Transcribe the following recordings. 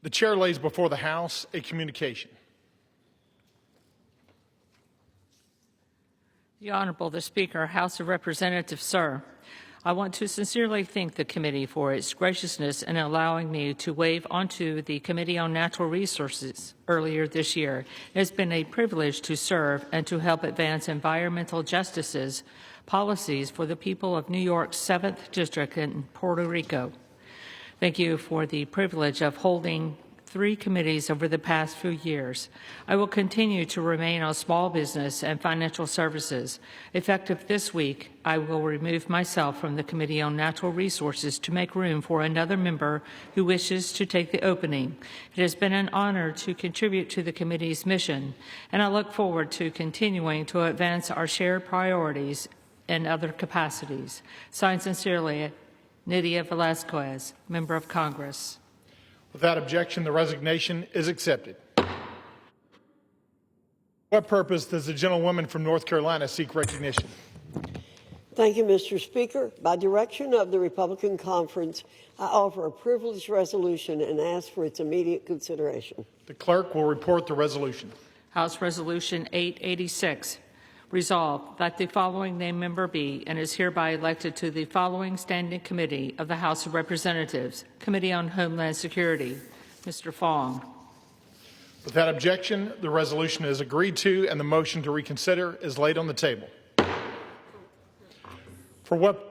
The chair lays before the House a communication. The Honorable the Speaker, House of Representatives, sir. I want to sincerely thank the committee for its graciousness in allowing me to waive onto the Committee on Natural Resources earlier this year. It has been a privilege to serve and to help advance environmental justices policies for the people of New York's 7th District in Puerto Rico. Thank you for the privilege of holding 3 committees over the past few years. I will continue to remain on small business and financial services. Effective this week, I will remove myself from the Committee on Natural Resources to make room for another member who wishes to take the opening. It has been an honor to contribute to the committee's mission, and I look forward to continuing to advance our shared priorities in other capacities. Signed sincerely, Nydia Velazquez, Member of Congress. Without objection, the resignation is accepted. What purpose does the gentlewoman from North Carolina seek recognition? Thank you, Mr. Speaker. By direction of the Republican Conference, I offer a privileged resolution and ask for its immediate consideration. The clerk will report the resolution. House Resolution 886. Resolved that the following named member be and is hereby elected to the following standing committee of the House of Representatives, Committee on Homeland Security. Mr. Fong. Without objection, the resolution is agreed to and the motion to reconsider is laid on the table. For what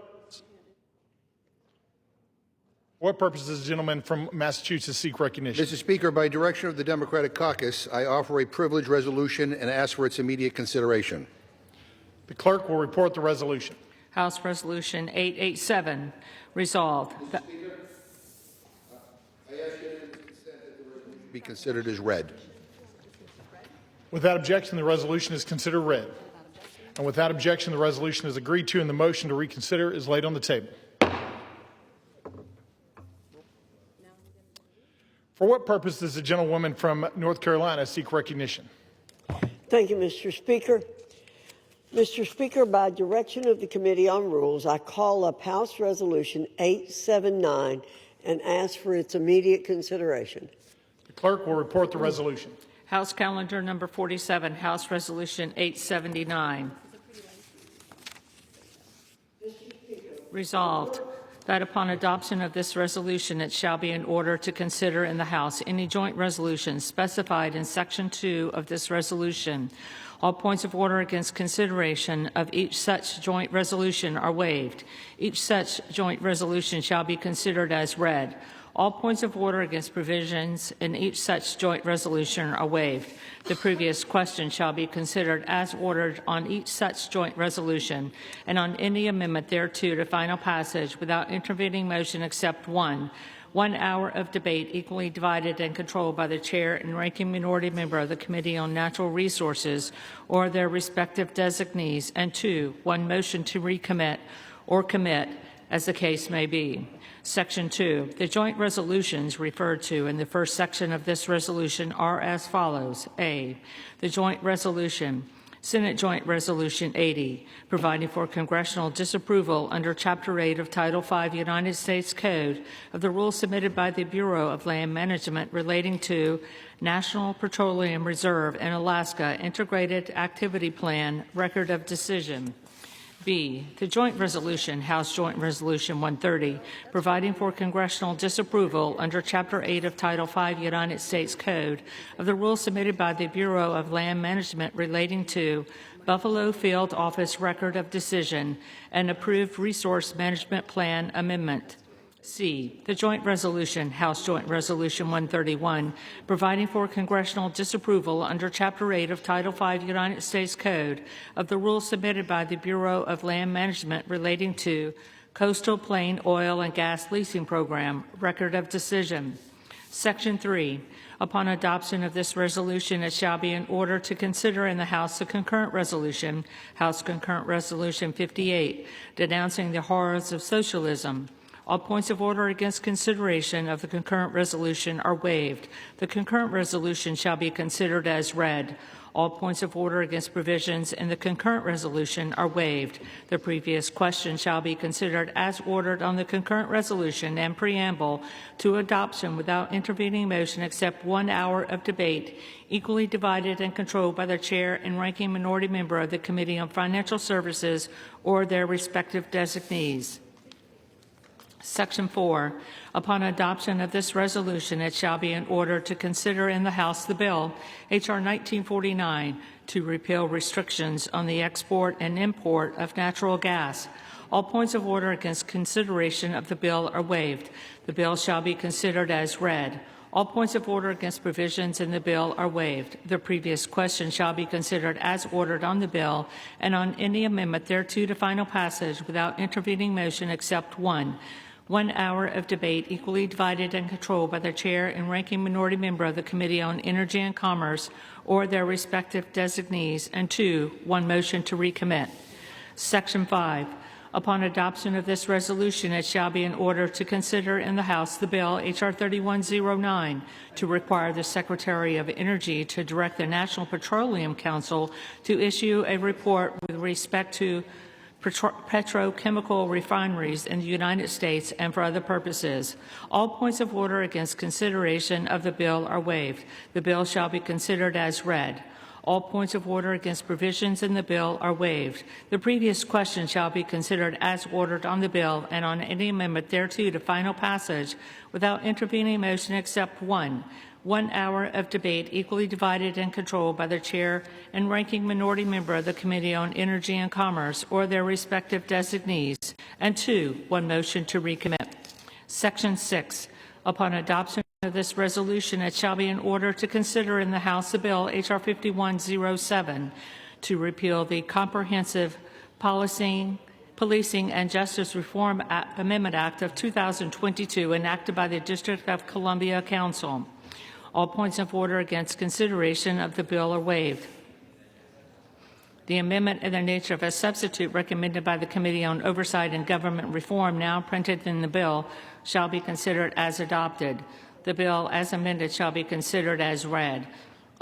purpose does the gentleman from Massachusetts seek recognition? Mr. Speaker, by direction of the Democratic Caucus, I offer a privileged resolution and ask for its immediate consideration. The clerk will report the resolution. House Resolution 887. Resolved. Mr. Speaker, I ask unanimous consent that the resolution be considered as read. Without objection, the resolution is considered read. And without objection, the resolution is agreed to and the motion to reconsider is laid on the table. For what purpose does the gentlewoman from North Carolina seek recognition? Thank you, Mr. Speaker. Mr. Speaker, by direction of the Committee on Rules, I call up House Resolution 879 and ask for its immediate consideration. The clerk will report the resolution. House Calendar Number 47, House Resolution 879. Resolved that upon adoption of this resolution, it shall be in order to consider in the House any joint resolutions specified in Section 2 of this resolution. All points of order against consideration of each such joint resolution are waived. Each such joint resolution shall be considered as read. All points of order against provisions in each such joint resolution are waived. The previous question shall be considered as ordered on each such joint resolution and on any amendment thereto to final passage without intervening motion except one. 1 hour of debate equally divided and controlled by the chair and ranking minority member of the Committee on Natural Resources or their respective designees, and 2, 1 motion to recommit or commit as the case may be. Section 2. The joint resolutions referred to in the first section of this resolution are as follows. A. The joint resolution. Senate Joint Resolution 80, providing for congressional disapproval under Chapter 8 of Title 5 United States Code of the rules submitted by the Bureau of Land Management relating to National Petroleum Reserve in Alaska Integrated Activity Plan Record of Decision. B. The joint resolution, House Joint Resolution 130, providing for congressional disapproval under Chapter 8 of Title 5 United States Code of the rules submitted by the Bureau of Land Management relating to Buffalo Field Office Record of Decision and approved Resource Management Plan Amendment. C. The joint resolution, House Joint Resolution 131, providing for congressional disapproval under Chapter 8 of Title 5 United States Code of the rules submitted by the Bureau of Land Management relating to Coastal Plain Oil and Gas Leasing Program, Record of Decision. Section 3. Upon adoption of this resolution, it shall be in order to consider in the House a concurrent resolution, House Concurrent Resolution 58, denouncing the horrors of socialism. All points of order against consideration of the concurrent resolution are waived. The concurrent resolution shall be considered as read. All points of order against provisions in the concurrent resolution are waived. The previous question shall be considered as ordered on the concurrent resolution and preamble to adoption without intervening motion except 1 hour of debate, equally divided and controlled by the chair and ranking minority member of the Committee on Financial Services or their respective designees. Section 4. Upon adoption of this resolution, it shall be in order to consider in the House the bill, H.R. 1949, to repeal restrictions on the export and import of natural gas. All points of order against consideration of the bill are waived. The bill shall be considered as read. All points of order against provisions in the bill are waived. The previous question shall be considered as ordered on the bill and on any amendment thereto to final passage without intervening motion except 1 hour of debate equally divided and controlled by the chair and ranking minority member of the Committee on Energy and Commerce or their respective designees, and 2, 1 motion to recommit. Section 5. Upon adoption of this resolution, it shall be in order to consider in the House the bill H.R. 4405 to require the Secretary of Energy to direct the National Petroleum Council to issue a report with respect to petrochemical refineries in the United States and for other purposes. All points of order against consideration of the bill are waived. The bill shall be considered as read. All points of order against provisions in the bill are waived. The previous question shall be considered as ordered on the bill and on any amendment thereto to final passage without intervening motion except 1 hour of debate equally divided and controlled by the chair and ranking minority member of the Committee on Energy and Commerce or their respective designees, and 2, 1 motion to recommit. Section 6. Upon adoption of this resolution, it shall be in order to consider in the House the bill H.R. 4405 to repeal the Comprehensive Policing and Justice Reform Amendment Act of 2022 enacted by the District of Columbia Council. All points of order against consideration of the bill are waived. The amendment in the nature of a substitute recommended by the Committee on Oversight and Government Reform, now printed in the bill, shall be considered as adopted. The bill, as amended, shall be considered as read.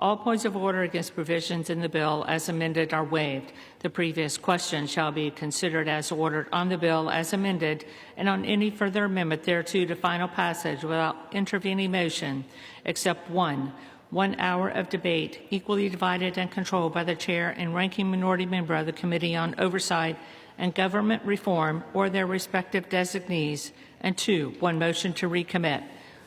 All points of order against provisions in the bill as amended are waived. The previous question shall be considered as ordered on the bill as amended and on any further amendment thereto to final passage without intervening motion, except 1 hour of debate equally divided and controlled by the chair and ranking minority member of the Committee on Oversight and Government Reform or their respective designees, and 2, 1 motion to recommit.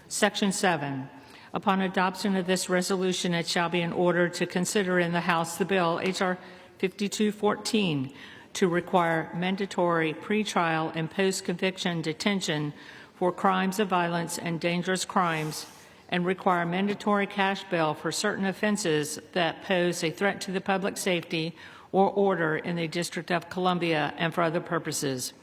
Section 7. Upon adoption of this resolution, it shall be in order to consider in the House the bill H.R. 5214 to require mandatory pretrial and post-conviction detention for crimes of violence and dangerous crimes and require mandatory cash bail for certain offenses that pose a threat to the public safety or order in the District of Columbia and for other purposes.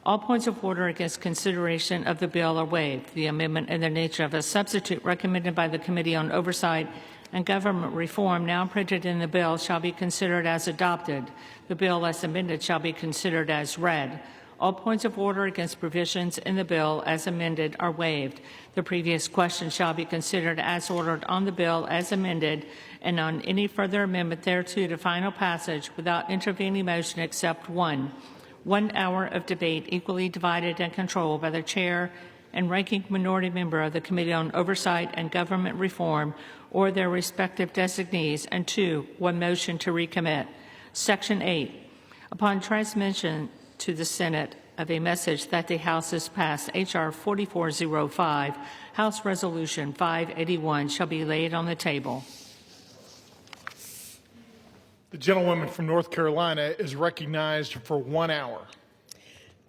All points of order against consideration of the bill are waived. The amendment in the nature of a substitute recommended by the Committee on Oversight and Government Reform, now printed in the bill, shall be considered as adopted. The bill, as amended, shall be considered as read. All points of order against provisions in the bill as amended are waived. The previous question shall be considered as ordered on the bill as amended and on any further amendment thereto to final passage without intervening motion except 1 hour of debate equally divided and controlled by the chair and ranking minority member of the Committee on Oversight and Government Reform or their respective designees, and 2, 1 motion to recommit. Section 8. Upon transmission to the Senate of a message that the House has passed H.R. 4405, House Resolution 581 shall be laid on the table. The gentlewoman from North Carolina is recognized for 1 hour.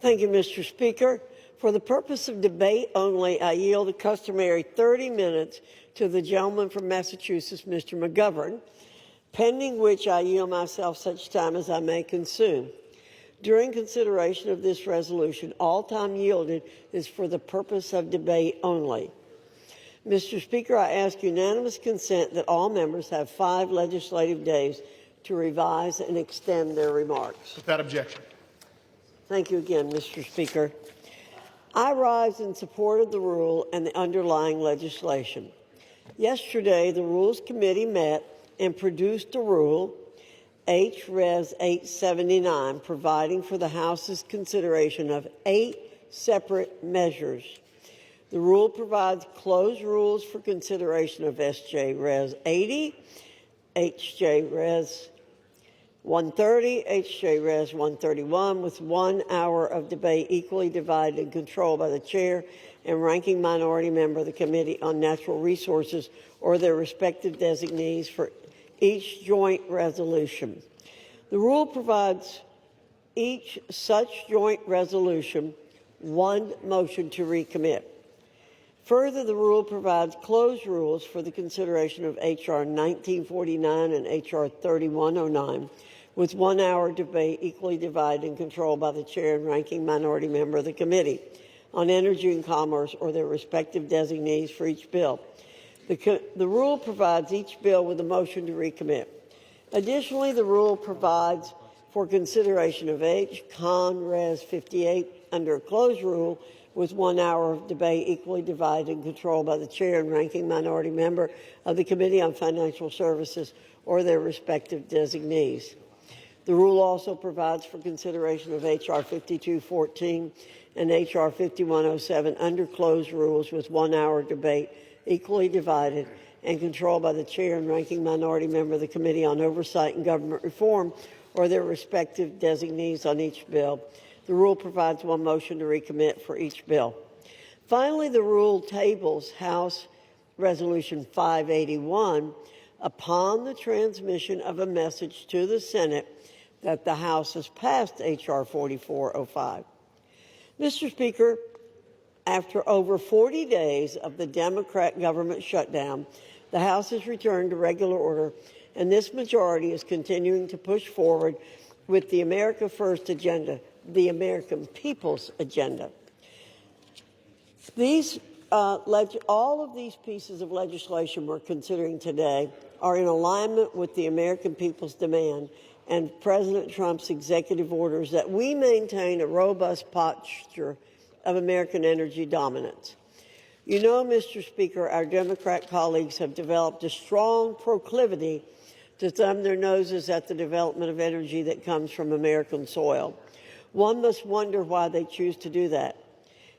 Thank you, Mr. Speaker. For the purpose of debate only, I yield the customary 30 minutes to the gentleman from Massachusetts, Mr. McGovern, pending which I yield myself such time as I may consume. During consideration of this resolution, all time yielded is for the purpose of debate only. Mr. Speaker, I ask unanimous consent that all members have 5 legislative days to revise and extend their remarks. Without objection. Thank you again, Mr. Speaker. I rise in support of the rule and the underlying legislation. Yesterday, the Rules Committee met and produced a rule, H.Res. 879, providing for the House's consideration of 8 separate measures. The rule provides closed rules for consideration of S.J. Res. 80, H.J. Res. 130, H.J. Res. 131, with 1 hour of debate equally divided and controlled by the chair and ranking minority member of the Committee on Natural Resources or their respective designees for each joint resolution. The rule provides each such joint resolution 1 motion to recommit. Further, the rule provides closed rules for the consideration of H.R. 1949 and H.R. 3109, with 1 hour debate equally divided and controlled by the chair and ranking minority member of the Committee on Energy and Commerce or their respective designees for each bill. The rule provides each bill with a motion to recommit. Additionally, the rule provides for consideration of H.Con. Res. 58 under a closed rule with 1 hour of debate equally divided and controlled by the chair and ranking minority member of the Committee on Financial Services or their respective designees. The rule also provides for consideration of H.R. 5214 and H.R. 5107 under closed rules with 1 hour debate equally divided and controlled by the chair and ranking minority member of the Committee on Oversight and Government Reform or their respective designees on each bill. The rule provides 1 motion to recommit for each bill. Finally, the rule tables House Resolution 581 upon the transmission of a message to the Senate that the House has passed H.R. 4405. Mr. Speaker, after over 40 days of the Democrat government shutdown, the House has returned to regular order, and this majority is continuing to push forward with the America First agenda, the American people's agenda. All of these pieces of legislation we're considering today are in alignment with the American people's demand and President Trump's executive orders that we maintain a robust posture of American energy dominance. You know, Mr. Speaker, our Democrat colleagues have developed a strong proclivity to thumb their noses at the development of energy that comes from American soil. One must wonder why they choose to do that.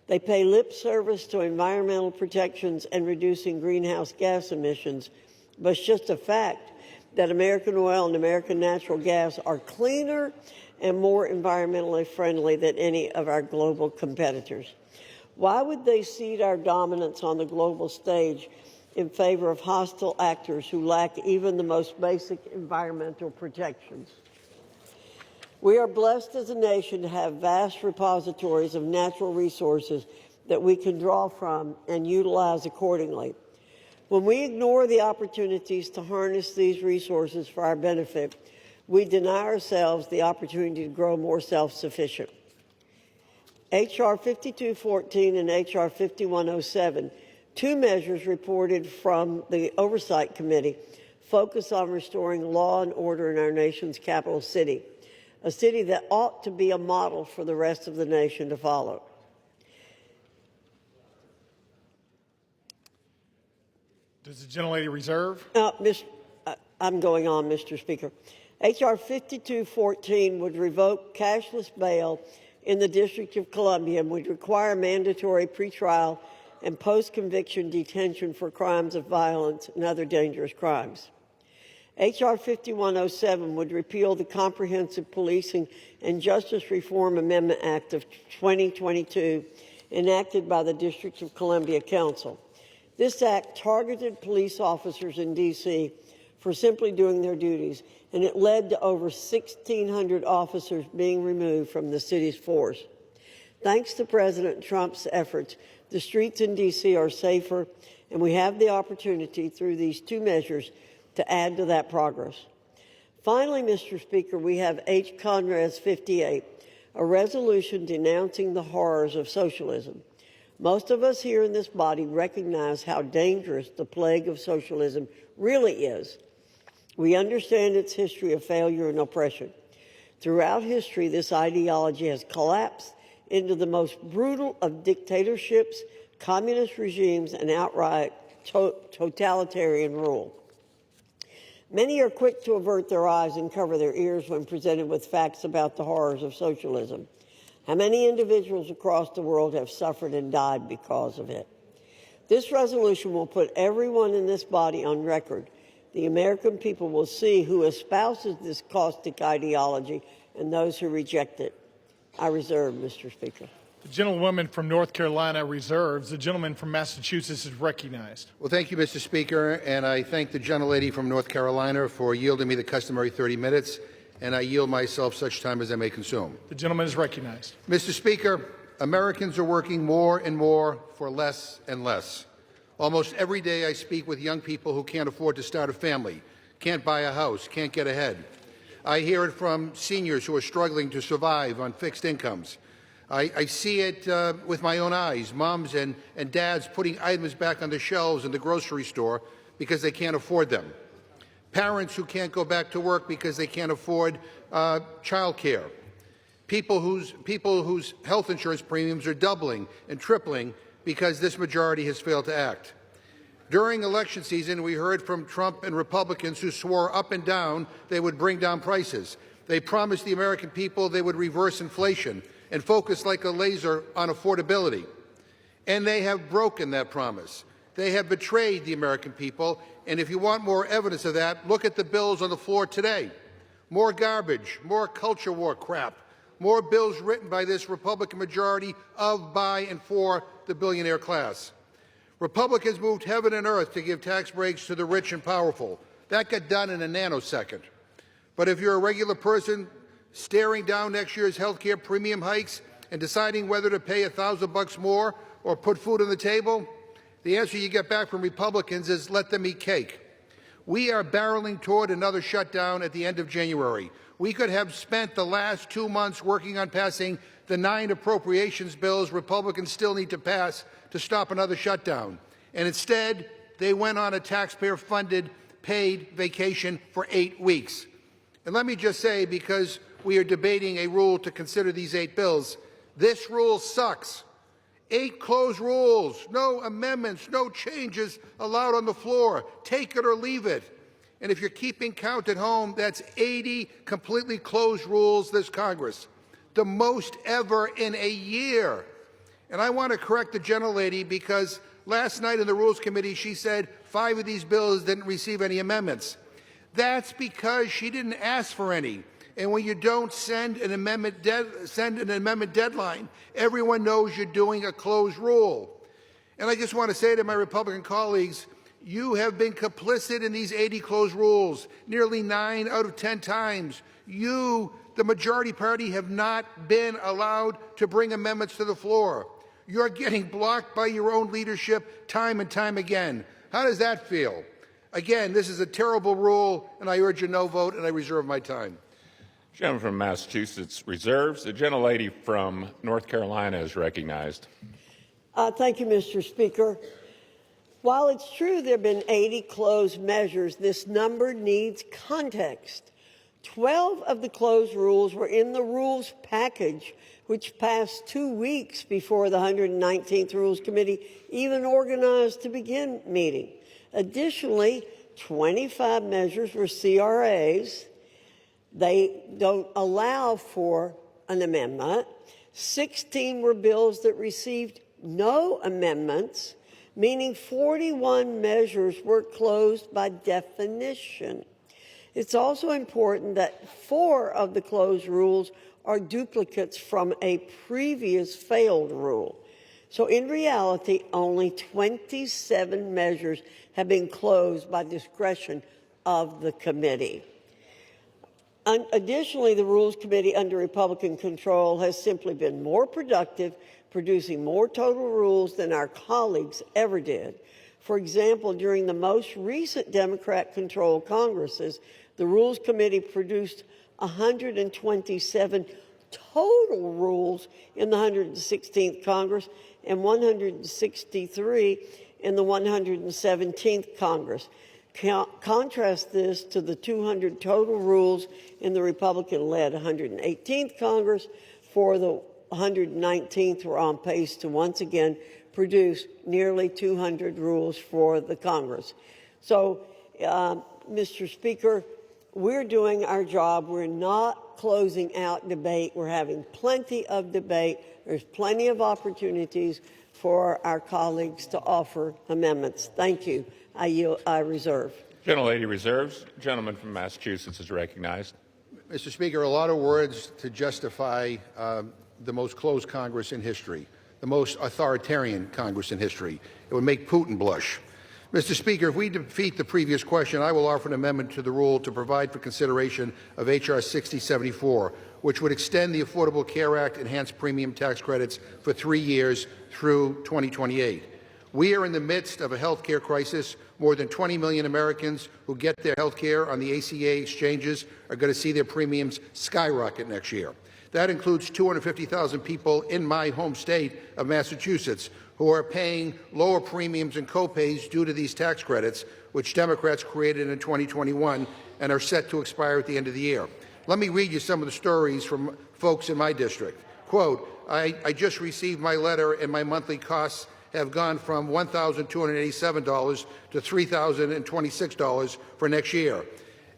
They pay lip service to environmental protections and reducing greenhouse gas emissions, but it's just a fact that American oil and American natural gas are cleaner and more environmentally friendly than any of our global competitors. Why would they cede our dominance on the global stage in favor of hostile actors who lack even the most basic environmental protections? We are blessed as a nation to have vast repositories of natural resources that we can draw from and utilize accordingly. When we ignore the opportunities to harness these resources for our benefit, we deny ourselves the opportunity to grow more self-sufficient. H.R. 5214 and H.R. 5107, 2 measures reported from the Oversight Committee, focus on restoring law and order in our nation's capital city, a city that ought to be a model for the rest of the nation to follow. Does the gentlelady reserve? I'm going on, Mr. Speaker. H.R. 5214 would revoke cashless bail in the District of Columbia and would require mandatory pretrial and post-conviction detention for crimes of violence and other dangerous crimes. H.R. 5107 would repeal the Comprehensive Policing and Justice Reform Amendment Act of 2022 enacted by the District of Columbia Council. This act targeted police officers in D.C. for simply doing their duties, and it led to over 1,600 officers being removed from the city's force. Thanks to President Trump's efforts, the streets in D.C. are safer, and we have the opportunity through these 2 measures to add to that progress. Finally, Mr. Speaker, we have H.Con. Res. 58, a resolution denouncing the horrors of socialism. Most of us here in this body recognize how dangerous the plague of socialism really is. We understand its history of failure and oppression. Throughout history, this ideology has collapsed into the most brutal of dictatorships, communist regimes, and outright totalitarian rule. Many are quick to avert their eyes and cover their ears when presented with facts about the horrors of socialism. How many individuals across the world have suffered and died because of it? This resolution will put everyone in this body on record. The American people will see who espouses this caustic ideology and those who reject it. I reserve, Mr. Speaker. The gentlewoman from North Carolina reserves. The gentleman from Massachusetts is recognized. Well, thank you, Mr. Speaker, and I thank the gentlelady from North Carolina for yielding me the customary 30 minutes, and I yield myself such time as I may consume. The gentleman is recognized. Mr. Speaker, Americans are working more and more for less and less. Almost every day I speak with young people who can't afford to start a family, can't buy a house, can't get ahead. I hear it from seniors who are struggling to survive on fixed incomes. I see it with my own eyes, moms and dads putting items back on the shelves in the grocery store because they can't afford them. Parents who can't go back to work because they can't afford child care. People whose health insurance premiums are doubling and tripling because this majority has failed to act. During election season, we heard from Trump and Republicans who swore up and down they would bring down prices. They promised the American people they would reverse inflation and focus like a laser on affordability. And they have broken that promise. They have betrayed the American people, and if you want more evidence of that, look at the bills on the floor today. More garbage, more culture war crap, more bills written by this Republican majority of, by, and for the billionaire class. Republicans moved heaven and earth to give tax breaks to the rich and powerful. That got done in a nanosecond. But if you're a regular person staring down next year's health care premium hikes and deciding whether to pay $1,000 more or put food on the table, the answer you get back from Republicans is let them eat cake. We are barreling toward another shutdown at the end of January. We could have spent the last 2 months working on passing the 9 appropriations bills Republicans still need to pass to stop another shutdown. And instead, they went on a taxpayer-funded paid vacation for 8 weeks. And let me just say, because we are debating a rule to consider these 8 bills, this rule sucks. 8 closed rules, no amendments, no changes allowed on the floor. Take it or leave it. And if you're keeping count at home, that's 80 completely closed rules this Congress, the most ever in a year. And I want to correct the gentlelady because last night in the Rules Committee she said 5 of these bills didn't receive any amendments. That's because she didn't ask for any. And when you don't send an amendment deadline, everyone knows you're doing a closed rule. And I just want to say to my Republican colleagues, you have been complicit in these 80 closed rules nearly 9 out of 10 times. You, the majority party, have not been allowed to bring amendments to the floor. You're getting blocked by your own leadership time and time again. How does that feel? Again, this is a terrible rule, and I urge a no vote, and I reserve my time. Gentleman from Massachusetts reserves. The gentlelady from North Carolina is recognized. Thank you, Mr. Speaker. While it's true there have been 80 closed measures, this number needs context. 12 of the closed rules were in the rules package, which passed 2 weeks before the 119th Rules Committee even organized to begin meeting. Additionally, 25 measures were CRAs. They don't allow for an amendment. 16 were bills that received no amendments, meaning 41 measures were closed by definition. It's also important that 4 of the closed rules are duplicates from a previous failed rule. So in reality, only 27 measures have been closed by discretion of the committee. Additionally, the Rules Committee under Republican control has simply been more productive, producing more total rules than our colleagues ever did. For example, during the most recent Democrat-controlled Congresses, the Rules Committee produced 127 total rules in the 116th Congress and 163 in the 117th Congress. Contrast this to the 200 total rules in the Republican-led 118th Congress for the 119th, we're on pace to once again produce nearly 200 rules for the Congress. So, Mr. Speaker, we're doing our job. We're not closing out debate. We're having plenty of debate. There's plenty of opportunities for our colleagues to offer amendments. Thank you. I reserve. Gentlelady reserves. Gentleman from Massachusetts is recognized. Mr. Speaker, a lot of words to justify the most closed Congress in history, the most authoritarian Congress in history. It would make Putin blush. Mr. Speaker, if we defeat the previous question, I will offer an amendment to the rule to provide for consideration of H.R. 6074, which would extend the Affordable Care Act enhanced premium tax credits for 3 years through 2028. We are in the midst of a health care crisis. More than 20 million Americans who get their health care on the ACA exchanges are going to see their premiums skyrocket next year. That includes 250,000 people in my home state of Massachusetts who are paying lower premiums and copays due to these tax credits, which Democrats created in 2021 and are set to expire at the end of the year. Let me read you some of the stories from folks in my district. Quote, I just received my letter and my monthly costs have gone from $1,287 to $3,026 for next year.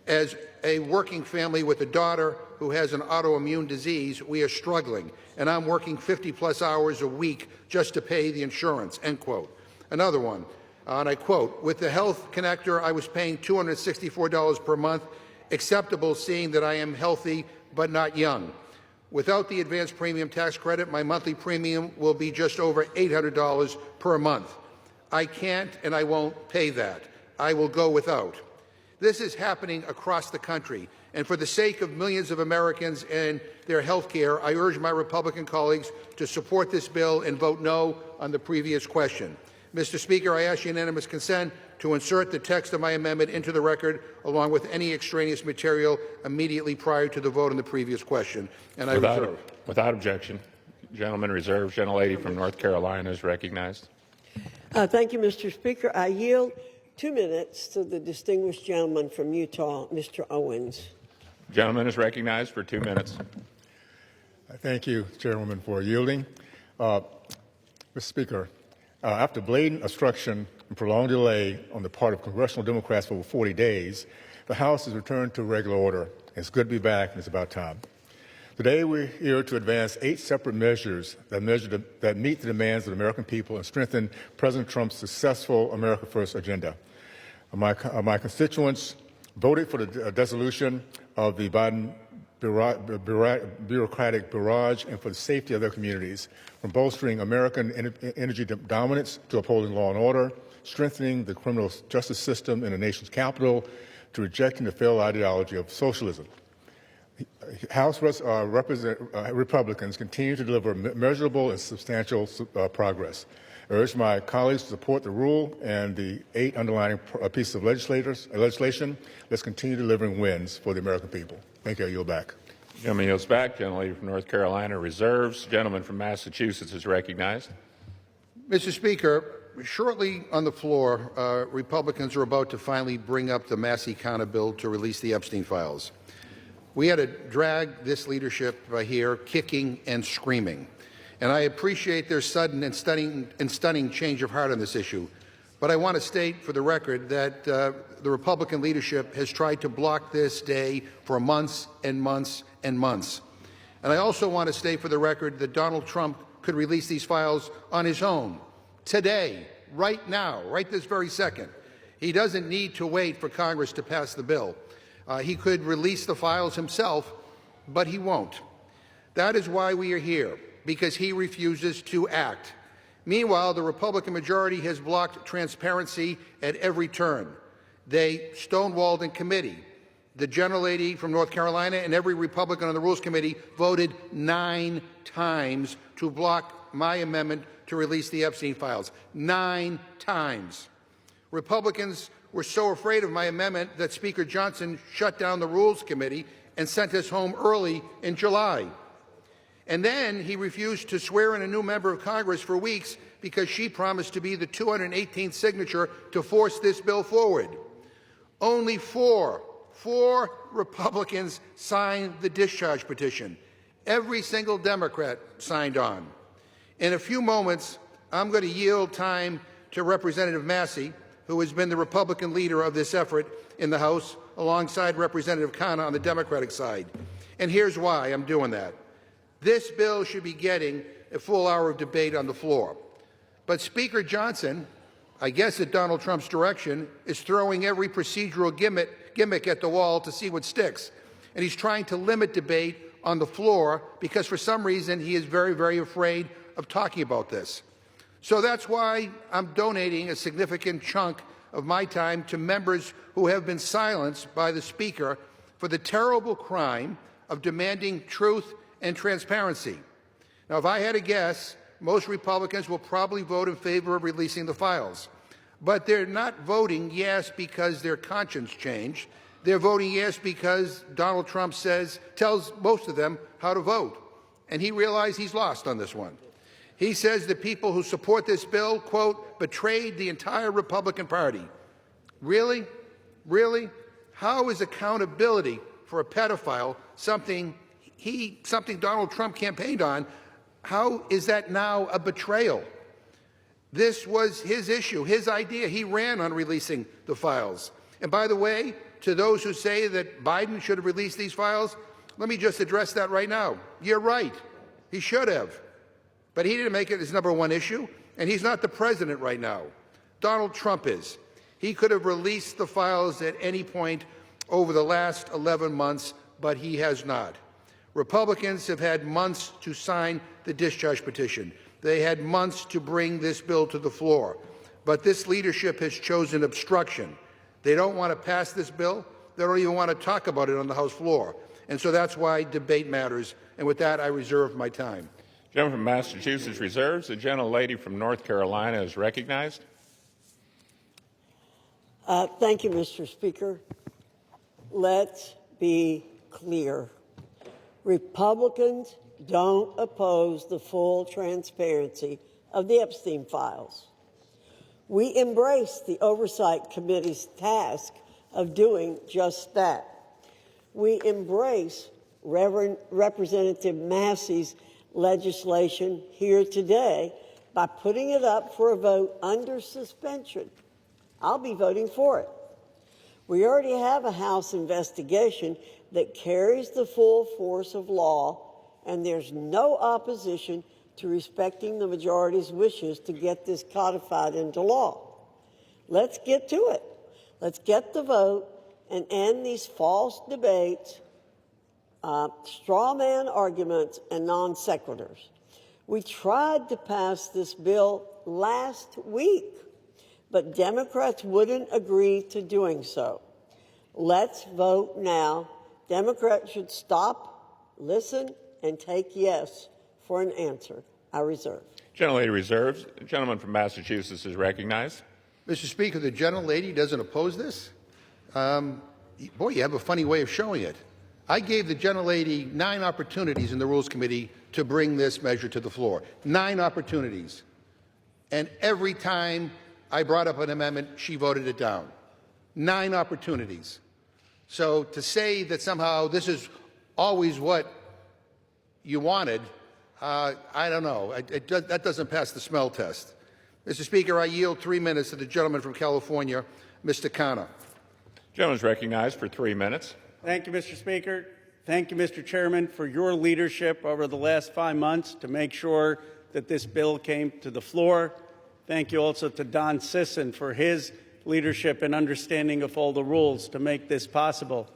As a working family with a daughter who has an autoimmune disease, we are struggling, and I'm working 50-plus hours a week just to pay the insurance, end quote. Another one, and I quote, with the health connector, I was paying $264 per month, acceptable seeing that I am healthy but not young. Without the advanced premium tax credit, my monthly premium will be just over $800 per month. I can't and I won't pay that. I will go without. This is happening across the country, and for the sake of millions of Americans and their health care, I urge my Republican colleagues to support this bill and vote no on the previous question. Mr. Speaker, I ask unanimous consent to insert the text of my amendment into the record along with any extraneous material immediately prior to the vote on the previous question, and I reserve. Without objection. Gentleman reserves. Gentlelady from North Carolina is recognized. Thank you, Mr. Speaker. I yield 2 minutes to the distinguished gentleman from Utah, Mr. Owens. Gentleman is recognized for 2 minutes. Thank you, Chairwoman, for yielding. Mr. Speaker, after blatant obstruction and prolonged delay on the part of congressional Democrats for over 40 days, the House has returned to regular order. It's good to be back, and it's about time. Today, we're here to advance 8 separate measures that meet the demands of the American people and strengthen President Trump's successful America First agenda. My constituents voted for the dissolution of the Biden bureaucratic barrage and for the safety of their communities, from bolstering American energy dominance to upholding law and order, strengthening the criminal justice system in the nation's capital, to rejecting the failed ideology of socialism. House Republicans continue to deliver measurable and substantial progress. I urge my colleagues to support the rule and the 8 underlying pieces of legislation. Let's continue delivering wins for the American people. Thank you. I yield back. Gentleman yields back. Gentlelady from North Carolina reserves. Gentleman from Massachusetts is recognized. Mr. Speaker, shortly on the floor, Republicans are about to finally bring up the Massey Counter bill to release the Epstein files. We had to drag this leadership here kicking and screaming. And I appreciate their sudden and stunning change of heart on this issue. But I want to state for the record that the Republican leadership has tried to block this day for months and months and months. And I also want to state for the record that Donald Trump could release these files on his own, today, right now, right this very second. He doesn't need to wait for Congress to pass the bill. He could release the files himself, but he won't. That is why we are here, because he refuses to act. Meanwhile, the Republican majority has blocked transparency at every turn. They stonewalled in committee. The gentlelady from North Carolina and every Republican on the Rules Committee voted 9 times to block my amendment to release the Epstein files. 9 times. Republicans were so afraid of my amendment that Speaker Johnson shut down the Rules Committee and sent us home early in July. And then he refused to swear in a new member of Congress for weeks because she promised to be the 218th signature to force this bill forward. Only four Republicans signed the discharge petition. Every single Democrat signed on. In a few moments, I'm going to yield time to Representative Massey, who has been the Republican leader of this effort in the House, alongside Representative Khanna on the Democratic side. And here's why I'm doing that. This bill should be getting a full hour of debate on the floor. But Speaker Johnson, I guess at Donald Trump's direction, is throwing every procedural gimmick at the wall to see what sticks. And he's trying to limit debate on the floor because for some reason he is very, very afraid of talking about this. So that's why I'm donating a significant chunk of my time to members who have been silenced by the Speaker for the terrible crime of demanding truth and transparency. Now, if I had to guess, most Republicans will probably vote in favor of releasing the files. But they're not voting yes because their conscience changed. They're voting yes because Donald Trump tells most of them how to vote. And he realized he's lost on this one. He says the people who support this bill, quote, betrayed the entire Republican Party. Really? Really? How is accountability for a pedophile something Donald Trump campaigned on? How is that now a betrayal? This was his issue, his idea. He ran on releasing the files. And by the way, to those who say that Biden should have released these files, let me just address that right now. You're right. He should have. But he didn't make it his number one issue, and he's not the president right now. Donald Trump is. He could have released the files at any point over the last 11 months, but he has not. Republicans have had months to sign the discharge petition. They had months to bring this bill to the floor. But this leadership has chosen obstruction. They don't want to pass this bill. They don't even want to talk about it on the House floor. And so that's why debate matters. And with that, I reserve my time. Gentleman from Massachusetts reserves. The gentlelady from North Carolina is recognized. Thank you, Mr. Speaker. Let's be clear. Republicans don't oppose the full transparency of the Epstein files. We embrace the Oversight Committee's task of doing just that. We embrace Representative Massey's legislation here today by putting it up for a vote under suspension. I'll be voting for it. We already have a House investigation that carries the full force of law, and there's no opposition to respecting the majority's wishes to get this codified into law. Let's get to it. Let's get the vote and end these false debates, straw man arguments, and non sequiturs. We tried to pass this bill last week, but Democrats wouldn't agree to doing so. Let's vote now. Democrats should stop, listen, and take yes for an answer. I reserve. Gentlelady reserves. The gentleman from Massachusetts is recognized. Mr. Speaker, the gentlelady doesn't oppose this? Boy, you have a funny way of showing it. I gave the gentlelady 9 opportunities in the Rules Committee to bring this measure to the floor. 9 opportunities. And every time I brought up an amendment, she voted it down. 9 opportunities. So to say that somehow this is always what you wanted, I don't know. That doesn't pass the smell test. Mr. Speaker, I yield 3 minutes to the gentleman from California, Mr. Khanna. The gentleman is recognized for 3 minutes. Thank you, Mr. Speaker. Thank you, Mr. Chairman, for your leadership over the last 5 months to make sure that this bill came to the floor. Thank you also to Don Sisson for his leadership and understanding of all the rules to make this possible.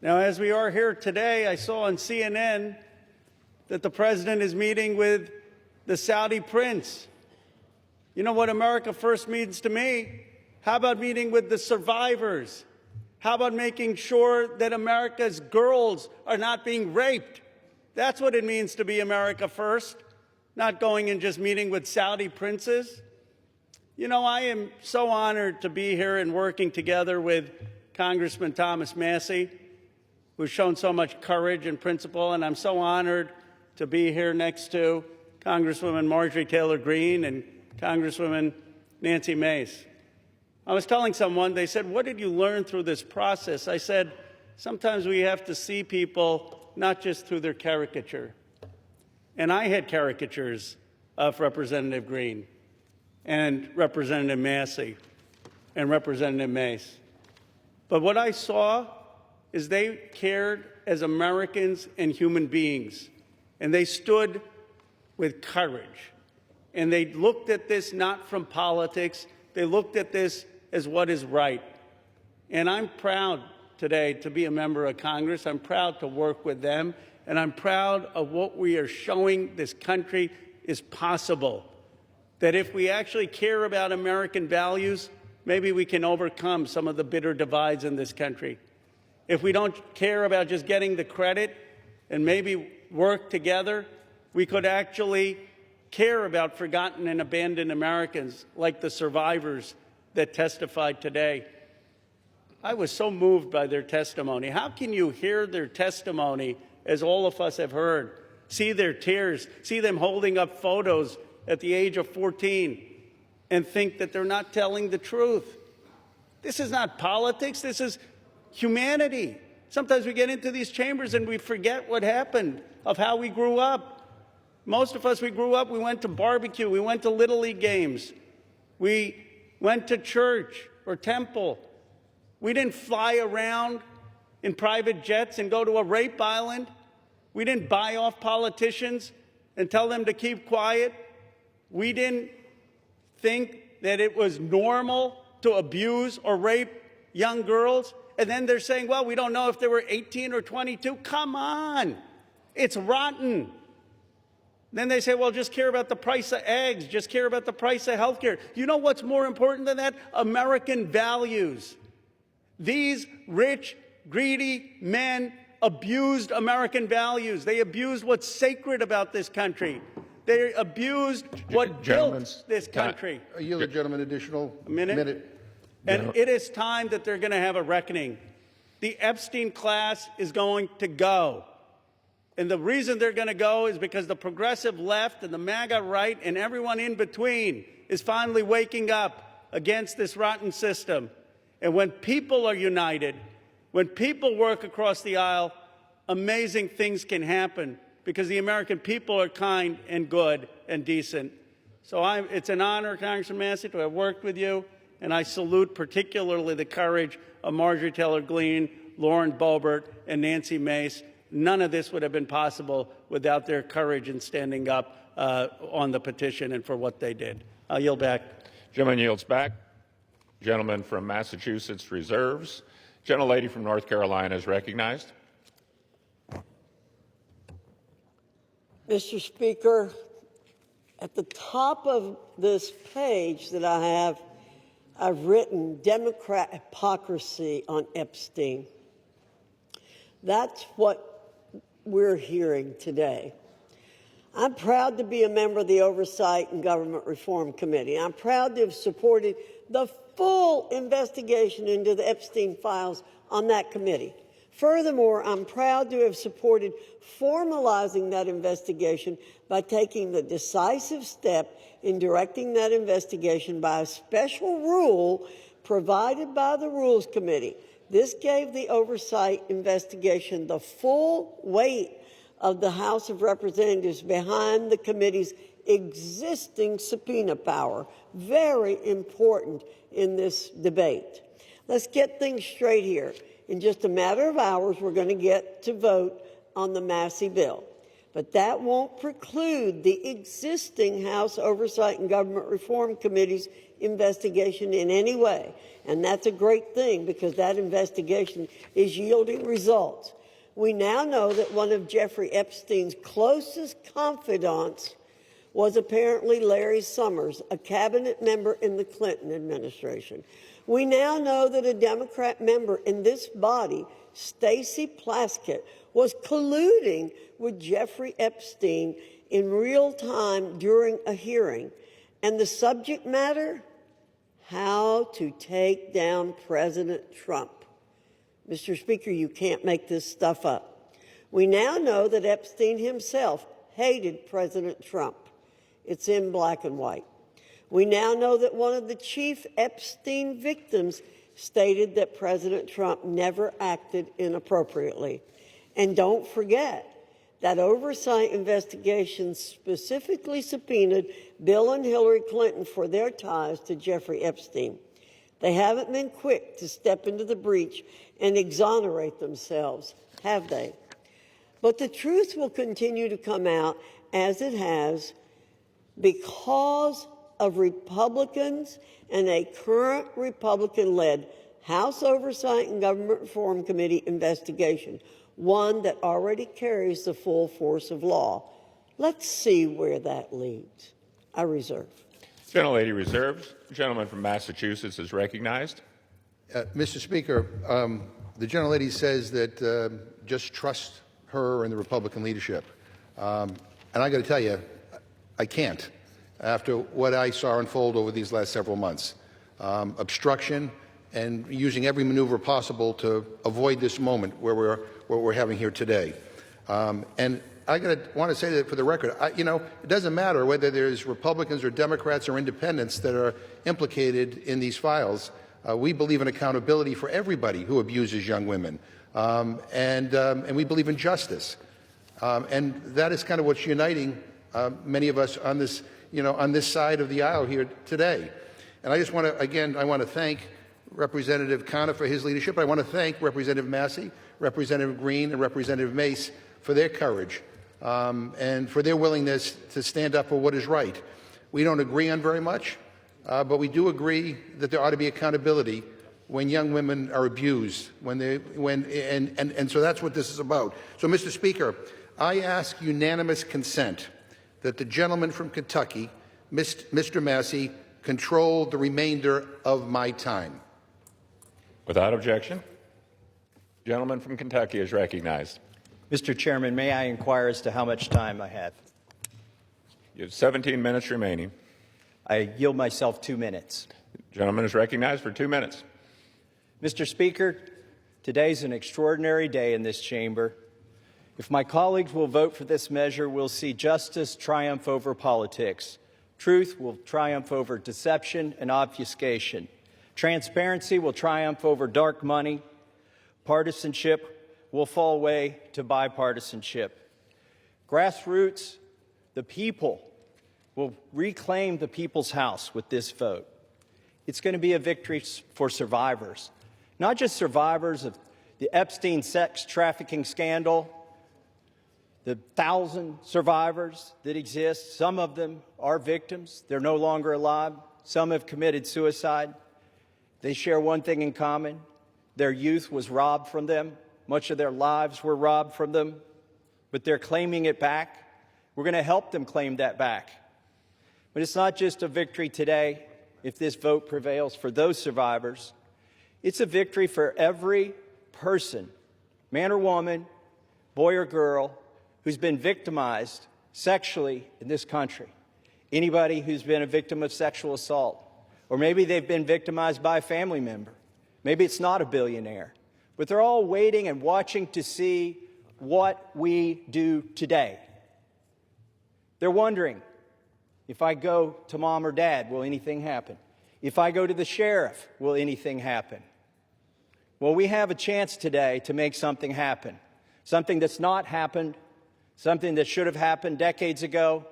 Now, as we are here today, I saw on CNN that the president is meeting with the Saudi prince. You know what America First means to me? How about meeting with the survivors? How about making sure that America's girls are not being raped? That's what it means to be America First, not going and just meeting with Saudi princes. You know, I am so honored to be here and working together with Congressman Thomas Massey, who's shown so much courage and principle, and I'm so honored to be here next to Congresswoman Marjorie Taylor Greene and Congresswoman Nancy Mace. I was telling someone, they said, what did you learn through this process? I said, sometimes we have to see people not just through their caricature. And I had caricatures of Representative Green and Representative Massey and Representative Mace. But what I saw is they cared as Americans and human beings, and they stood with courage. And they looked at this not from politics, they looked at this as what is right. And I'm proud today to be a member of Congress. I'm proud to work with them, and I'm proud of what we are showing this country is possible. That if we actually care about American values, maybe we can overcome some of the bitter divides in this country. If we don't care about just getting the credit and maybe work together, we could actually care about forgotten and abandoned Americans like the survivors that testified today. I was so moved by their testimony. How can you hear their testimony, as all of us have heard, see their tears, see them holding up photos at the age of 14, and think that they're not telling the truth? This is not politics. This is humanity. Sometimes we get into these chambers and we forget what happened, of how we grew up. Most of us, we grew up, we went to barbecue, we went to Little League games, we went to church or temple. We didn't fly around in private jets and go to a rape island. We didn't buy off politicians and tell them to keep quiet. We didn't think that it was normal to abuse or rape young girls. And then they're saying, well, we don't know if they were 18 or 22. Come on. It's rotten. Then they say, well, just care about the price of eggs. Just care about the price of health care. You know what's more important than that? American values. These rich, greedy men abused American values. They abused what's sacred about this country. They abused what built this country. I yield the gentleman additional minute. And it is time that they're going to have a reckoning. The Epstein class is going to go. And the reason they're going to go is because the progressive left and the MAGA right and everyone in between is finally waking up against this rotten system. And when people are united, when people work across the aisle, amazing things can happen, because the American people are kind and good and decent. So it's an honor, Congressman Massey, to have worked with you, and I salute particularly the courage of Marjorie Taylor Greene, Lauren Boebert, and Nancy Mace. None of this would have been possible without their courage in standing up on the petition and for what they did. I'll yield back. Gentleman yields back. Gentleman from Massachusetts reserves. Gentlelady from North Carolina is recognized. Mr. Speaker, at the top of this page that I have, I've written Democrat hypocrisy on Epstein. That's what we're hearing today. I'm proud to be a member of the Oversight and Government Reform Committee. I'm proud to have supported the full investigation into the Epstein files on that committee. Furthermore, I'm proud to have supported formalizing that investigation by taking the decisive step in directing that investigation by a special rule provided by the Rules Committee. This gave the oversight investigation the full weight of the House of Representatives behind the committee's existing subpoena power. Very important in this debate. Let's get things straight here. In just a matter of hours, we're going to get to vote on the Massey bill. But that won't preclude the existing House Oversight and Government Reform Committee's investigation in any way. And that's a great thing, because that investigation is yielding results. We now know that one of Jeffrey Epstein's closest confidants was apparently Larry Summers, a cabinet member in the Clinton administration. We now know that a Democrat member in this body, Stacey Plaskett, was colluding with Jeffrey Epstein in real time during a hearing. And the subject matter? How to take down President Trump. Mr. Speaker, you can't make this stuff up. We now know that Epstein himself hated President Trump. It's in black and white. We now know that one of the chief Epstein victims stated that President Trump never acted inappropriately. And don't forget that oversight investigations specifically subpoenaed Bill and Hillary Clinton for their ties to Jeffrey Epstein. They haven't been quick to step into the breach and exonerate themselves, have they? But the truth will continue to come out, as it has, because of Republicans and a current Republican-led House Oversight and Government Reform Committee investigation, one that already carries the full force of law. Let's see where that leads. I reserve. Gentlelady reserves. The gentleman from Massachusetts is recognized. Mr. Speaker, the gentlelady says that just trust her and the Republican leadership. And I got to tell you, I can't, after what I saw unfold over these last several months. Obstruction and using every maneuver possible to avoid this moment where we're having here today. And I want to say that for the record, it doesn't matter whether there's Republicans or Democrats or independents that are implicated in these files. We believe in accountability for everybody who abuses young women, and we believe in justice. And that is kind of what's uniting many of us on this, on this side of the aisle here today. And I just want to, again, I want to thank Representative Connor for his leadership. I want to thank Representative Massey, Representative Green, and Representative Mace for their courage and for their willingness to stand up for what is right. We don't agree on very much, but we do agree that there ought to be accountability when young women are abused, and so that's what this is about. So, Mr. Speaker, I ask unanimous consent that the gentleman from Kentucky, Mr. Massey, control the remainder of my time. Without objection. The gentleman from Kentucky is recognized. Mr. Chairman, may I inquire as to how much time I have? You have 17 minutes remaining. I yield myself 2 minutes. The gentleman is recognized for 2 minutes. Mr. Speaker, today's an extraordinary day in this chamber. If my colleagues will vote for this measure, we'll see justice triumph over politics. Truth will triumph over deception and obfuscation. Transparency will triumph over dark money. Partisanship will fall away to bipartisanship. Grassroots, the people, will reclaim the people's house with this vote. It's going to be a victory for survivors, not just survivors of the Epstein sex trafficking scandal, the 1,000 survivors that exist. Some of them are victims. They're no longer alive. Some have committed suicide. They share one thing in common. Their youth was robbed from them. Much of their lives were robbed from them, but they're claiming it back. We're going to help them claim that back. But it's not just a victory today, if this vote prevails, for those survivors. It's a victory for every person, man or woman, boy or girl, who's been victimized sexually in this country. Anybody who's been a victim of sexual assault, or maybe they've been victimized by a family member. Maybe it's not a billionaire. But they're all waiting and watching to see what we do today. They're wondering, if I go to mom or dad, will anything happen? If I go to the sheriff, will anything happen? Well, we have a chance today to make something happen. Something that's not happened, something that should have happened decades ago,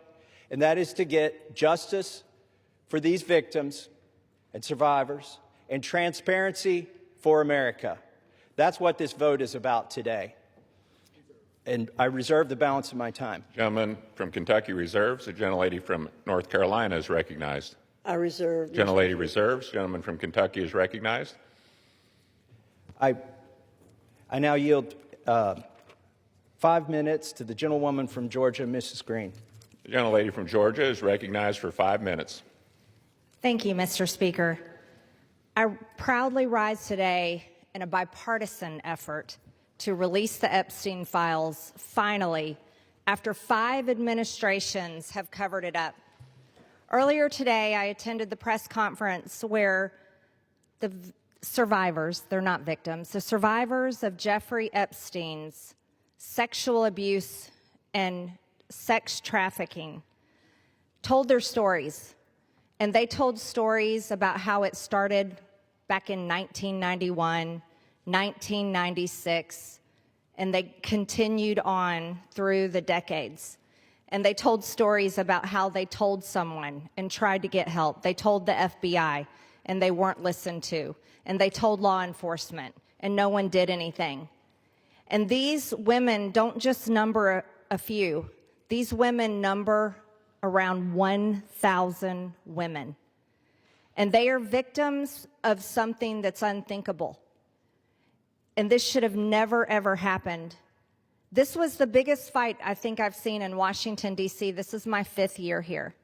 and that is to get justice for these victims and survivors and transparency for America. That's what this vote is about today. And I reserve the balance of my time. Gentleman from Kentucky reserves. The gentlelady from North Carolina is recognized. I reserve. Gentlelady reserves. Gentleman from Kentucky is recognized. I now yield 5 minutes to the gentlewoman from Georgia, Mrs. Green. The gentlelady from Georgia is recognized for 5 minutes. Thank you, Mr. Speaker. I proudly rise today in a bipartisan effort to release the Epstein files finally, after 5 administrations have covered it up. Earlier today, I attended the press conference where the survivors, they're not victims, the survivors of Jeffrey Epstein's sexual abuse and sex trafficking told their stories. And they told stories about how it started back in 1991, 1996, and they continued on through the decades. And they told stories about how they told someone and tried to get help. They told the FBI, and they weren't listened to. And they told law enforcement, and no one did anything. And these women don't just number a few. These women number around 1,000 women. And they are victims of something that's unthinkable. And this should have never, ever happened. This was the biggest fight I think I've seen in Washington, D.C. This is my 5th year here.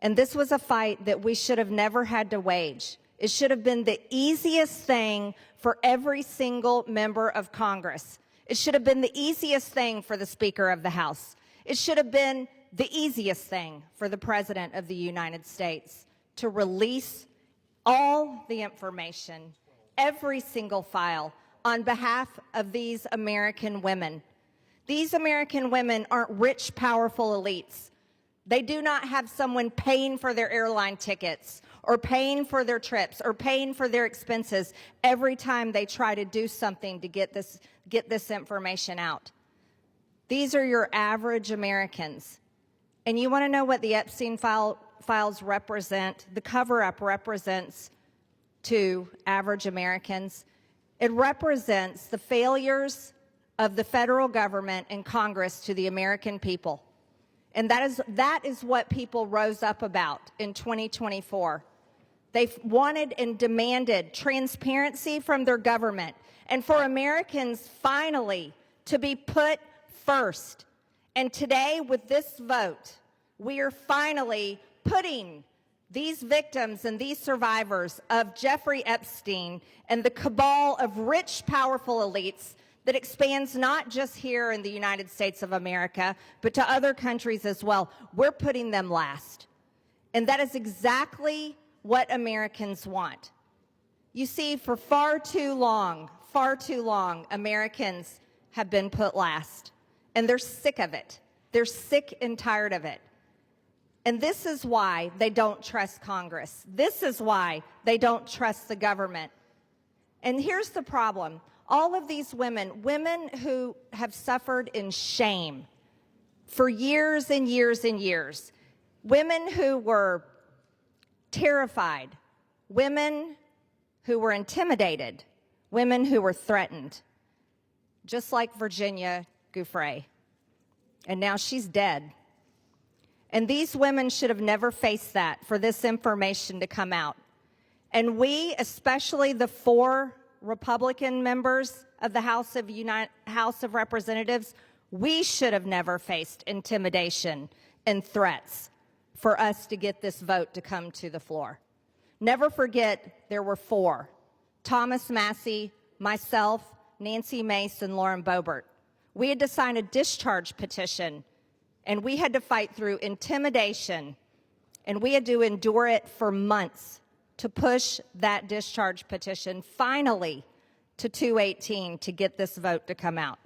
And this was a fight that we should have never had to wage. It should have been the easiest thing for every single member of Congress. It should have been the easiest thing for the Speaker of the House. It should have been the easiest thing for the President of the United States to release all the information, every single file, on behalf of these American women. These American women aren't rich, powerful elites. They do not have someone paying for their airline tickets or paying for their trips or paying for their expenses every time they try to do something to get this information out. These are your average Americans. And you want to know what the Epstein files represent? The cover-up represents to average Americans. It represents the failures of the federal government and Congress to the American people. And that is what people rose up about in 2024. They wanted and demanded transparency from their government and for Americans finally to be put first. And today, with this vote, we are finally putting these victims and these survivors of Jeffrey Epstein and the cabal of rich, powerful elites that expands not just here in the United States of America, but to other countries as well. We're putting them last. And that is exactly what Americans want. You see, for far too long, Americans have been put last. And they're sick of it. They're sick and tired of it. And this is why they don't trust Congress. This is why they don't trust the government. And here's the problem. All of these women who have suffered in shame for years and years and years, women who were terrified, women who were intimidated, women who were threatened, just like Virginia Giuffre. And now she's dead. And these women should have never faced that, for this information to come out. And we, especially the 4 Republican members of the House of Representatives, we should have never faced intimidation and threats for us to get this vote to come to the floor. Never forget, there were 4. Thomas Massie, myself, Nancy Mace, and Lauren Boebert. We had to sign a discharge petition, and we had to fight through intimidation, and we had to endure it for months to push that discharge petition finally to 218 to get this vote to come out.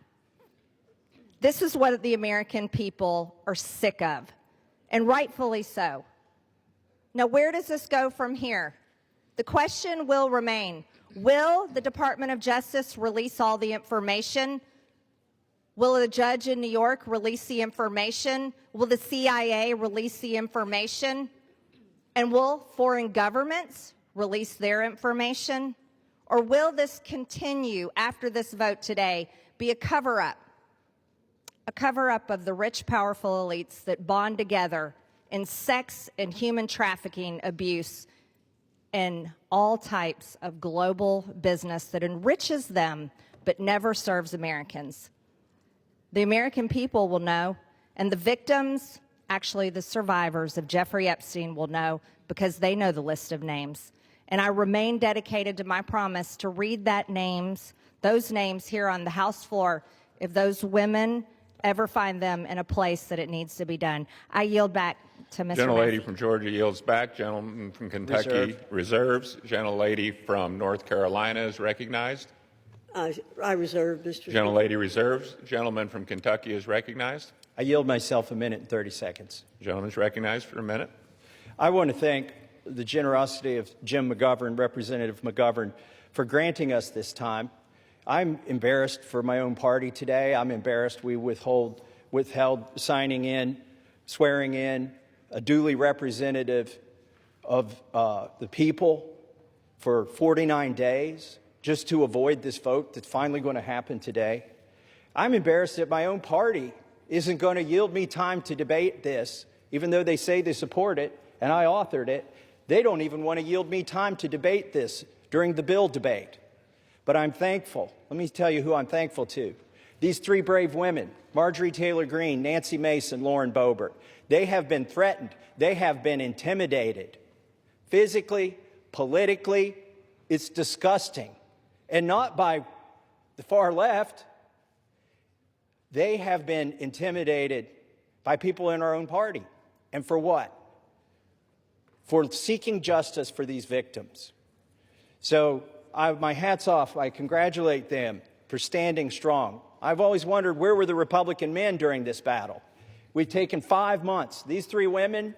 This is what the American people are sick of, and rightfully so. Now, where does this go from here? The question will remain, will the Department of Justice release all the information? Will a judge in New York release the information? Will the CIA release the information? And will foreign governments release their information? Or will this continue after this vote today be a cover-up of the rich, powerful elites that bond together in sex and human trafficking abuse and all types of global business that enriches them but never serves Americans? The American people will know, and the victims, actually the survivors of Jeffrey Epstein, will know, because they know the list of names. And I remain dedicated to my promise to read those names here on the House floor if those women ever find them in a place that it needs to be done. I yield back to Mr. Gentlelady from Georgia yields back. Gentleman from Kentucky reserves. Gentlelady from North Carolina is recognized. I reserve, Mr. Speaker. Gentlelady reserves. Gentleman from Kentucky is recognized. I yield myself a minute and 30 seconds. Gentleman's recognized for a minute. I want to thank the generosity of Jim McGovern, Representative McGovern, for granting us this time. I'm embarrassed for my own party today. I'm embarrassed we withheld swearing in a duly representative of the people for 49 days just to avoid this vote that's finally going to happen today. I'm embarrassed that my own party isn't going to yield me time to debate this, even though they say they support it, and I authored it. They don't even want to yield me time to debate this during the bill debate. But I'm thankful. Let me tell you who I'm thankful to. These three brave women, Marjorie Taylor Greene, Nancy Mace, and Lauren Boebert, they have been threatened. They have been intimidated. Physically, politically, it's disgusting. And not by the far left. They have been intimidated by people in our own party. And for what? For seeking justice for these victims. So my hat's off. I congratulate them for standing strong. I've always wondered, where were the Republican men during this battle? We've taken 5 months. These three women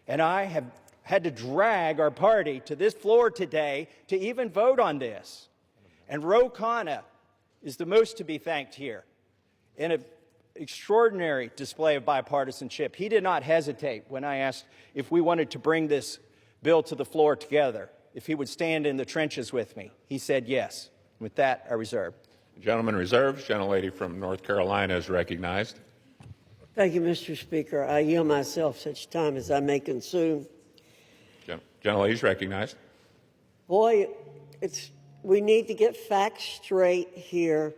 and I have had to drag our party to this floor today to even vote on this. And Ro Khanna is the most to be thanked here in an extraordinary display of bipartisanship. He did not hesitate when I asked if we wanted to bring this bill to the floor together, if he would stand in the trenches with me. He said yes. With that, I reserve. Gentleman reserves. Gentlelady from North Carolina is recognized. Thank you, Mr. Speaker. I yield myself such time as I may consume. Gentlelady is recognized. Boy, we need to get facts straight here.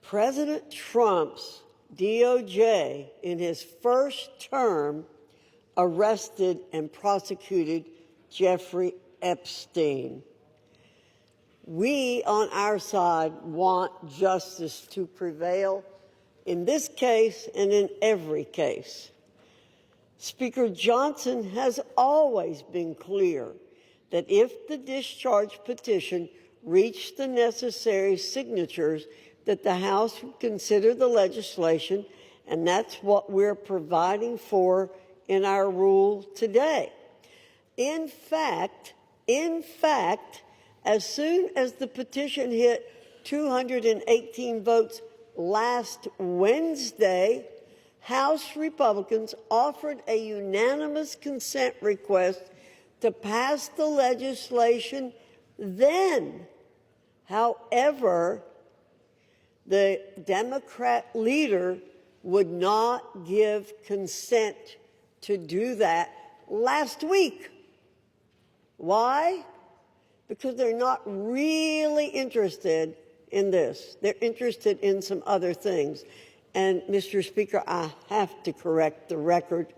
President Trump's DOJ, in his first term, arrested and prosecuted Jeffrey Epstein. We, on our side, want justice to prevail in this case and in every case. Speaker Johnson has always been clear that if the discharge petition reached the necessary signatures, that the House would consider the legislation, and that's what we're providing for in our rule today. In fact, as soon as the petition hit 218 votes last Wednesday, House Republicans offered a unanimous consent request to pass the legislation then. However, the Democrat leader would not give consent to do that last week. Why? Because they're not really interested in this. They're interested in some other things. And, Mr. Speaker, I have to correct the record.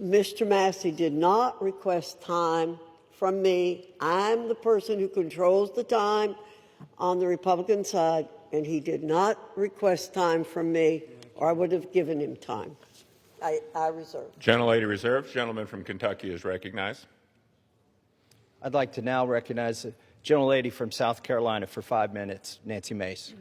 Mr. Massey did not request time from me. I'm the person who controls the time on the Republican side, and he did not request time from me, or I would have given him time. I reserve. Gentlelady reserves. Gentleman from Kentucky is recognized. I'd like to now recognize the gentlelady from South Carolina for 5 minutes, Nancy Mace.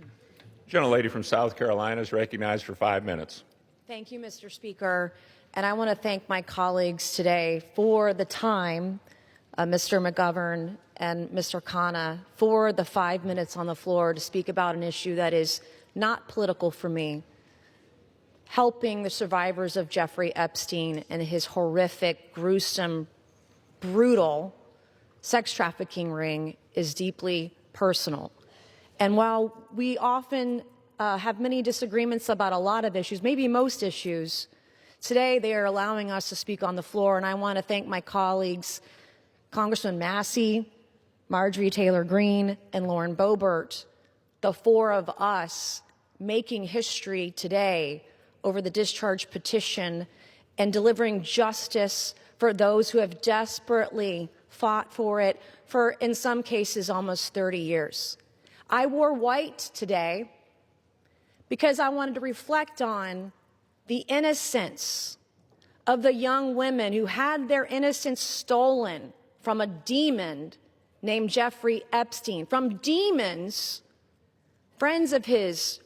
Gentlelady from South Carolina is recognized for 5 minutes. Thank you, Mr. Speaker. And I want to thank my colleagues today for the time, Mr. McGovern and Mr. Khanna, for the 5 minutes on the floor to speak about an issue that is not political for me. Helping the survivors of Jeffrey Epstein and his horrific, gruesome, brutal sex trafficking ring is deeply personal. And while we often have many disagreements about a lot of issues, maybe most issues, today they are allowing us to speak on the floor. And I want to thank my colleagues, Congressman Massey, Marjorie Taylor Greene, and Lauren Boebert, the four of us making history today over the discharge petition and delivering justice for those who have desperately fought for it for, in some cases, almost 30 years. I wore white today because I wanted to reflect on the innocence of the young women who had their innocence stolen from a demon named Jeffrey Epstein, from demons, friends of his,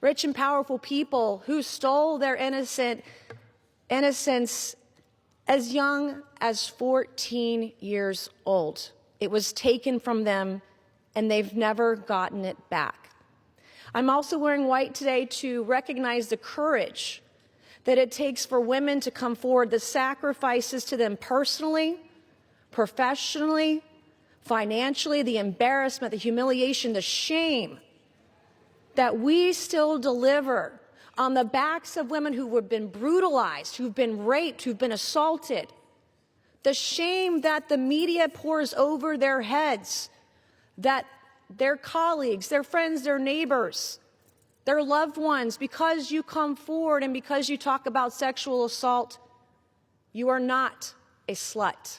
rich and powerful people who stole their innocence as young as 14 years old. It was taken from them and they've never gotten it back. I'm also wearing white today to recognize the courage that it takes for women to come forward, the sacrifices to them personally, professionally, financially, the embarrassment, the humiliation, the shame that we still deliver on the backs of women who have been brutalized, who've been raped, who've been assaulted. The shame that the media pours over their heads, that their colleagues, their friends, their neighbors, their loved ones, because you come forward and because you talk about sexual assault, you are not a slut.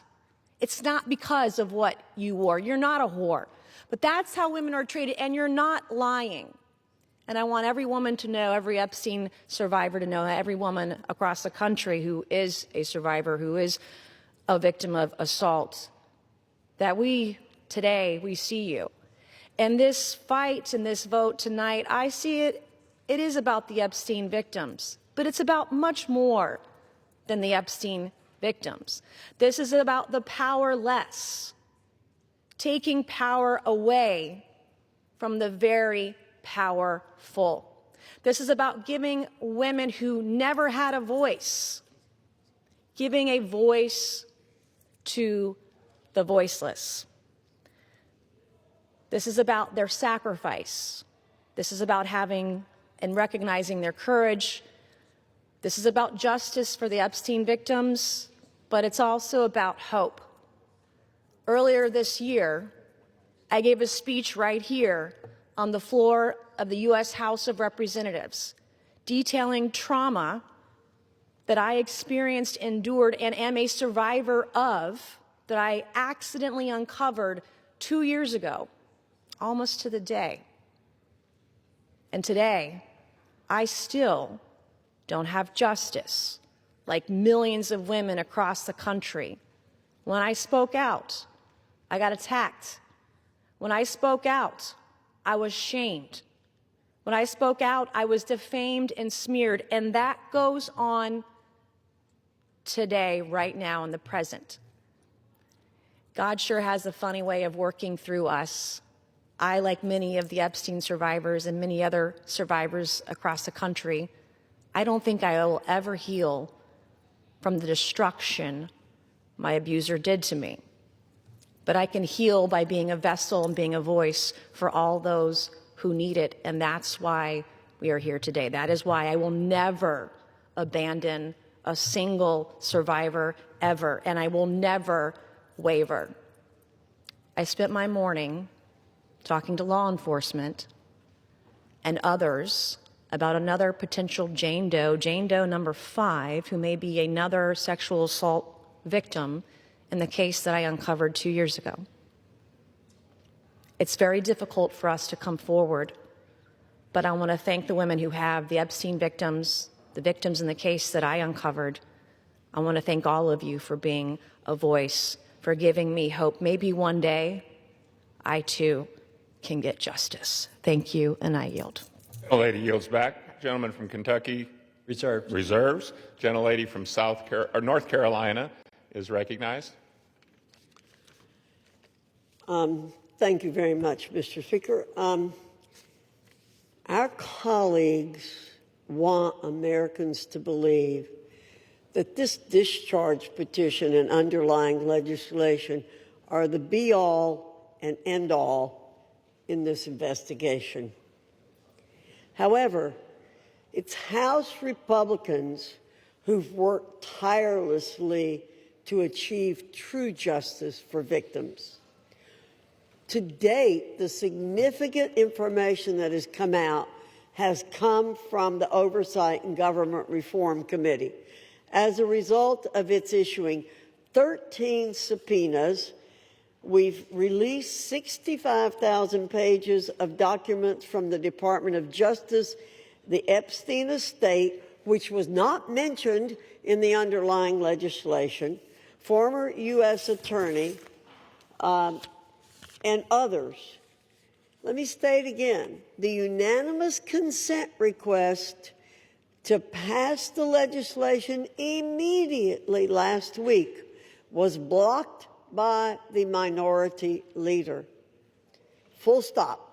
It's not because of what you wore. You're not a whore. But that's how women are treated, and you're not lying. And I want every woman to know, every Epstein survivor to know, every woman across the country who is a survivor, who is a victim of assault, that today we see you. And this fight and this vote tonight, I see it is about the Epstein victims, but it's about much more than the Epstein victims. This is about the powerless, taking power away from the very powerful. This is about giving women who never had a voice, giving a voice to the voiceless. This is about their sacrifice. This is about having and recognizing their courage. This is about justice for the Epstein victims, but it's also about hope. Earlier this year, I gave a speech right here on the floor of the U.S. House of Representatives, detailing trauma that I experienced, endured, and am a survivor of, that I accidentally uncovered 2 years ago, almost to the day. And today, I still don't have justice, like millions of women across the country. When I spoke out, I got attacked. When I spoke out, I was shamed. When I spoke out, I was defamed and smeared. And that goes on today, right now, in the present. God sure has a funny way of working through us. I, like many of the Epstein survivors and many other survivors across the country, I don't think I will ever heal from the destruction my abuser did to me. But I can heal by being a vessel and being a voice for all those who need it, and that's why we are here today. That is why I will never abandon a single survivor ever, and I will never waver. I spent my morning talking to law enforcement and others about another potential Jane Doe number 5, who may be another sexual assault victim in the case that I uncovered 2 years ago. It's very difficult for us to come forward, but I want to thank the women who have, the Epstein victims, the victims in the case that I uncovered. I want to thank all of you for being a voice, for giving me hope. Maybe one day I too can get justice. Thank you, and I yield. Gentlelady yields back. Gentleman from Kentucky reserves. Gentlelady from North Carolina is recognized. Thank you very much, Mr. Speaker. Our colleagues want Americans to believe that this discharge petition and underlying legislation are the be-all and end-all in this investigation. However, it's House Republicans who've worked tirelessly to achieve true justice for victims. To date, the significant information that has come out has come from the Oversight and Government Reform Committee as a result of its issuing 13 subpoenas. We've released 65,000 pages of documents from the Department of Justice, the Epstein estate, which was not mentioned in the underlying legislation, former U.S. attorney, and others. Let me state again, the unanimous consent request to pass the legislation immediately last week was blocked by the minority leader. Full stop.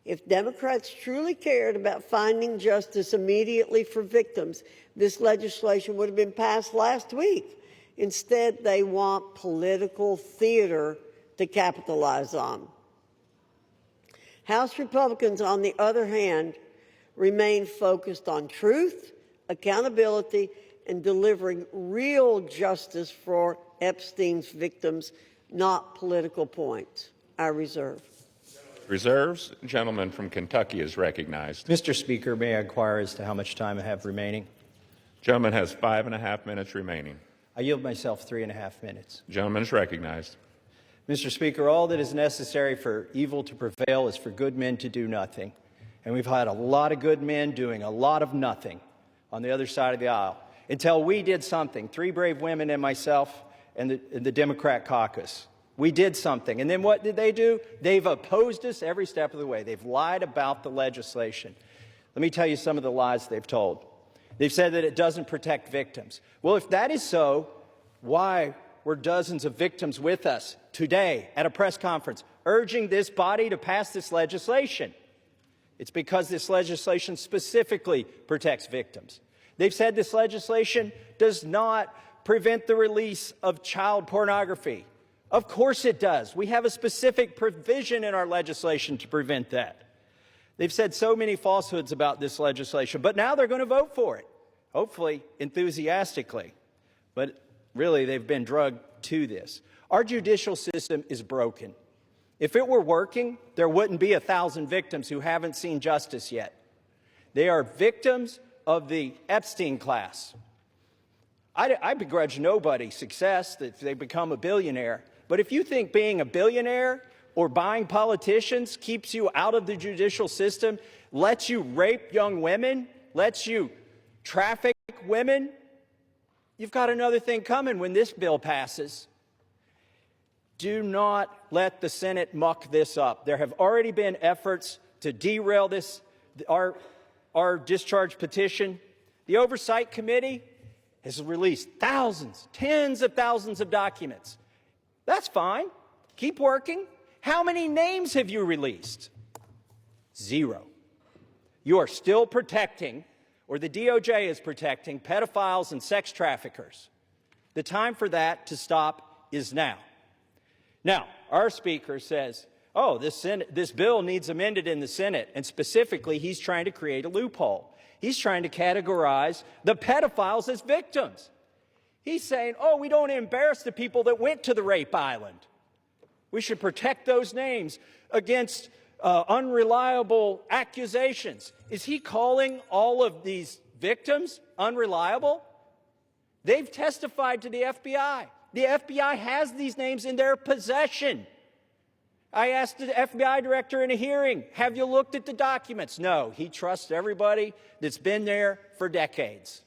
If Democrats truly cared about finding justice immediately for victims, this legislation would have been passed last week. Instead, they want political theater to capitalize on. House Republicans, on the other hand, remain focused on truth, accountability, and delivering real justice for Epstein's victims, not political points. I reserve. Reserves. The gentleman from Kentucky is recognized. Mr. Speaker, may I inquire as to how much time I have remaining? Gentleman has 5.5 minutes remaining. I yield myself 3.5 minutes. Gentleman is recognized. Mr. Speaker, all that is necessary for evil to prevail is for good men to do nothing. And we've had a lot of good men doing a lot of nothing on the other side of the aisle until we did something. 3 brave women and myself and the Democrat caucus. We did something. And then what did they do? They've opposed us every step of the way. They've lied about the legislation. Let me tell you some of the lies they've told. They've said that it doesn't protect victims. Well, if that is so, why were dozens of victims with us today at a press conference urging this body to pass this legislation? It's because this legislation specifically protects victims. They've said this legislation does not prevent the release of child pornography. Of course it does. We have a specific provision in our legislation to prevent that. They've said so many falsehoods about this legislation, but now they're going to vote for it, hopefully enthusiastically. But really, they've been drugged to this. Our judicial system is broken. If it were working, there wouldn't be 1,000 victims who haven't seen justice yet. They are victims of the Epstein class. I begrudge nobody success that they become a billionaire. But if you think being a billionaire or buying politicians keeps you out of the judicial system, lets you rape young women, lets you traffic women, you've got another thing coming when this bill passes. Do not let the Senate muck this up. There have already been efforts to derail this, our discharge petition. The Oversight Committee has released thousands, tens of thousands of documents. That's fine. Keep working. How many names have you released? 0. You are still protecting, or the DOJ is protecting, pedophiles and sex traffickers. The time for that to stop is now. Now, our Speaker says, oh, this bill needs amended in the Senate, and specifically, he's trying to create a loophole. He's trying to categorize the pedophiles as victims. He's saying, oh, we don't embarrass the people that went to the rape island. We should protect those names against unreliable accusations. Is he calling all of these victims unreliable? They've testified to the FBI. The FBI has these names in their possession. I asked the FBI director in a hearing, have you looked at the documents? No, he trusts everybody that's been there for decades.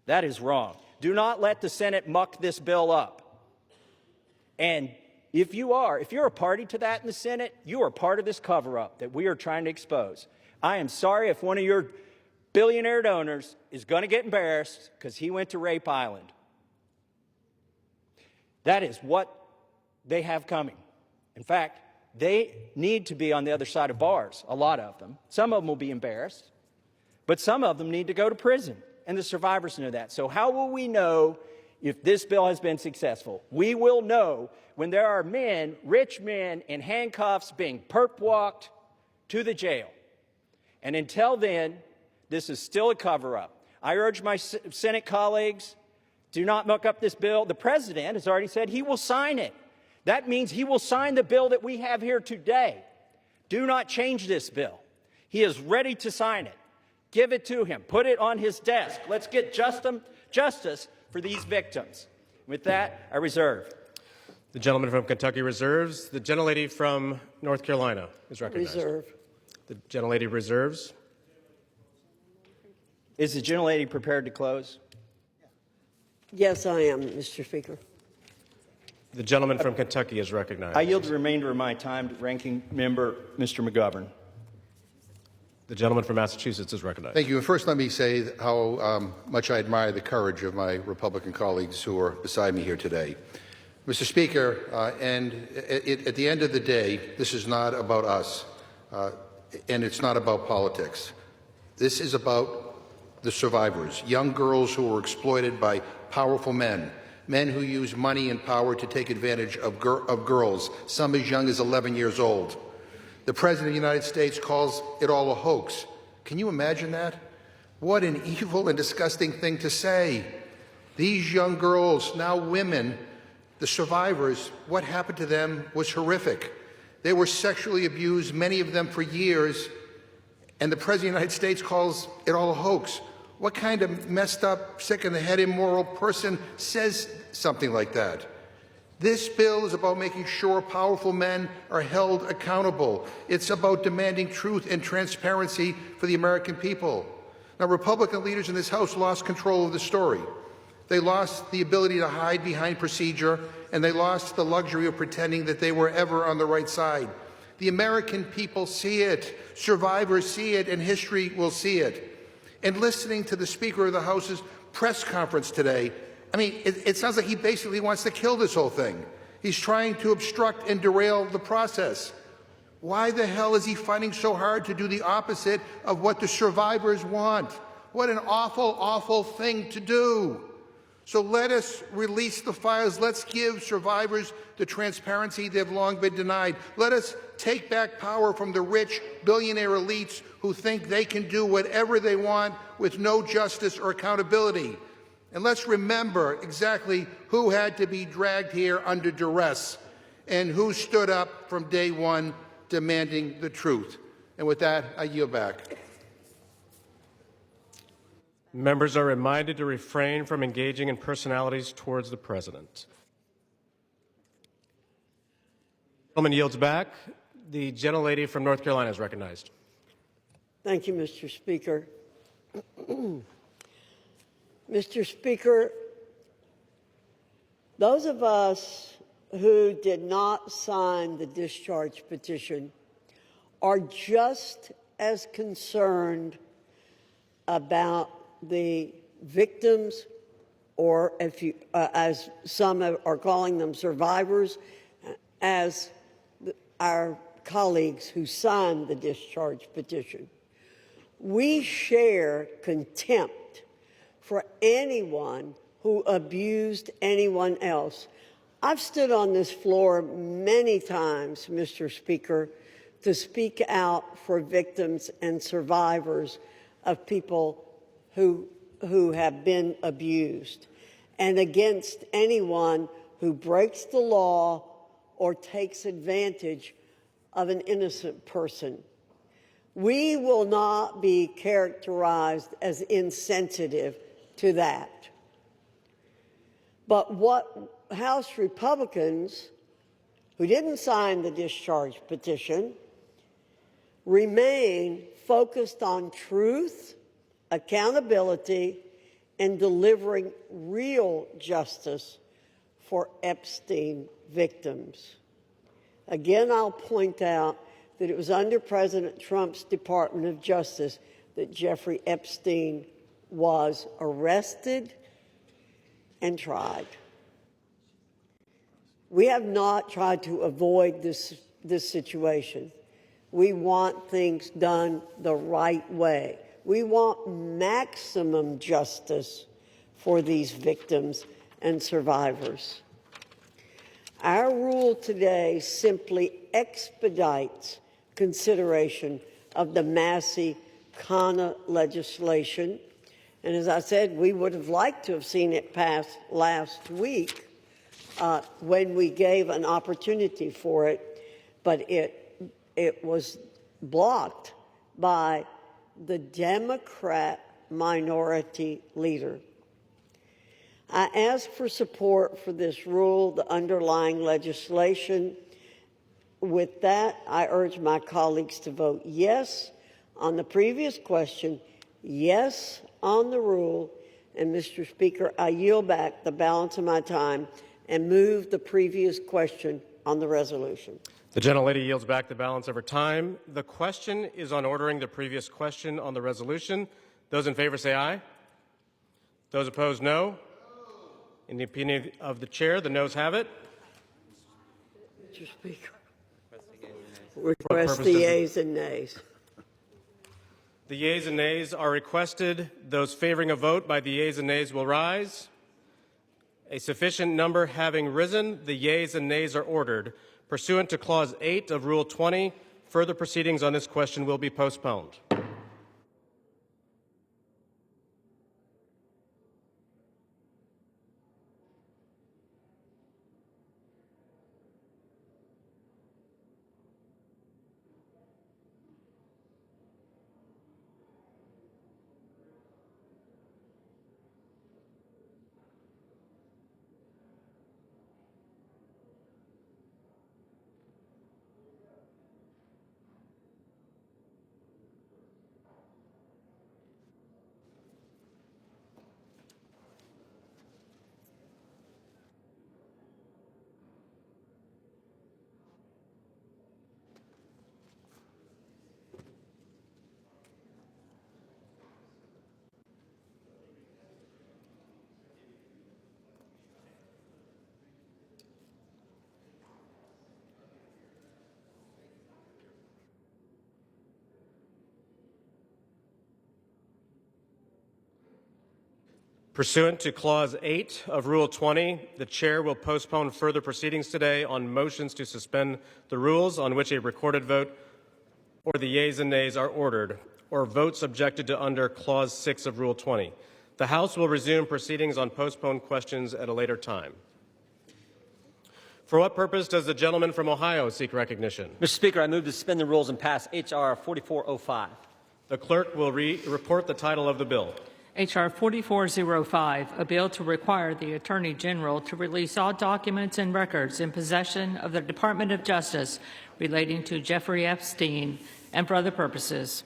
That is wrong. Do not let the Senate muck this bill up. And if you're a party to that in the Senate, you are part of this cover-up that we are trying to expose. I am sorry if one of your billionaire donors is going to get embarrassed because he went to Rape Island. That is what they have coming. In fact, they need to be on the other side of bars, a lot of them. Some of them will be embarrassed, but some of them need to go to prison, and the survivors know that. So how will we know if this bill has been successful? We will know when there are men, rich men, in handcuffs being perp-walked to the jail. And until then, this is still a cover-up. I urge my Senate colleagues, do not muck up this bill. The president has already said he will sign it. That means he will sign the bill that we have here today. Do not change this bill. He is ready to sign it. Give it to him. Put it on his desk. Let's get justice for these victims. With that, I reserve. The gentleman from Kentucky reserves. The gentlelady from North Carolina is recognized. Reserve. The gentlelady reserves. Is the gentlelady prepared to close? Yes, I am, Mr. Speaker. The gentleman from Kentucky is recognized. I yield the remainder of my time to Ranking Member Mr. McGovern. The gentleman from Massachusetts is recognized. Thank you. And first, let me say how much I admire the courage of my Republican colleagues who are beside me here today. Mr. Speaker, at the end of the day, this is not about us, and it's not about politics. This is about the survivors, young girls who were exploited by powerful men, men who use money and power to take advantage of girls, some as young as 11 years old. The President of the United States calls it all a hoax. Can you imagine that? What an evil and disgusting thing to say. These young girls, now women, the survivors, what happened to them was horrific. They were sexually abused, many of them for years, and the President of the United States calls it all a hoax. What kind of messed up, sick-in-the-head, immoral person says something like that? This bill is about making sure powerful men are held accountable. It's about demanding truth and transparency for the American people. Now, Republican leaders in this House lost control of the story. They lost the ability to hide behind procedure, and they lost the luxury of pretending that they were ever on the right side. The American people see it, survivors see it, and history will see it. And listening to the Speaker of the House's press conference today, I mean, it sounds like he basically wants to kill this whole thing. He's trying to obstruct and derail the process. Why the hell is he fighting so hard to do the opposite of what the survivors want? What an awful, awful thing to do. So let us release the files. Let's give survivors the transparency they've long been denied. Let us take back power from the rich billionaire elites who think they can do whatever they want with no justice or accountability. And let's remember exactly who had to be dragged here under duress and who stood up from day one demanding the truth. And with that, I yield back. Members are reminded to refrain from engaging in personalities towards the President. The gentleman yields back. The gentlelady from North Carolina is recognized. Thank you, Mr. Speaker. Mr. Speaker, those of us who did not sign the discharge petition are just as concerned about the victims, or if you, as some are calling them, survivors, as our colleagues who signed the discharge petition. We share contempt for anyone who abused anyone else. I've stood on this floor many times, Mr. Speaker, to speak out for victims and survivors of people who have been abused, and against anyone who breaks the law or takes advantage of an innocent person. We will not be characterized as insensitive to that. But what House Republicans who didn't sign the discharge petition remain focused on truth, accountability, and delivering real justice for Epstein victims. Again, I'll point out that it was under President Trump's Department of Justice that Jeffrey Epstein was arrested and tried. We have not tried to avoid this situation. We want things done the right way. We want maximum justice for these victims and survivors. Our rule today simply expedites consideration of the Massey-Khanna legislation. And as I said, we would have liked to have seen it pass last week when we gave an opportunity for it, but it was blocked by the Democrat minority leader. I ask for support for this rule, the underlying legislation. With that, I urge my colleagues to vote yes on the previous question, yes on the rule, and Mr. Speaker, I yield back the balance of my time and move the previous question on the resolution. The gentlelady yields back the balance of her time. The question is on ordering the previous question on the resolution. Those in favor say aye. Those opposed, no. In the opinion of the chair, the noes have it. Mr. Speaker. Request the yeas and nays. The yeas and nays are requested. Those favoring a vote by the yeas and nays will rise. A sufficient number having risen, the yeas and nays are ordered. Pursuant to Clause 8 of Rule 20, further proceedings on this question will be postponed. Pursuant to Clause 8 of Rule 20, the Chair will postpone further proceedings today on motions to suspend the rules on which a recorded vote or the yeas and nays are ordered, or votes objected to under Clause 6 of Rule 20. The House will resume proceedings on postponed questions at a later time. For what purpose does the gentleman from Ohio seek recognition? Mr. Speaker, I move to suspend the rules and pass H.R. 4405. The clerk will report the title of the bill. H.R. 4405, a bill to require the Attorney General to release all documents and records in possession of the Department of Justice relating to Jeffrey Epstein and for other purposes.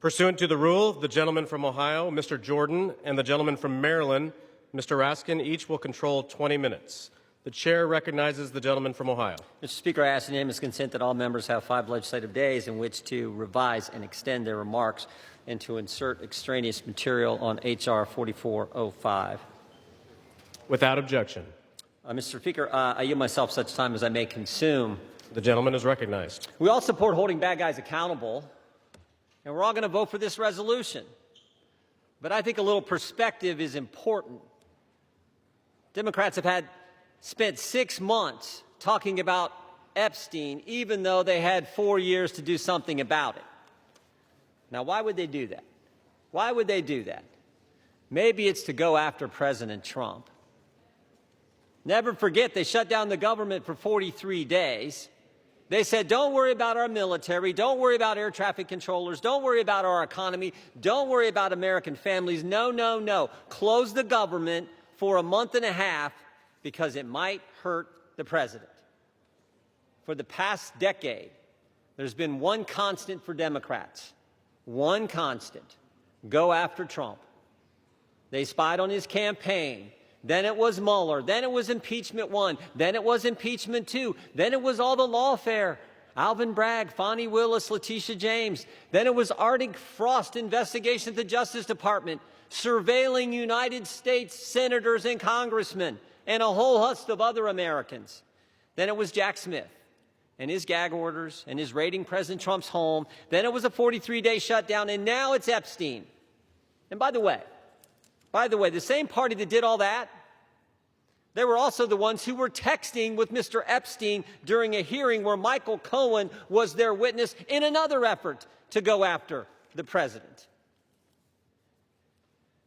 Pursuant to the rule, the gentleman from Ohio, Mr. Jordan, and the gentleman from Maryland, Mr. Raskin, each will control 20 minutes. The Chair recognizes the gentleman from Ohio. Mr. Speaker, I ask unanimous consent that all members have 5 legislative days in which to revise and extend their remarks and to insert extraneous material on H.R. 4405. Without objection. Mr. Speaker, I yield myself such time as I may consume. The gentleman is recognized. We all support holding bad guys accountable, and we're all going to vote for this resolution. But I think a little perspective is important. Democrats have spent 6 months talking about Epstein, even though they had 4 years to do something about it. Now, why would they do that? Why would they do that? Maybe it's to go after President Trump. Never forget, they shut down the government for 43 days. They said, don't worry about our military, don't worry about air traffic controllers, don't worry about our economy, don't worry about American families. No, no, no. Close the government for a month and a half because it might hurt the president. For the past decade, there's been one constant for Democrats. One constant: go after Trump. They spied on his campaign. Then it was Mueller. Then it was impeachment 1. Then it was impeachment 2. Then it was all the lawfare. Alvin Bragg, Fonnie Willis, Letitia James. Then it was Arctic Frost investigation at the Justice Department, surveilling United States senators and congressmen, and a whole host of other Americans. Then it was Jack Smith and his gag orders and his raiding President Trump's home. Then it was a 43-day shutdown, and now it's Epstein. And by the way, the same party that did all that, they were also the ones who were texting with Mr. Epstein during a hearing where Michael Cohen was their witness in another effort to go after the president.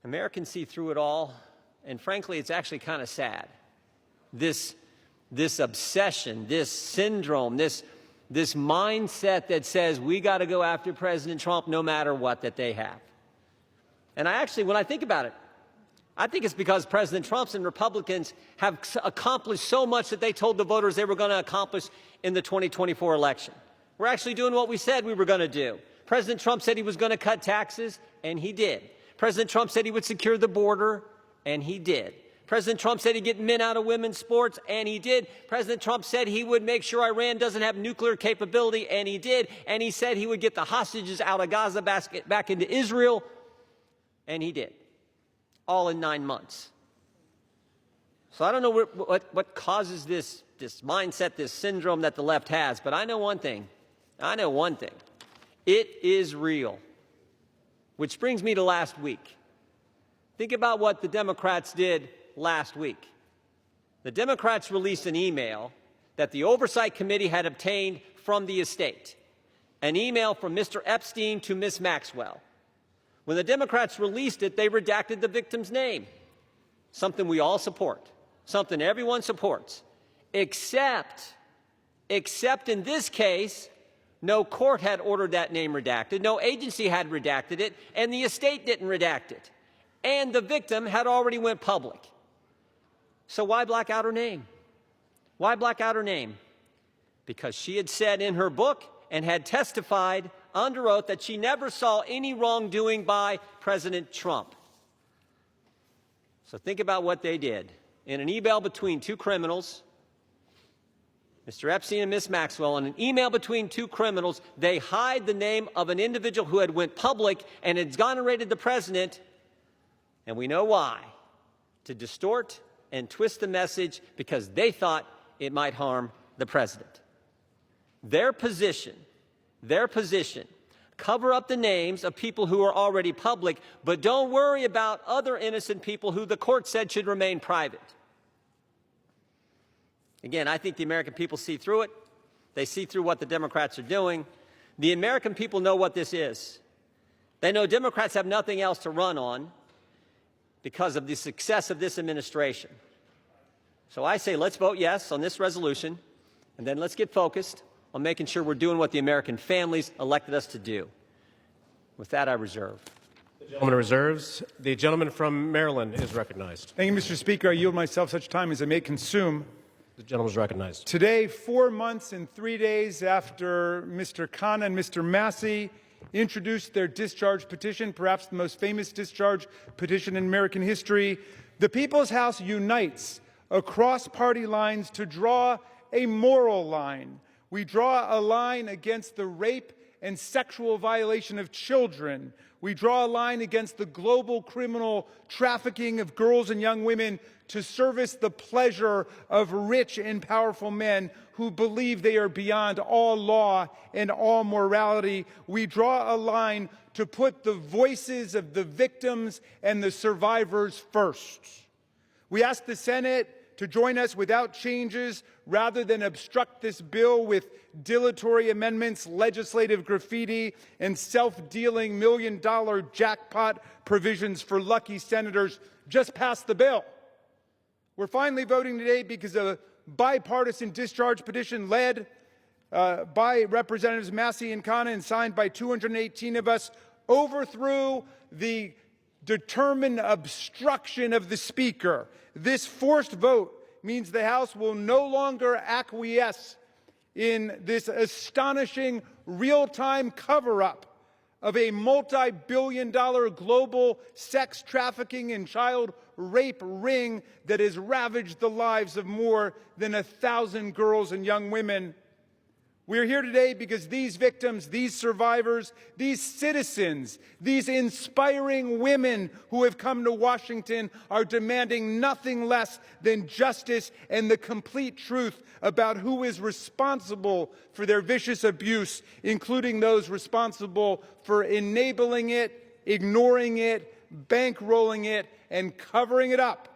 Americans see through it all, and frankly, it's actually kind of sad. This obsession, this syndrome, this mindset that says we got to go after President Trump no matter what that they have. And when I think about it, I think it's because President Trump and Republicans have accomplished so much that they told the voters they were going to accomplish in the 2024 election. We're actually doing what we said we were going to do. President Trump said he was going to cut taxes, and he did. President Trump said he would secure the border, and he did. President Trump said he'd get men out of women's sports, and he did. President Trump said he would make sure Iran doesn't have nuclear capability, and he did. And he said he would get the hostages out of Gaza back into Israel, and he did. All in 9 months. So I don't know what causes this mindset, this syndrome that the left has. But I know one thing. It is real. Which brings me to last week. Think about what the Democrats did last week. The Democrats released an email that the Oversight Committee had obtained from the estate, an email from Mr. Epstein to Ms. Maxwell. When the Democrats released it, they redacted the victim's name, something we all support, something everyone supports, except in this case, no court had ordered that name redacted, no agency had redacted it, and the estate didn't redact it. And the victim had already went public. So why black out her name? Why black out her name? Because she had said in her book and had testified under oath that she never saw any wrongdoing by President Trump. So think about what they did. In an email between two criminals, Mr. Epstein and Ms. Maxwell, in an email between two criminals, they hide the name of an individual who had went public and exonerated the president, and we know why, to distort and twist the message because they thought it might harm the president. Their position, cover up the names of people who are already public, but don't worry about other innocent people who the court said should remain private. Again, I think the American people see through it. They see through what the Democrats are doing. The American people know what this is. They know Democrats have nothing else to run on because of the success of this administration. So I say let's vote yes on this resolution, and then let's get focused on making sure we're doing what the American families elected us to do. With that, I reserve. The gentleman reserves. The gentleman from Maryland is recognized. Thank you, Mr. Speaker. I yield myself such time as I may consume. The gentleman is recognized. Today, 4 months and 3 days after Mr. Khanna and Mr. Massey introduced their discharge petition, perhaps the most famous discharge petition in American history, the People's House unites across party lines to draw a moral line. We draw a line against the rape and sexual violation of children. We draw a line against the global criminal trafficking of girls and young women to service the pleasure of rich and powerful men who believe they are beyond all law and all morality. We draw a line to put the voices of the victims and the survivors first. We ask the Senate to join us without changes rather than obstruct this bill with dilatory amendments, legislative graffiti, and self-dealing million-dollar jackpot provisions for lucky senators. Just pass the bill. We're finally voting today because a bipartisan discharge petition led by Representatives Massey and Khanna and signed by 218 of us overthrew the determined obstruction of the Speaker. This forced vote means the House will no longer acquiesce in this astonishing real-time cover-up of a multi-billion-dollar global sex trafficking and child rape ring that has ravaged the lives of more than 1,000 girls and young women. We're here today because these victims, these survivors, these citizens, these inspiring women who have come to Washington are demanding nothing less than justice and the complete truth about who is responsible for their vicious abuse, including those responsible for enabling it, ignoring it, bankrolling it, and covering it up.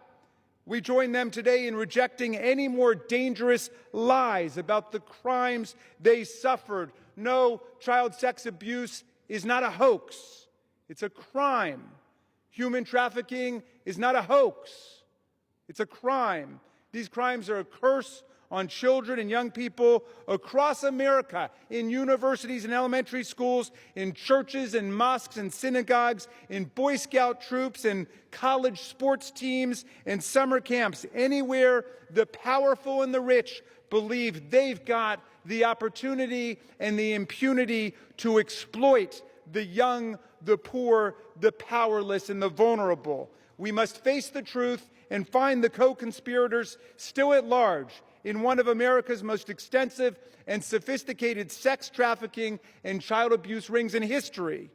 We join them today in rejecting any more dangerous lies about the crimes they suffered. No, child sex abuse is not a hoax. It's a crime. Human trafficking is not a hoax. It's a crime. These crimes are a curse on children and young people across America, in universities and elementary schools, in churches and mosques and synagogues, in Boy Scout troops and college sports teams and summer camps. Anywhere the powerful and the rich believe they've got the opportunity and the impunity to exploit the young, the poor, the powerless, and the vulnerable. We must face the truth and find the co-conspirators still at large in one of America's most extensive and sophisticated sex trafficking and child abuse rings in history.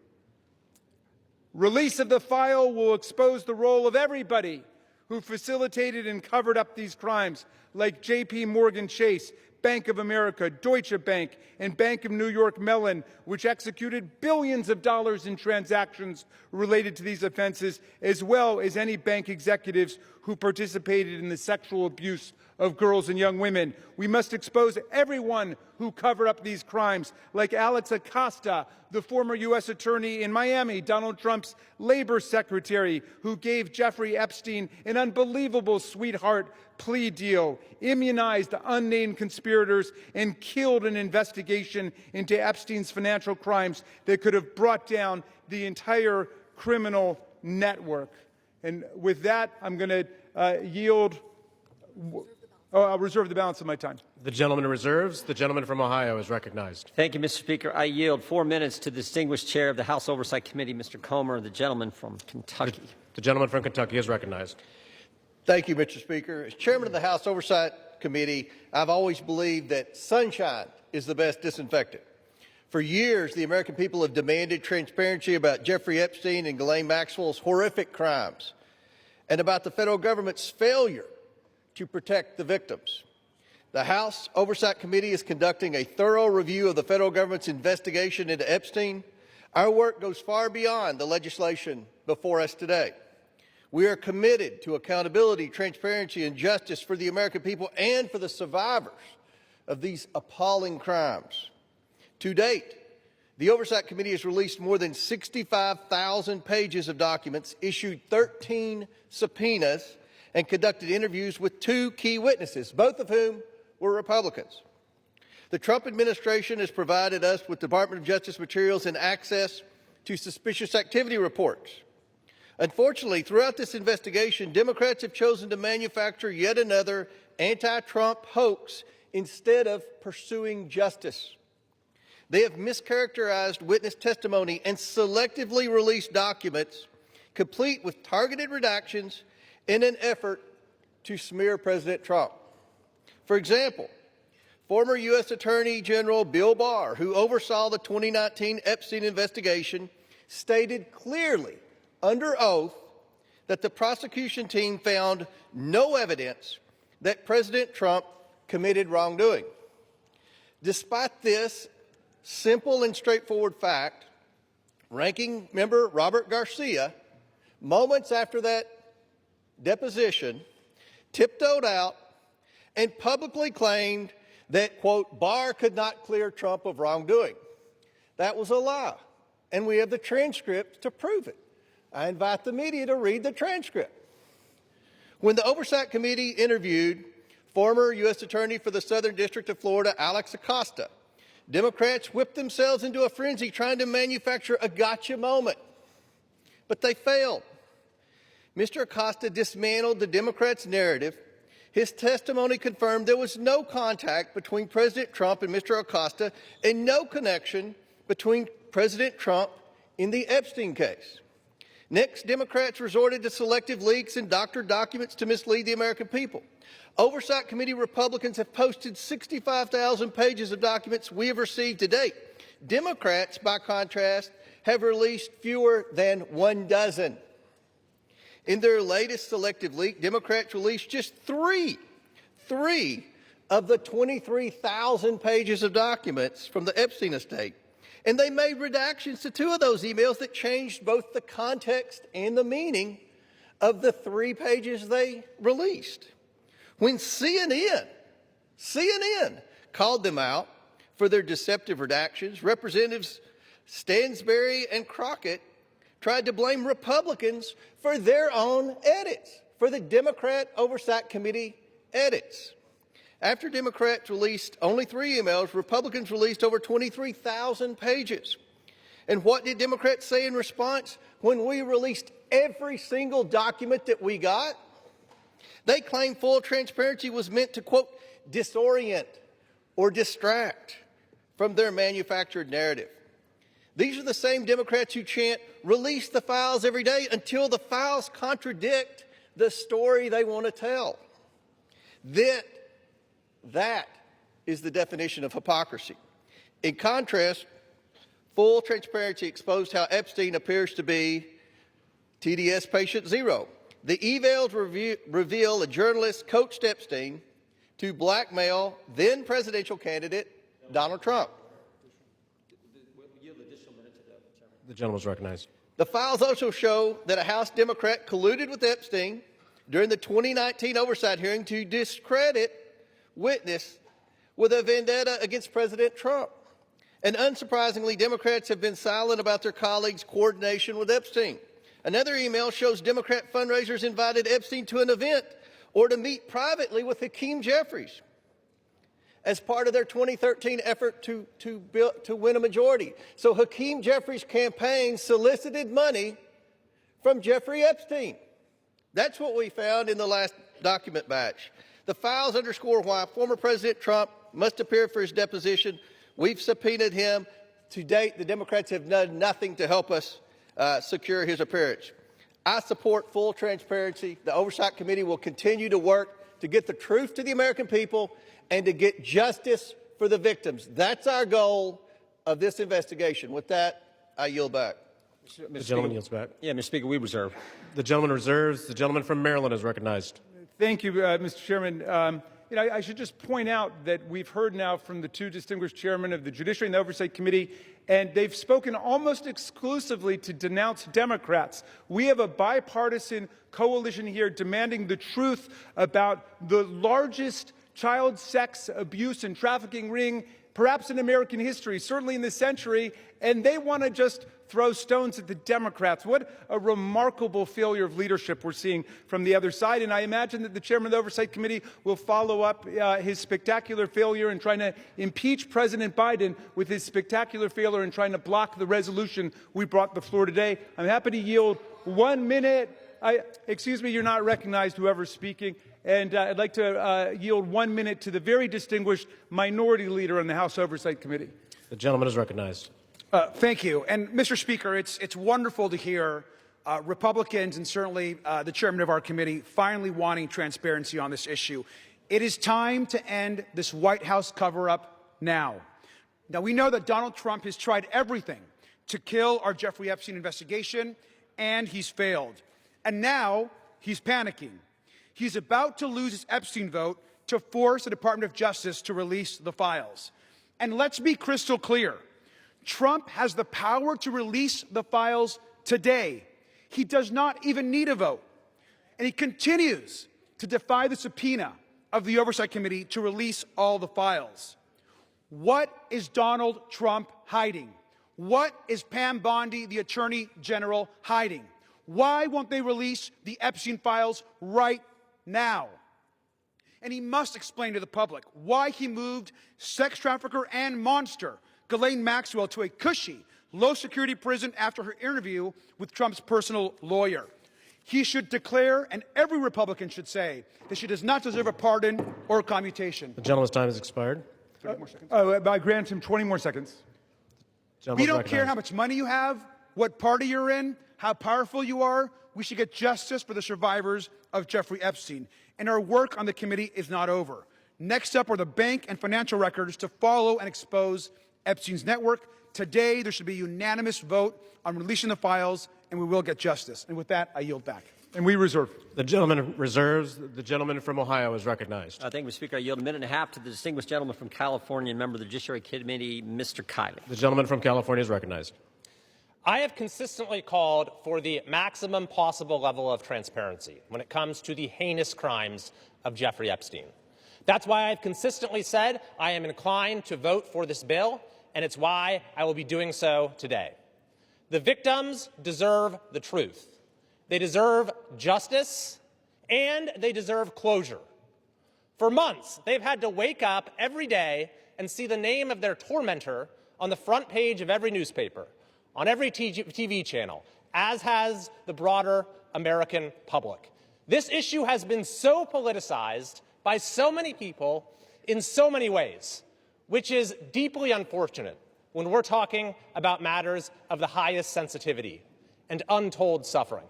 Release of the file will expose the role of everybody who facilitated and covered up these crimes, like J.P. Morgan Chase, Bank of America, Deutsche Bank, and Bank of New York Mellon, which executed billions of dollars in transactions related to these offenses, as well as any bank executives who participated in the sexual abuse of girls and young women. We must expose everyone who covered up these crimes, like Alex Acosta, the former U.S. attorney in Miami, Donald Trump's labor secretary, who gave Jeffrey Epstein an unbelievable sweetheart plea deal, immunized the unnamed conspirators, and killed an investigation into Epstein's financial crimes that could have brought down the entire criminal network. And with that, I'm going to yield. I'll reserve the balance of my time. The gentleman reserves. The gentleman from Ohio is recognized. Thank you, Mr. Speaker. I yield 4 minutes to the distinguished chair of the House Oversight Committee, Mr. Comer, the gentleman from Kentucky. The gentleman from Kentucky is recognized. Thank you, Mr. Speaker. As chairman of the House Oversight Committee, I've always believed that sunshine is the best disinfectant. For years, the American people have demanded transparency about Jeffrey Epstein and Ghislaine Maxwell's horrific crimes and about the federal government's failure to protect the victims. The House Oversight Committee is conducting a thorough review of the federal government's investigation into Epstein. Our work goes far beyond the legislation before us today. We are committed to accountability, transparency, and justice for the American people and for the survivors of these appalling crimes. To date, the Oversight Committee has released more than 65,000 pages of documents, issued 13 subpoenas, and conducted interviews with 2 key witnesses, both of whom were Republicans. The Trump administration has provided us with Department of Justice materials and access to suspicious activity reports. Unfortunately, throughout this investigation, Democrats have chosen to manufacture yet another anti-Trump hoax instead of pursuing justice. They have mischaracterized witness testimony and selectively released documents complete with targeted redactions in an effort to smear President Trump. For example, former U.S. Attorney General Bill Barr, who oversaw the 2019 Epstein investigation, stated clearly under oath that the prosecution team found no evidence that President Trump committed wrongdoing. Despite this simple and straightforward fact, Ranking Member Robert Garcia, moments after that deposition, tiptoed out and publicly claimed that, quote, Barr could not clear Trump of wrongdoing. That was a lie, and we have the transcript to prove it. I invite the media to read the transcript. When the Oversight Committee interviewed former U.S. Attorney for the Southern District of Florida, Alex Acosta, Democrats whipped themselves into a frenzy trying to manufacture a gotcha moment, but they failed. Mr. Acosta dismantled the Democrats' narrative. His testimony confirmed there was no contact between President Trump and Mr. Acosta and no connection between President Trump in the Epstein case. Next, Democrats resorted to selective leaks and doctored documents to mislead the American people. Oversight Committee Republicans have posted 65,000 pages of documents we have received to date. Democrats, by contrast, have released fewer than 1 dozen. In their latest selective leak, Democrats released just three of the 23,000 pages of documents from the Epstein estate. And they made redactions to 2 of those emails that changed both the context and the meaning of the 3 pages they released. When CNN called them out for their deceptive redactions, Representatives Stansbury and Crockett tried to blame Republicans for their own edits, for the Democrat Oversight Committee edits. After Democrats released only 3 emails, Republicans released over 23,000 pages. And what did Democrats say in response when we released every single document that we got? They claimed full transparency was meant to, quote, disorient or distract from their manufactured narrative. These are the same Democrats who chant, release the files every day until the files contradict the story they want to tell. That is the definition of hypocrisy. In contrast, full transparency exposed how Epstein appears to be TDS patient 0, The emails reveal a journalist coached Epstein to blackmail then presidential candidate Donald Trump. The gentleman is recognized. The files also show that a House Democrat colluded with Epstein during the 2019 oversight hearing to discredit witness with a vendetta against President Trump. And unsurprisingly, Democrats have been silent about their colleagues' coordination with Epstein. Another email shows Democrat fundraisers invited Epstein to an event or to meet privately with Hakeem Jeffries as part of their 2013 effort to win a majority. So Hakeem Jeffries' campaign solicited money from Jeffrey Epstein. That's what we found in the last document batch. The files underscore why former President Trump must appear for his deposition. We've subpoenaed him. To date, the Democrats have done nothing to help us secure his appearance. I support full transparency. The Oversight Committee will continue to work to get the truth to the American people and to get justice for the victims. That's our goal of this investigation. With that, I yield back. The gentleman yields back. Yeah, Mr. Speaker, we reserve. The gentleman reserves. The gentleman from Maryland is recognized. Thank you, Mr. Chairman. I should just point out that we've heard now from the two distinguished chairmen of the Judiciary and the Oversight Committee, and they've spoken almost exclusively to denounce Democrats. We have a bipartisan coalition here demanding the truth about the largest child sex abuse and trafficking ring, perhaps in American history, certainly in this century, and they want to just throw stones at the Democrats. What a remarkable failure of leadership we're seeing from the other side. And I imagine that the chairman of the Oversight Committee will follow up his spectacular failure in trying to impeach President Biden with his spectacular failure in trying to block the resolution we brought to the floor today. I'm happy to yield 1 minute. Excuse me, you're not recognized, whoever's speaking. And I'd like to yield 1 minute to the very distinguished minority leader on the House Oversight Committee. The gentleman is recognized. Thank you. And Mr. Speaker, it's wonderful to hear Republicans and certainly the chairman of our committee finally wanting transparency on this issue. It is time to end this White House cover-up now. Now, we know that Donald Trump has tried everything to kill our Jeffrey Epstein investigation, and he's failed. And now he's panicking. He's about to lose his Epstein vote to force the Department of Justice to release the files. And let's be crystal clear. Trump has the power to release the files today. He does not even need a vote. And he continues to defy the subpoena of the Oversight Committee to release all the files. What is Donald Trump hiding? What is Pam Bondi, the Attorney General, hiding? Why won't they release the Epstein files right now? And he must explain to the public why he moved sex trafficker and monster Ghislaine Maxwell to a cushy, low-security prison after her interview with Trump's personal lawyer. He should declare, and every Republican should say, that she does not deserve a pardon or a commutation. The gentleman's time has expired. I grant him 20 more seconds. We don't care how much money you have, what party you're in, how powerful you are. We should get justice for the survivors of Jeffrey Epstein. And our work on the committee is not over. Next up are the bank and financial records to follow and expose Epstein's network. Today, there should be a unanimous vote on releasing the files, and we will get justice. And with that, I yield back. And we reserve. The gentleman reserves. The gentleman from Ohio is recognized. Thank you, Mr. Speaker. I yield a minute and a half to the distinguished gentleman from California and member of the Judiciary Committee, Mr. Kiley. The gentleman from California is recognized. I have consistently called for the maximum possible level of transparency when it comes to the heinous crimes of Jeffrey Epstein. That's why I've consistently said I am inclined to vote for this bill, and it's why I will be doing so today. The victims deserve the truth. They deserve justice, and they deserve closure. For months, they've had to wake up every day and see the name of their tormentor on the front page of every newspaper, on every TV channel, as has the broader American public. This issue has been so politicized by so many people in so many ways, which is deeply unfortunate when we're talking about matters of the highest sensitivity and untold suffering.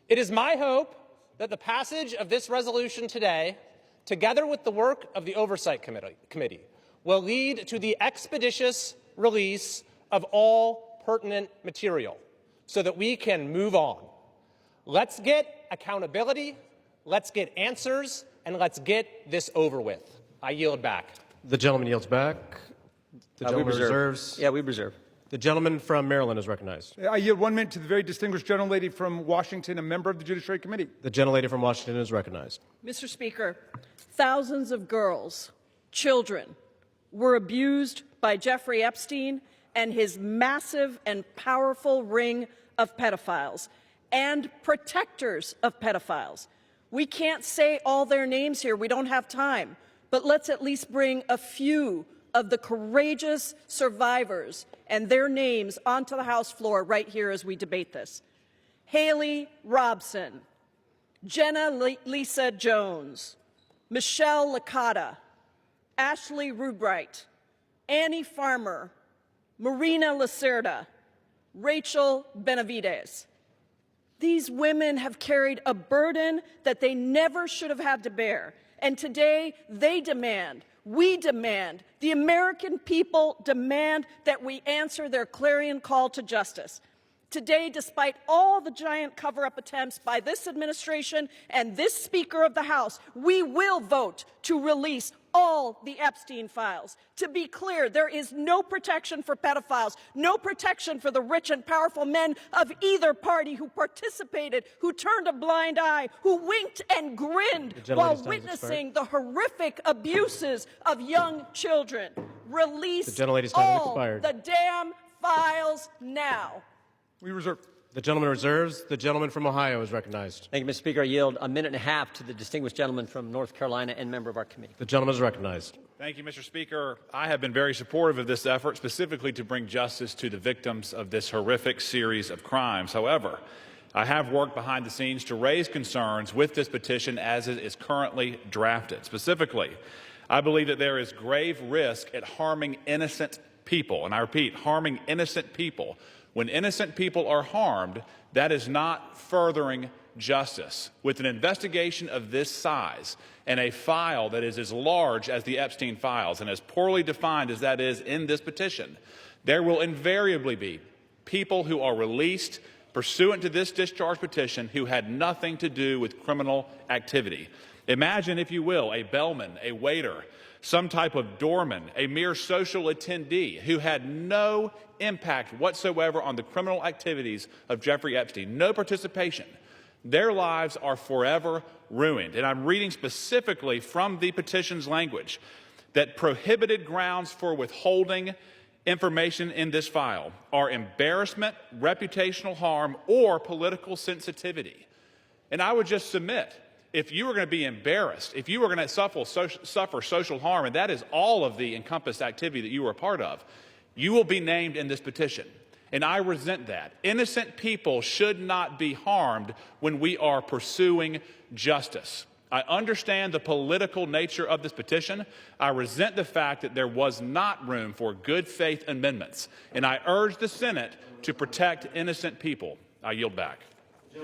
It is my hope that the passage of this resolution today, together with the work of the Oversight Committee, will lead to the expeditious release of all pertinent material so that we can move on. Let's get accountability, let's get answers, and let's get this over with. I yield back. The gentleman yields back. The gentleman reserves. Yeah, we reserve. The gentleman from Maryland is recognized. I yield 1 minute to the very distinguished gentlelady from Washington, a member of the Judiciary Committee. The gentlelady from Washington is recognized. Mr. Speaker, thousands of girls, children, were abused by Jeffrey Epstein and his massive and powerful ring of pedophiles and protectors of pedophiles. We can't say all their names here. We don't have time. But let's at least bring a few of the courageous survivors and their names onto the House floor right here as we debate this. Haley Robson, Jenna Lisa Jones, Michelle Licata, Ashley Rubright, Annie Farmer, Marina Lacerda, Rachel Benavides. These women have carried a burden that they never should have had to bear. And today they demand, we demand, the American people demand that we answer their clarion call to justice. Today, despite all the giant cover-up attempts by this administration and this Speaker of the House, we will vote to release all the Epstein files. To be clear, there is no protection for pedophiles, no protection for the rich and powerful men of either party who participated, who turned a blind eye, who winked and grinned while witnessing the horrific abuses of young children. Release all the damn files now. We reserve. The gentleman reserves. The gentleman from Ohio is recognized. Thank you, Mr. Speaker. I yield a minute and a half to the distinguished gentleman from North Carolina and member of our committee. The gentleman is recognized. Thank you, Mr. Speaker. I have been very supportive of this effort, specifically to bring justice to the victims of this horrific series of crimes. However, I have worked behind the scenes to raise concerns with this petition as it is currently drafted. Specifically, I believe that there is grave risk at harming innocent people. And I repeat, harming innocent people. When innocent people are harmed, that is not furthering justice. With an investigation of this size and a file that is as large as the Epstein files and as poorly defined as that is in this petition, there will invariably be people who are released pursuant to this discharge petition who had nothing to do with criminal activity. Imagine, if you will, a bellman, a waiter, some type of doorman, a mere social attendee who had no impact whatsoever on the criminal activities of Jeffrey Epstein, no participation. Their lives are forever ruined. And I'm reading specifically from the petition's language that prohibited grounds for withholding information in this file are embarrassment, reputational harm, or political sensitivity. And I would just submit, if you were going to be embarrassed, if you were going to suffer social harm, and that is all of the encompassed activity that you were a part of, you will be named in this petition. And I resent that. Innocent people should not be harmed when we are pursuing justice. I understand the political nature of this petition. I resent the fact that there was not room for good faith amendments. And I urge the Senate to protect innocent people. I yield back.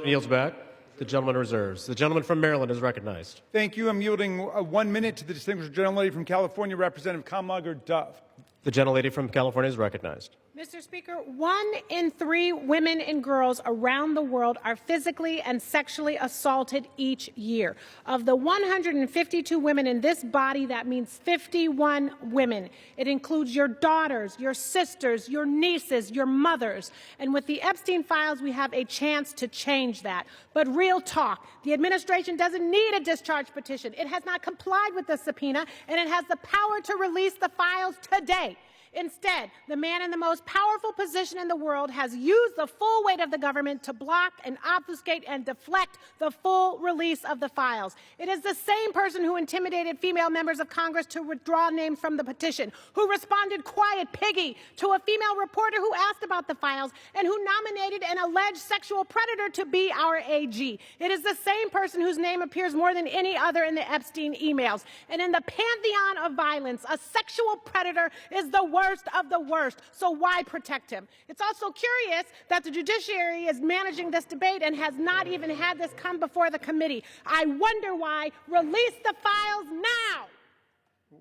He yields back. The gentleman reserves. The gentleman from Maryland is recognized. Thank you. I'm yielding 1 minute to the distinguished gentlelady from California, Representative Kamlager Dove. The gentlelady from California is recognized. Mr. Speaker, 1 in 3 women and girls around the world are physically and sexually assaulted each year. Of the 152 women in this body, that means 51 women. It includes your daughters, your sisters, your nieces, your mothers. And with the Epstein files, we have a chance to change that. But real talk, the administration doesn't need a discharge petition. It has not complied with the subpoena, and it has the power to release the files today. Instead, the man in the most powerful position in the world has used the full weight of the government to block and obfuscate and deflect the full release of the files. It is the same person who intimidated female members of Congress to withdraw names from the petition, who responded quiet piggy to a female reporter who asked about the files, and who nominated an alleged sexual predator to be our AG. It is the same person whose name appears more than any other in the Epstein emails. And in the pantheon of violence, a sexual predator is the worst of the worst, so why protect him? It's also curious that the judiciary is managing this debate and has not even had this come before the committee. I wonder why. Release the files now!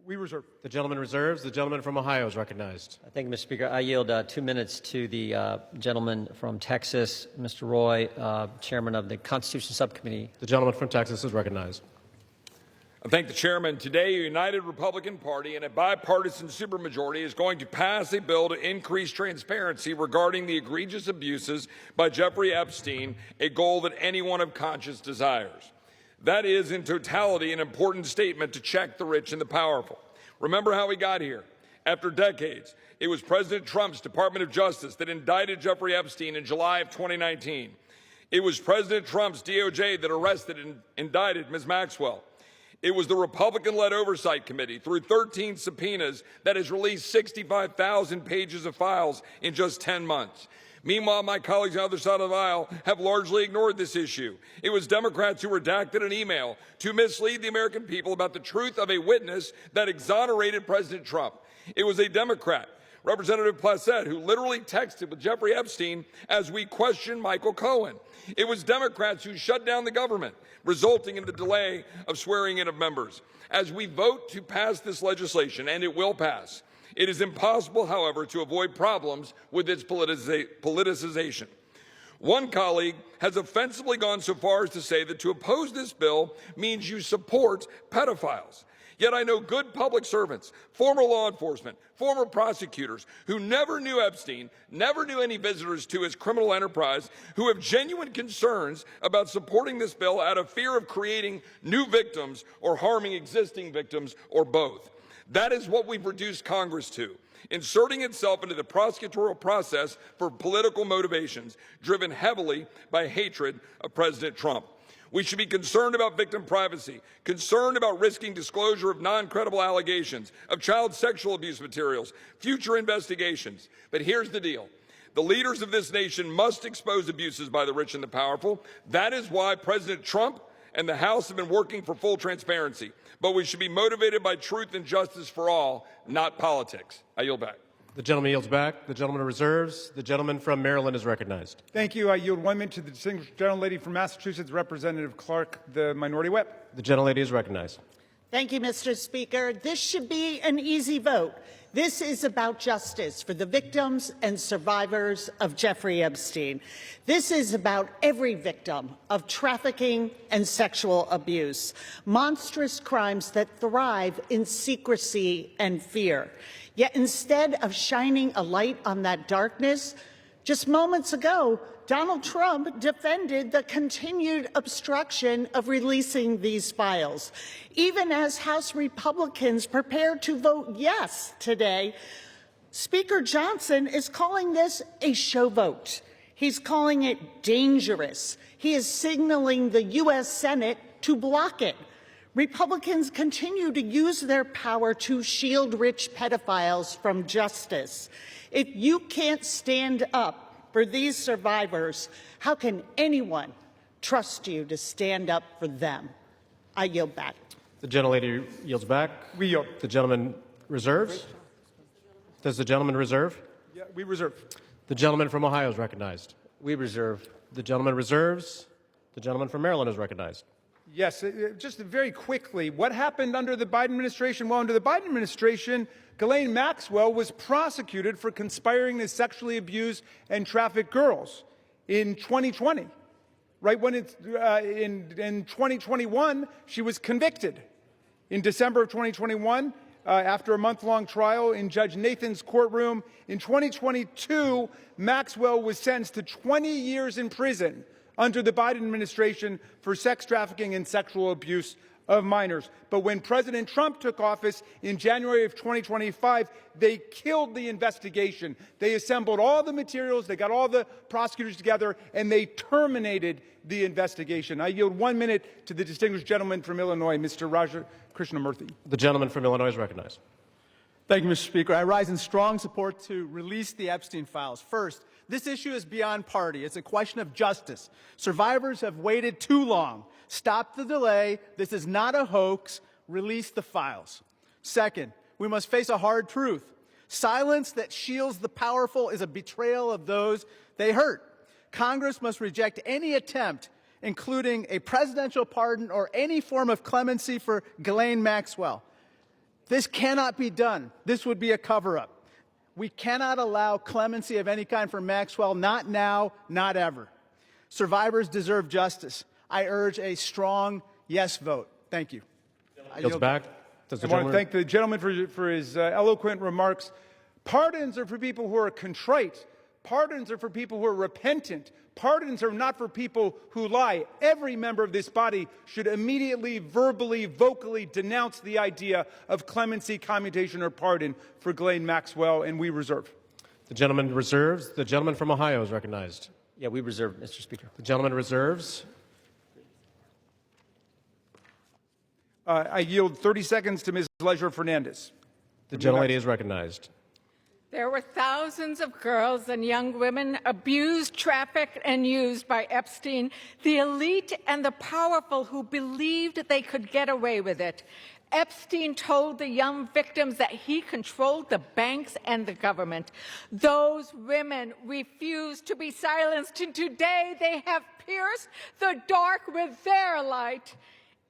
We reserve. The gentleman reserves. The gentleman from Ohio is recognized. Thank you, Mr. Speaker. I yield 2 minutes to the gentleman from Texas, Mr. Roy, chairman of the Constitution Subcommittee. The gentleman from Texas is recognized. I thank the chairman. Today, a united Republican Party and a bipartisan supermajority is going to pass a bill to increase transparency regarding the egregious abuses by Jeffrey Epstein, a goal that anyone of conscience desires. That is, in totality, an important statement to check the rich and the powerful. Remember how we got here. After decades, it was President Trump's Department of Justice that indicted Jeffrey Epstein in July of 2019. It was President Trump's DOJ that arrested and indicted Ms. Maxwell. It was the Republican-led Oversight Committee, through 13 subpoenas, that has released 65,000 pages of files in just 10 months. Meanwhile, my colleagues on the other side of the aisle have largely ignored this issue. It was Democrats who redacted an email to mislead the American people about the truth of a witness that exonerated President Trump. It was a Democrat, Representative Placette, who literally texted with Jeffrey Epstein as we questioned Michael Cohen. It was Democrats who shut down the government, resulting in the delay of swearing in of members. As we vote to pass this legislation, and it will pass, it is impossible, however, to avoid problems with its politicization. One colleague has offensively gone so far as to say that to oppose this bill means you support pedophiles. Yet I know good public servants, former law enforcement, former prosecutors who never knew Epstein, never knew any visitors to his criminal enterprise, who have genuine concerns about supporting this bill out of fear of creating new victims or harming existing victims or both. That is what we've reduced Congress to, inserting itself into the prosecutorial process for political motivations, driven heavily by hatred of President Trump. We should be concerned about victim privacy, concerned about risking disclosure of non-credible allegations, of child sexual abuse materials, future investigations. But here's the deal. The leaders of this nation must expose abuses by the rich and the powerful. That is why President Trump and the House have been working for full transparency. But we should be motivated by truth and justice for all, not politics. I yield back. The gentleman yields back. The gentleman reserves. The gentleman from Maryland is recognized. Thank you. I yield 1 minute to the distinguished gentlelady from Massachusetts, Representative Clark, the minority whip. The gentlelady is recognized. Thank you, Mr. Speaker. This should be an easy vote. This is about justice for the victims and survivors of Jeffrey Epstein. This is about every victim of trafficking and sexual abuse, monstrous crimes that thrive in secrecy and fear. Yet instead of shining a light on that darkness, just moments ago, Donald Trump defended the continued obstruction of releasing these files. Even as House Republicans prepare to vote yes today, Speaker Johnson is calling this a show vote. He's calling it dangerous. He is signaling the U.S. Senate to block it. Republicans continue to use their power to shield rich pedophiles from justice. If you can't stand up for these survivors, how can anyone trust you to stand up for them? I yield back. The gentlelady yields back. We yield. The gentleman reserves. Does the gentleman reserve? Yeah, we reserve. The gentleman from Ohio is recognized. We reserve. The gentleman reserves. The gentleman from Maryland is recognized. Yes, just very quickly, what happened under the Biden administration? Well, under the Biden administration, Ghislaine Maxwell was prosecuted for conspiring to sexually abuse and traffic girls in 2020. Right when it's in 2021, she was convicted. In December of 2021, after a month-long trial in Judge Nathan's courtroom, in 2022, Maxwell was sentenced to 20 years in prison under the Biden administration for sex trafficking and sexual abuse of minors. But when President Trump took office in January of 2025, they killed the investigation. They assembled all the materials, they got all the prosecutors together, and they terminated the investigation. I yield 1 minute to the distinguished gentleman from Illinois, Mr. Raja Krishnamurthy. The gentleman from Illinois is recognized. Thank you, Mr. Speaker. I rise in strong support to release the Epstein files. First, this issue is beyond party. It's a question of justice. Survivors have waited too long. Stop the delay. This is not a hoax. Release the files. Second, we must face a hard truth. Silence that shields the powerful is a betrayal of those they hurt. Congress must reject any attempt, including a presidential pardon or any form of clemency for Ghislaine Maxwell. This cannot be done. This would be a cover-up. We cannot allow clemency of any kind for Maxwell, not now, not ever. Survivors deserve justice. I urge a strong yes vote. Thank you. Yields back. I want to thank the gentleman for his eloquent remarks. Pardons are for people who are contrite. Pardons are for people who are repentant. Pardons are not for people who lie. Every member of this body should immediately, verbally, vocally denounce the idea of clemency, commutation, or pardon for Ghislaine Maxwell, and we reserve. The gentleman reserves. The gentleman from Ohio is recognized. Yeah, we reserve, Mr. Speaker. The gentleman reserves. I yield 30 seconds to Ms. Leisure Fernandez. The gentlelady is recognized. There were thousands of girls and young women abused, trafficked, and used by Epstein, the elite and the powerful who believed they could get away with it. Epstein told the young victims that he controlled the banks and the government. Those women refused to be silenced, and today they have pierced the dark with their light.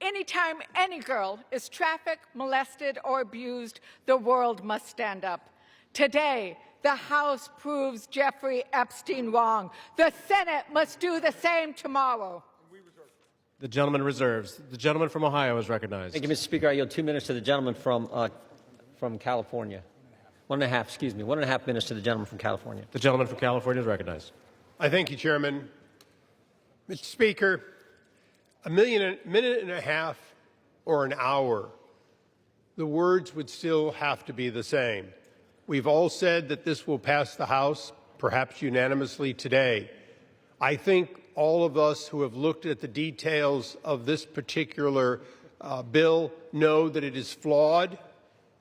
Anytime any girl is trafficked, molested, or abused, the world must stand up. Today, the House proves Jeffrey Epstein wrong. The Senate must do the same tomorrow. The gentleman reserves. The gentleman from Ohio is recognized. Thank you, Mr. Speaker. I yield 2 minutes to the gentleman from California. 1.5 minutes to the gentleman from California. The gentleman from California is recognized. I thank you, Chairman. Mr. Speaker, a minute and a half or an hour, the words would still have to be the same. We've all said that this will pass the House, perhaps unanimously today. I think all of us who have looked at the details of this particular bill know that it is flawed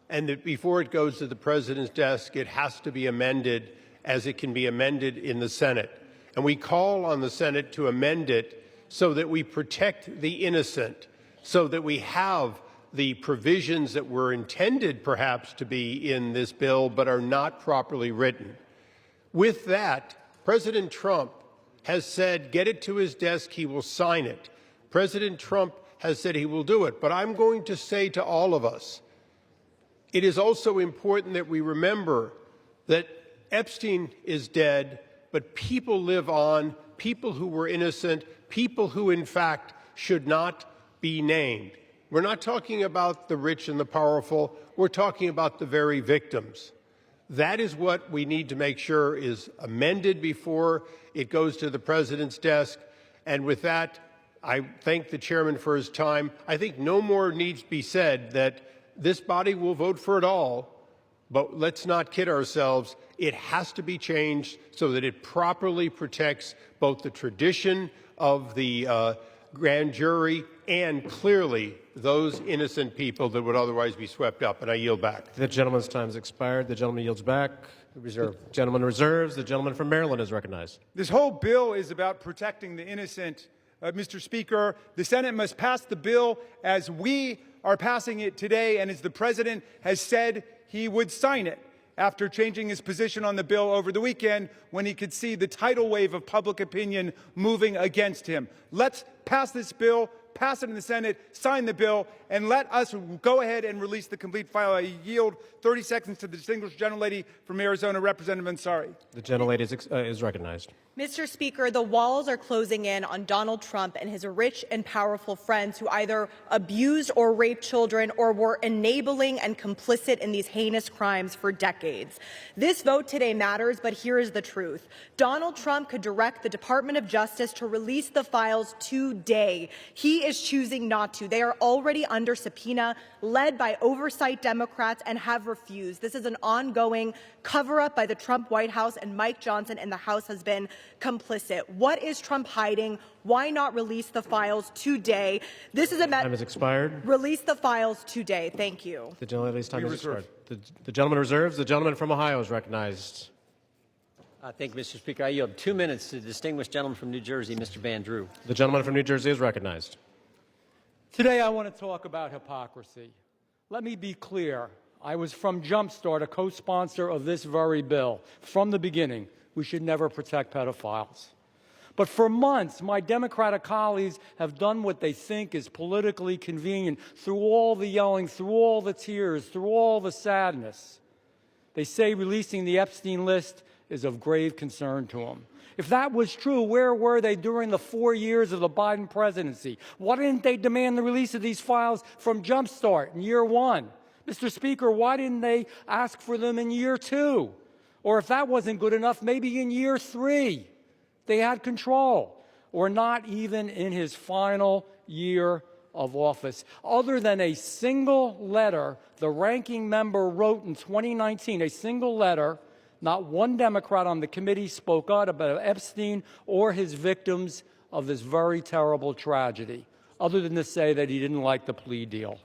and that before it goes to the President's desk, it has to be amended as it can be amended in the Senate. And we call on the Senate to amend it so that we protect the innocent, so that we have the provisions that were intended perhaps to be in this bill but are not properly written. With that, President Trump has said, get it to his desk, he will sign it. President Trump has said he will do it. But I'm going to say to all of us, it is also important that we remember that Epstein is dead, but people live on, people who were innocent, people who in fact should not be named. We're not talking about the rich and the powerful. We're talking about the very victims. That is what we need to make sure is amended before it goes to the President's desk. And with that, I thank the chairman for his time. I think no more needs to be said that this body will vote for it all, but let's not kid ourselves. It has to be changed so that it properly protects both the tradition of the grand jury and clearly those innocent people that would otherwise be swept up. And I yield back. The gentleman's time has expired. The gentleman yields back. The gentleman reserves. The gentleman from Maryland is recognized. This whole bill is about protecting the innocent, Mr. Speaker. The Senate must pass the bill as we are passing it today and as the President has said he would sign it after changing his position on the bill over the weekend when he could see the tidal wave of public opinion moving against him. Let's pass this bill, pass it in the Senate, sign the bill, and let us go ahead and release the complete file. I yield 30 seconds to the distinguished gentlelady from Arizona, Representative Ansari. The gentlelady is recognized. Mr. Speaker, the walls are closing in on Donald Trump and his rich and powerful friends who either abused or raped children or were enabling and complicit in these heinous crimes for decades. This vote today matters, but here is the truth. Donald Trump could direct the Department of Justice to release the files today. He is choosing not to. They are already under subpoena, led by oversight Democrats, and have refused. This is an ongoing cover-up by the Trump White House, and Mike Johnson and the House has been complicit. What is Trump hiding? Why not release the files today? This is a time has expired. Release the files today. Thank you. The gentlelady's time has expired. The gentleman reserves. The gentleman from Ohio is recognized. Thank you, Mr. Speaker. I yield 2 minutes to the distinguished gentleman from New Jersey, Mr. Van Drew. The gentleman from New Jersey is recognized. Today I want to talk about hypocrisy. Let me be clear. I was from Jumpstart, a co-sponsor of this very bill. From the beginning, we should never protect pedophiles. But for months, my Democratic colleagues have done what they think is politically convenient through all the yelling, through all the tears, through all the sadness. They say releasing the Epstein list is of grave concern to them. If that was true, where were they during the 4 years of the Biden presidency? Why didn't they demand the release of these files from Jump Start in year 1? Mr. Speaker, why didn't they ask for them in year 2? Or if that wasn't good enough, maybe in year 3. They had control, or not even in his final year of office. Other than a single letter the ranking member wrote in 2019, a single letter, not one Democrat on the committee spoke out about Epstein or his victims of this very terrible tragedy, other than to say that he didn't like the plea deal.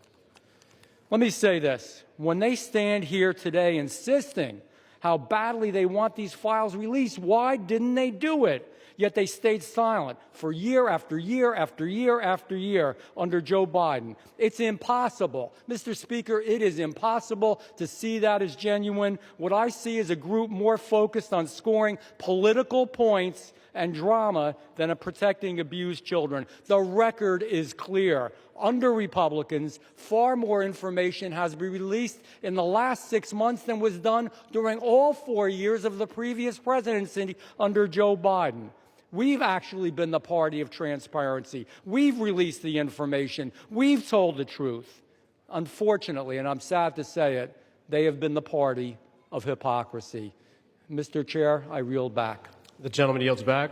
Let me say this. When they stand here today insisting how badly they want these files released, why didn't they do it? Yet they stayed silent for year after year after year after year under Joe Biden. It's impossible. Mr. Speaker, it is impossible to see that as genuine. What I see is a group more focused on scoring political points and drama than on protecting abused children. The record is clear. Under Republicans, far more information has been released in the last 6 months than was done during all 4 years of the previous presidency under Joe Biden. We've actually been the party of transparency. We've released the information. We've told the truth. Unfortunately, and I'm sad to say it, they have been the party of hypocrisy. Mr. Chair, I yield back. The gentleman yields back.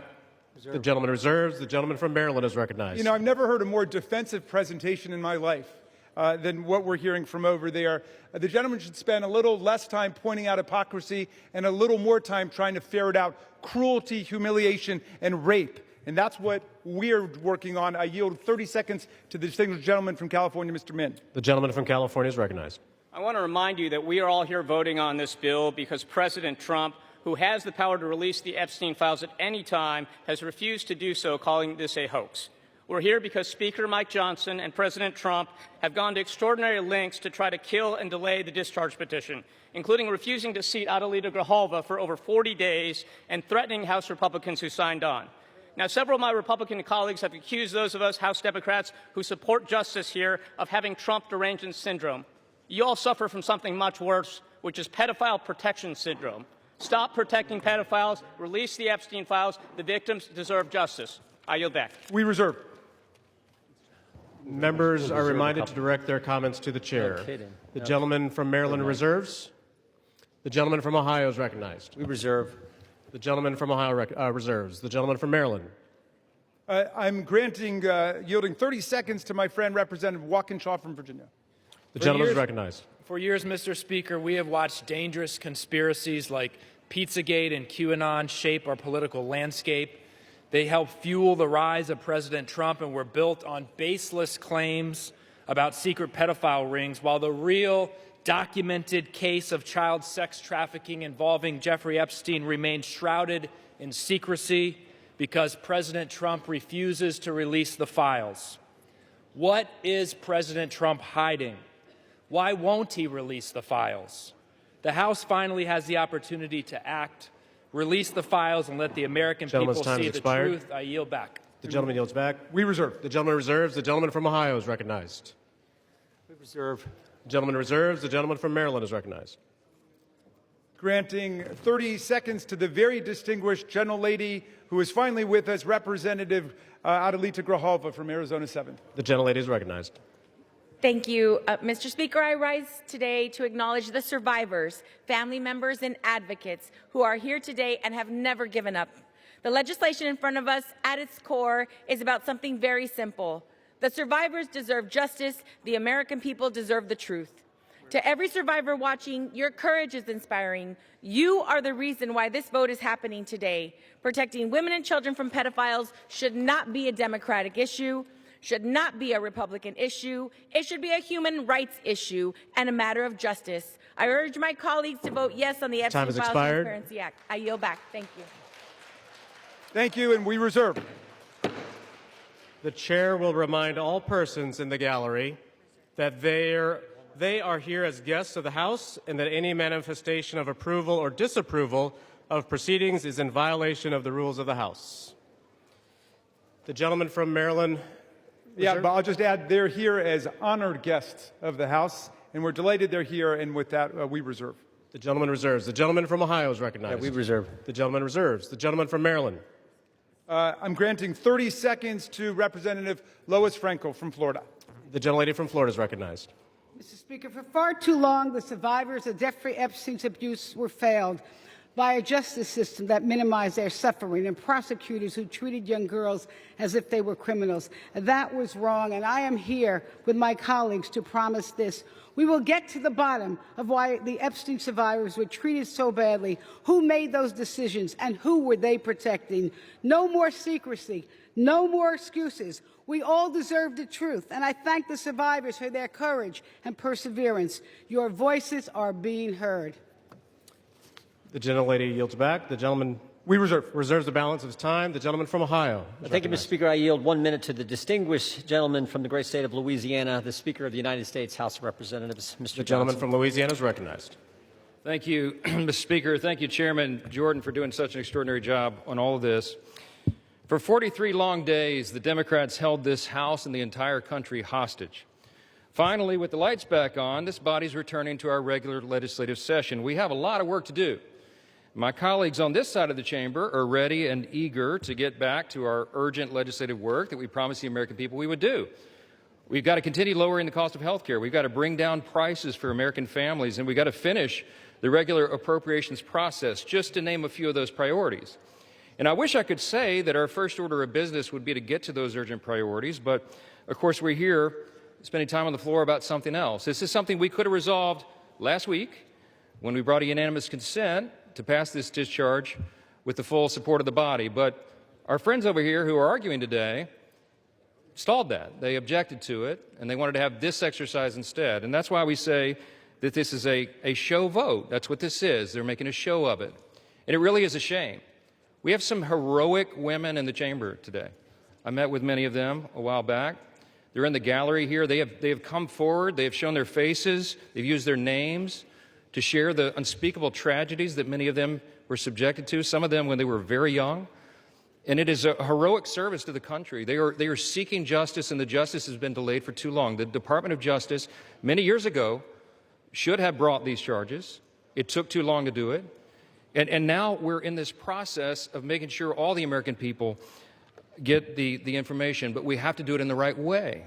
The gentleman reserves. The gentleman from Maryland is recognized. You know, I've never heard a more defensive presentation in my life than what we're hearing from over there. The gentleman should spend a little less time pointing out hypocrisy and a little more time trying to ferret out cruelty, humiliation, and rape. And that's what we're working on. I yield 30 seconds to the distinguished gentleman from California, Mr. Min. The gentleman from California is recognized. I want to remind you that we are all here voting on this bill because President Trump, who has the power to release the Epstein files at any time, has refused to do so, calling this a hoax. We're here because Speaker Mike Johnson and President Trump have gone to extraordinary lengths to try to kill and delay the discharge petition, including refusing to seat Adelita Grijalva for over 40 days and threatening House Republicans who signed on. Now, several of my Republican colleagues have accused those of us House Democrats who support justice here of having Trump derangement syndrome. You all suffer from something much worse, which is pedophile protection syndrome. Stop protecting pedophiles. Release the Epstein files. The victims deserve justice. I yield back. We reserve. Members are reminded to direct their comments to the chair. No kidding. The gentleman from Maryland reserves. The gentleman from Ohio is recognized. We reserve. The gentleman from Ohio reserves. The gentleman from Maryland. I'm yielding 30 seconds to my friend, Representative Walkinshaw from Virginia. The gentleman is recognized. For years, Mr. Speaker, we have watched dangerous conspiracies like Pizzagate and QAnon shape our political landscape. They help fuel the rise of President Trump and were built on baseless claims about secret pedophile rings, while the real documented case of child sex trafficking involving Jeffrey Epstein remains shrouded in secrecy because President Trump refuses to release the files. What is President Trump hiding? Why won't he release the files? The House finally has the opportunity to act, release the files, and let the American people see the truth. I yield back. The gentleman yields back. We reserve. The gentleman reserves. The gentleman from Ohio is recognized. We reserve. The gentleman reserves. The gentleman from Maryland is recognized. Granting 30 seconds to the very distinguished gentlelady who is finally with us, Representative Adelita Grijalva from Arizona 7th. The gentlelady is recognized. Thank you, Mr. Speaker. I rise today to acknowledge the survivors, family members, and advocates who are here today and have never given up. The legislation in front of us, at its core, is about something very simple. The survivors deserve justice. The American people deserve the truth. To every survivor watching, your courage is inspiring. You are the reason why this vote is happening today. Protecting women and children from pedophiles should not be a Democratic issue, should not be a Republican issue. It should be a human rights issue and a matter of justice. I urge my colleagues to vote yes on the Epstein Files Transparency Act. I yield back. Thank you. Thank you, and we reserve. The chair will remind all persons in the gallery that they are here as guests of the House and that any manifestation of approval or disapproval of proceedings is in violation of the rules of the House. The gentleman from Maryland. Yeah, but I'll just add, they're here as honored guests of the House, and we're delighted they're here, and with that, we reserve. The gentleman reserves. The gentleman from Ohio is recognized. Yeah, we reserve. The gentleman reserves. The gentleman from Maryland. I'm granting 30 seconds to Representative Lois Franco from Florida. The gentlelady from Florida is recognized. Mr. Speaker, for far too long, the survivors of Jeffrey Epstein's abuse were failed by a justice system that minimized their suffering and prosecutors who treated young girls as if they were criminals. That was wrong, and I am here with my colleagues to promise this. We will get to the bottom of why the Epstein survivors were treated so badly, who made those decisions, and who were they protecting. No more secrecy, no more excuses. We all deserve the truth, and I thank the survivors for their courage and perseverance. Your voices are being heard. The gentlelady yields back. The gentleman reserves the balance of his time. The gentleman from Ohio. Thank you, Mr. Speaker. I yield 1 minute to the distinguished gentleman from the great state of Louisiana, the Speaker of the United States House of Representatives, Mr. The gentleman from Louisiana is recognized. Thank you, Mr. Speaker. Thank you, Chairman Jordan, for doing such an extraordinary job on all of this. For 43 long days, the Democrats held this House and the entire country hostage. Finally, with the lights back on, this body's returning to our regular legislative session. We have a lot of work to do. My colleagues on this side of the chamber are ready and eager to get back to our urgent legislative work that we promised the American people we would do. We've got to continue lowering the cost of health care. We've got to bring down prices for American families, and we've got to finish the regular appropriations process, just to name a few of those priorities. And I wish I could say that our first order of business would be to get to those urgent priorities, but of course we're here spending time on the floor about something else. This is something we could have resolved last week when we brought a unanimous consent to pass this discharge with the full support of the body. But our friends over here who are arguing today stalled that. They objected to it, and they wanted to have this exercise instead. And that's why we say that this is a show vote. That's what this is. They're making a show of it. And it really is a shame. We have some heroic women in the chamber today. I met with many of them a while back. They're in the gallery here. They have come forward. They have shown their faces. They've used their names to share the unspeakable tragedies that many of them were subjected to, some of them when they were very young. And it is a heroic service to the country. They are seeking justice, and the justice has been delayed for too long. The Department of Justice, many years ago, should have brought these charges. It took too long to do it. And now we're in this process of making sure all the American people get the information, but we have to do it in the right way,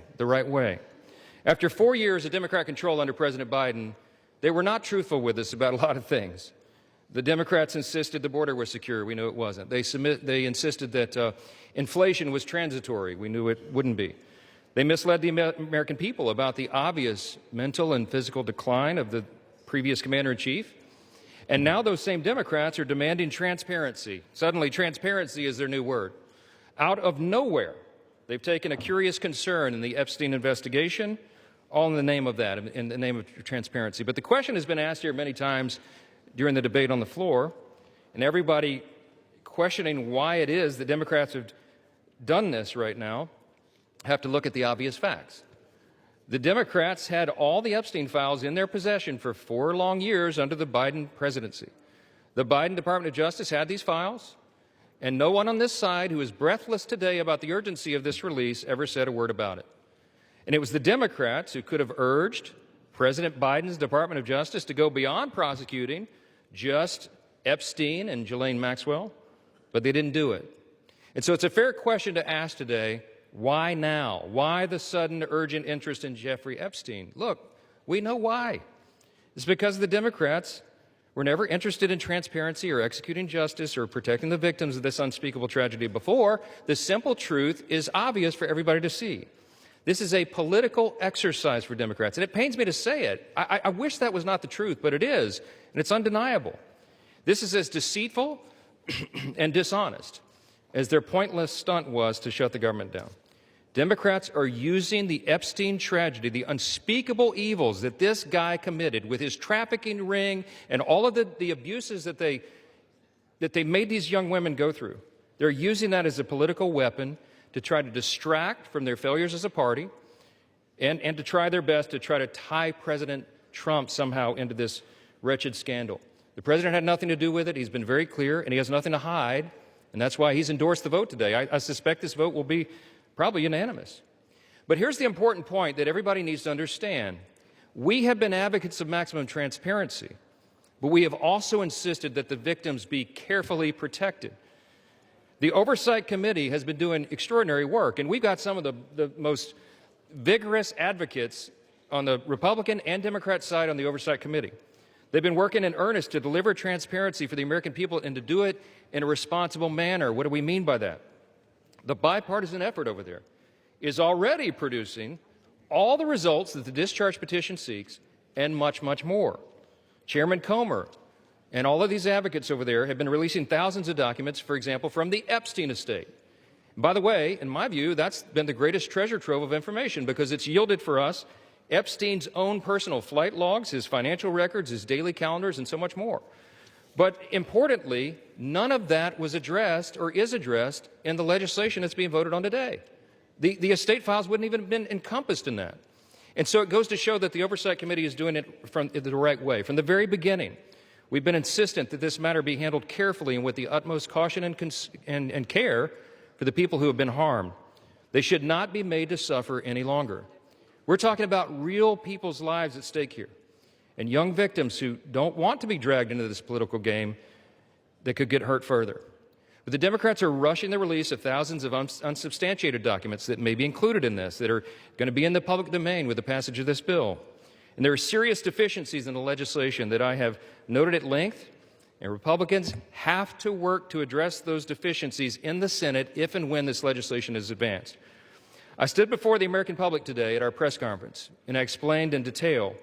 After 4 years of Democrat control under President Biden, they were not truthful with us about a lot of things. The Democrats insisted the border was secure. We knew it wasn't. They insisted that inflation was transitory. We knew it wouldn't be. They misled the American people about the obvious mental and physical decline of the previous commander-in-chief. And now those same Democrats are demanding transparency. Suddenly, transparency is their new word. Out of nowhere, they've taken a curious concern in the Epstein investigation, all in the name of that, in the name of transparency. But the question has been asked here many times during the debate on the floor, and everybody questioning why it is that Democrats have done this right now have to look at the obvious facts. The Democrats had all the Epstein files in their possession for 4 long years under the Biden presidency. The Biden Department of Justice had these files, and no one on this side who is breathless today about the urgency of this release ever said a word about it. And it was the Democrats who could have urged President Biden's Department of Justice to go beyond prosecuting just Epstein and Ghislaine Maxwell, but they didn't do it. And so it's a fair question to ask today, why now? Why the sudden urgent interest in Jeffrey Epstein? Look, we know why. It's because the Democrats were never interested in transparency or executing justice or protecting the victims of this unspeakable tragedy before. The simple truth is obvious for everybody to see. This is a political exercise for Democrats, and it pains me to say it. I wish that was not the truth, but it is, and it's undeniable. This is as deceitful and dishonest as their pointless stunt was to shut the government down. Democrats are using the Epstein tragedy, the unspeakable evils that this guy committed with his trafficking ring and all of the abuses that they made these young women go through. They're using that as a political weapon to try to distract from their failures as a party and to try their best to try to tie President Trump somehow into this wretched scandal. The president had nothing to do with it. He's been very clear, and he has nothing to hide. And that's why he's endorsed the vote today. I suspect this vote will be probably unanimous. But here's the important point that everybody needs to understand. We have been advocates of maximum transparency, but we have also insisted that the victims be carefully protected. The Oversight Committee has been doing extraordinary work, and we've got some of the most vigorous advocates on the Republican and Democrat side on the Oversight Committee. They've been working in earnest to deliver transparency for the American people and to do it in a responsible manner. What do we mean by that? The bipartisan effort over there is already producing all the results that the discharge petition seeks and much, much more. Chairman Comer and all of these advocates over there have been releasing thousands of documents, for example, from the Epstein estate. By the way, in my view, that's been the greatest treasure trove of information because it's yielded for us Epstein's own personal flight logs, his financial records, his daily calendars, and so much more. But importantly, none of that was addressed or is addressed in the legislation that's being voted on today. The estate files wouldn't even have been encompassed in that. And so it goes to show that the Oversight Committee is doing it from the right way. From the very beginning, we've been insistent that this matter be handled carefully and with the utmost caution and care for the people who have been harmed. They should not be made to suffer any longer. We're talking about real people's lives at stake here, and young victims who don't want to be dragged into this political game that could get hurt further. But the Democrats are rushing the release of thousands of unsubstantiated documents that may be included in this, that are going to be in the public domain with the passage of this bill. And there are serious deficiencies in the legislation that I have noted at length, and Republicans have to work to address those deficiencies in the Senate if and when this legislation is advanced. I stood before the American public today at our press conference, and I explained in detail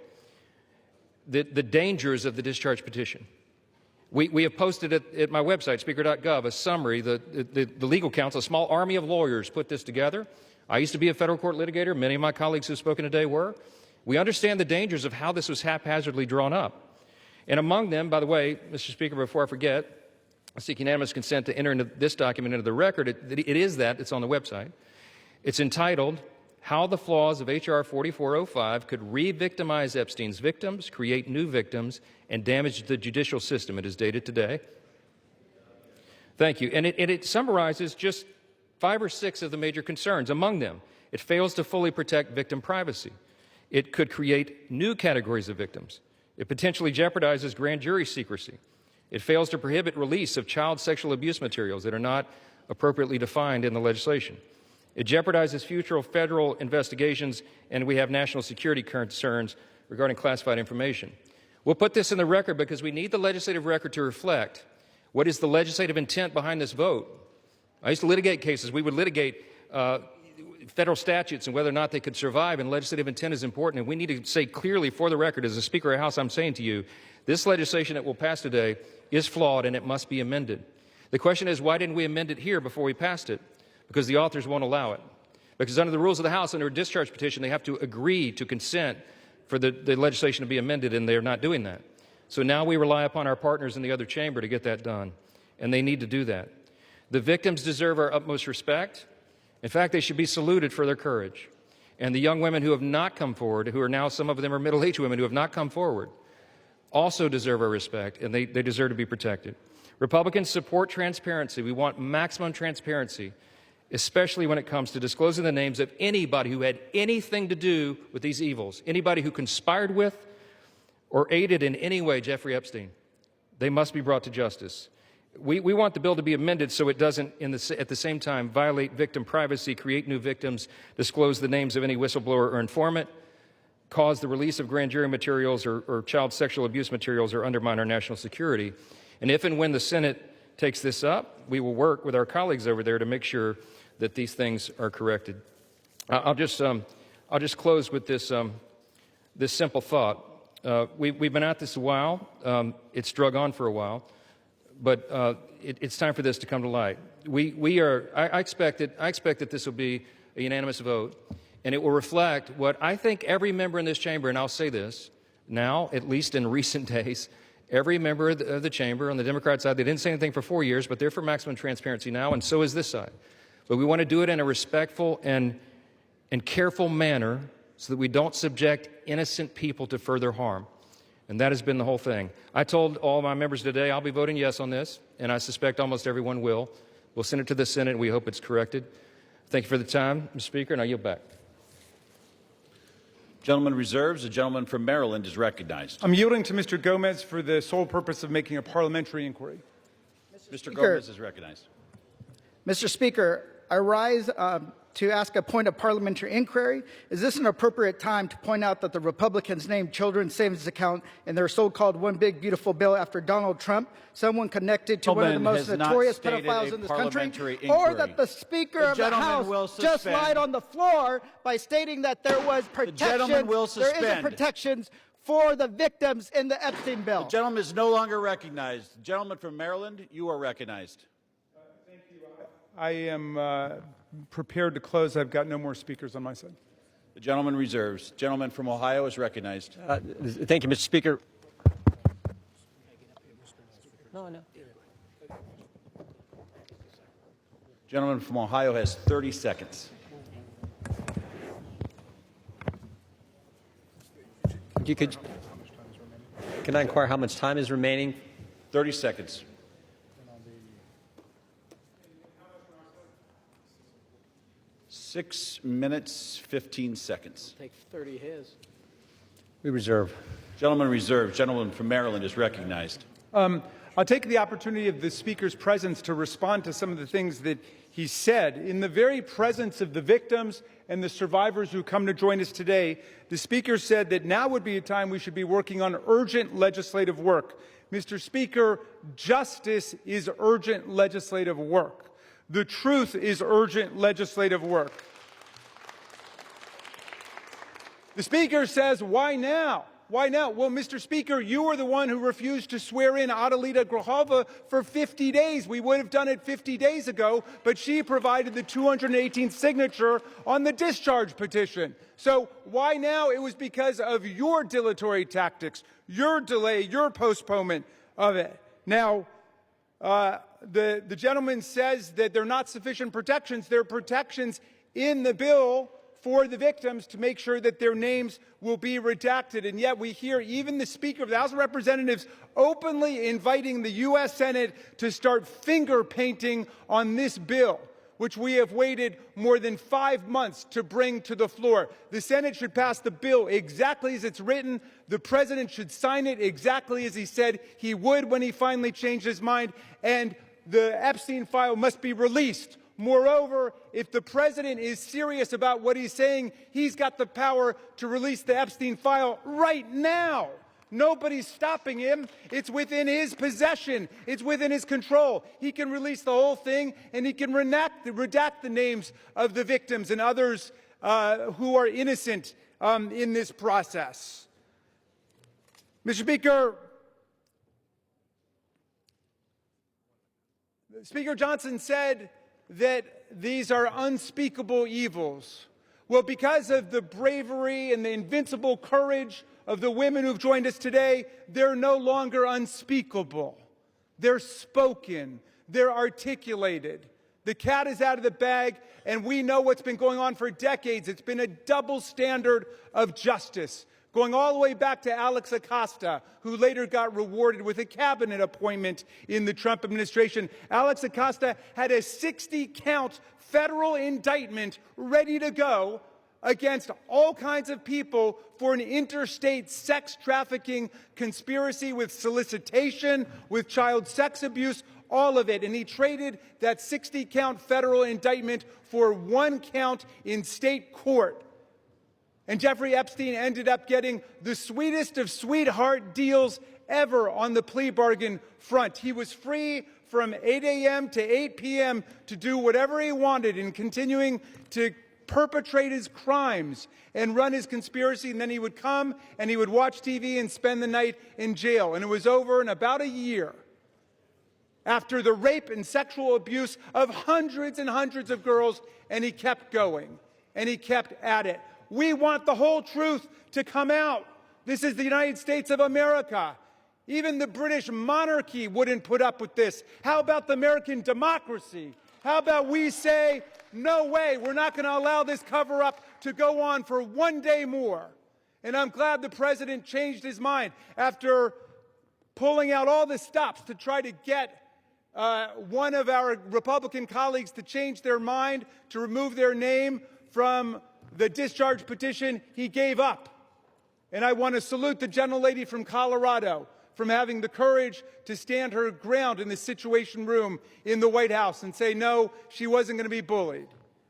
the dangers of the discharge petition. We have posted at my website, speaker.gov, a summary. The legal counsel, a small army of lawyers, put this together. I used to be a federal court litigator. Many of my colleagues who have spoken today were. We understand the dangers of how this was haphazardly drawn up. And among them, by the way, Mr. Speaker, before I forget, I seek unanimous consent to enter into this document into the record. It's on the website. It's entitled, How the Flaws of H.R. 4405 Could Re-Victimize Epstein's Victims, Create New Victims, and Damage the Judicial System. It is dated today. Thank you. And it summarizes just 5 or 6 of the major concerns. Among them, it fails to fully protect victim privacy. It could create new categories of victims. It potentially jeopardizes grand jury secrecy. It fails to prohibit release of child sexual abuse materials that are not appropriately defined in the legislation. It jeopardizes future federal investigations, and we have national security concerns regarding classified information. We'll put this in the record because we need the legislative record to reflect what is the legislative intent behind this vote. I used to litigate cases. We would litigate federal statutes and whether or not they could survive, and legislative intent is important. And we need to say clearly for the record, as a Speaker of the House, I'm saying to you, this legislation that will pass today is flawed and it must be amended. The question is, why didn't we amend it here before we passed it? Because the authors won't allow it. Because under the rules of the House, under a discharge petition, they have to agree to consent for the legislation to be amended, and they're not doing that. So now we rely upon our partners in the other chamber to get that done, and they need to do that. The victims deserve our utmost respect. In fact, they should be saluted for their courage. And the young women who have not come forward, who are now, some of them are middle-aged women who have not come forward, also deserve our respect, and they deserve to be protected. Republicans support transparency. We want maximum transparency, especially when it comes to disclosing the names of anybody who had anything to do with these evils, anybody who conspired with or aided in any way Jeffrey Epstein. They must be brought to justice. We want the bill to be amended so it doesn't, at the same time, violate victim privacy, create new victims, disclose the names of any whistleblower or informant, cause the release of grand jury materials or child sexual abuse materials, or undermine our national security. And if and when the Senate takes this up, we will work with our colleagues over there to make sure that these things are corrected. I'll just close with this simple thought. We've been at this a while. It's drug on for a while, but it's time for this to come to light. I expect that this will be a unanimous vote, and it will reflect what I think every member in this chamber, and I'll say this now, at least in recent days, every member of the chamber on the Democrat side, they didn't say anything for 4 years, but they're for maximum transparency now, and so is this side. But we want to do it in a respectful and careful manner so that we don't subject innocent people to further harm. And that has been the whole thing. I told all my members today I'll be voting yes on this, and I suspect almost everyone will. We'll send it to the Senate, and we hope it's corrected. Thank you for the time, Mr. Speaker, and I yield back. Gentleman reserves. The gentleman from Maryland is recognized. I'm yielding to Mr. Gomez for the sole purpose of making a parliamentary inquiry. Mr. Gomez is recognized. Mr. Speaker, I rise to ask a point of parliamentary inquiry. Is this an appropriate time to point out that the Republicans named Children's Savings Account in their so-called One Big Beautiful Bill after Donald Trump, someone connected to one of the most notorious pedophiles in this country, or that the Speaker of the House just lied on the floor by stating that there was protection, there isn't protections for the victims in the Epstein bill? The gentleman is no longer recognized. The gentleman from Maryland, you are recognized. Thank you. I am prepared to close. I've got no more speakers on my side. The gentleman reserves. Gentleman from Ohio is recognized. Thank you, Mr. Speaker. No. Gentleman from Ohio has 30 seconds. Can I inquire how much time is remaining? 30 seconds. Six minutes, 15 seconds. Take 30 his. We reserve. Gentleman reserved. Gentleman from Maryland is recognized. I'll take the opportunity of the Speaker's presence to respond to some of the things that he said. In the very presence of the victims and the survivors who come to join us today, the Speaker said that now would be a time we should be working on urgent legislative work. Mr. Speaker, justice is urgent legislative work. The truth is urgent legislative work. The Speaker says, why now? Why now? Well, Mr. Speaker, you were the one who refused to swear in Adelita Grijalva for 50 days. We would have done it 50 days ago, but she provided the 218th signature on the discharge petition. So why now? It was because of your dilatory tactics, your delay, your postponement of it. Now, the gentleman says that there are not sufficient protections. There are protections in the bill for the victims to make sure that their names will be redacted. And yet we hear even the Speaker of the House of Representatives openly inviting the U.S. Senate to start finger painting on this bill, which we have waited more than 5 months to bring to the floor. The Senate should pass the bill exactly as it's written. The President should sign it exactly as he said he would when he finally changed his mind. And the Epstein file must be released. Moreover, if the President is serious about what he's saying, he's got the power to release the Epstein file right now. Nobody's stopping him. It's within his possession. It's within his control. He can release the whole thing, and he can redact the names of the victims and others who are innocent in this process. Mr. Speaker, Speaker Johnson said that these are unspeakable evils. Well, because of the bravery and the invincible courage of the women who've joined us today, they're no longer unspeakable. They're spoken. They're articulated. The cat is out of the bag, and we know what's been going on for decades. It's been a double standard of justice, going all the way back to Alex Acosta, who later got rewarded with a cabinet appointment in the Trump administration. Alex Acosta had a 60-count federal indictment ready to go against all kinds of people for an interstate sex trafficking conspiracy with solicitation, with child sex abuse, all of it. And he traded that 60-count federal indictment for 1 count in state court. And Jeffrey Epstein ended up getting the sweetest of sweetheart deals ever on the plea bargain front. He was free from 8 a.m. to 8 p.m. to do whatever he wanted and continuing to perpetrate his crimes and run his conspiracy. And then he would come and he would watch TV and spend the night in jail. And it was over in about a year after the rape and sexual abuse of hundreds and hundreds of girls. And he kept going and he kept at it. We want the whole truth to come out. This is the United States of America. Even the British monarchy wouldn't put up with this. How about the American democracy? How about we say, no way, we're not going to allow this cover-up to go on for 1 day more. And I'm glad the President changed his mind after pulling out all the stops to try to get one of our Republican colleagues to change their mind, to remove their name from the discharge petition, he gave up. And I want to salute the gentlelady from Colorado from having the courage to stand her ground in the Situation Room in the White House and say, no, she wasn't going to be bullied.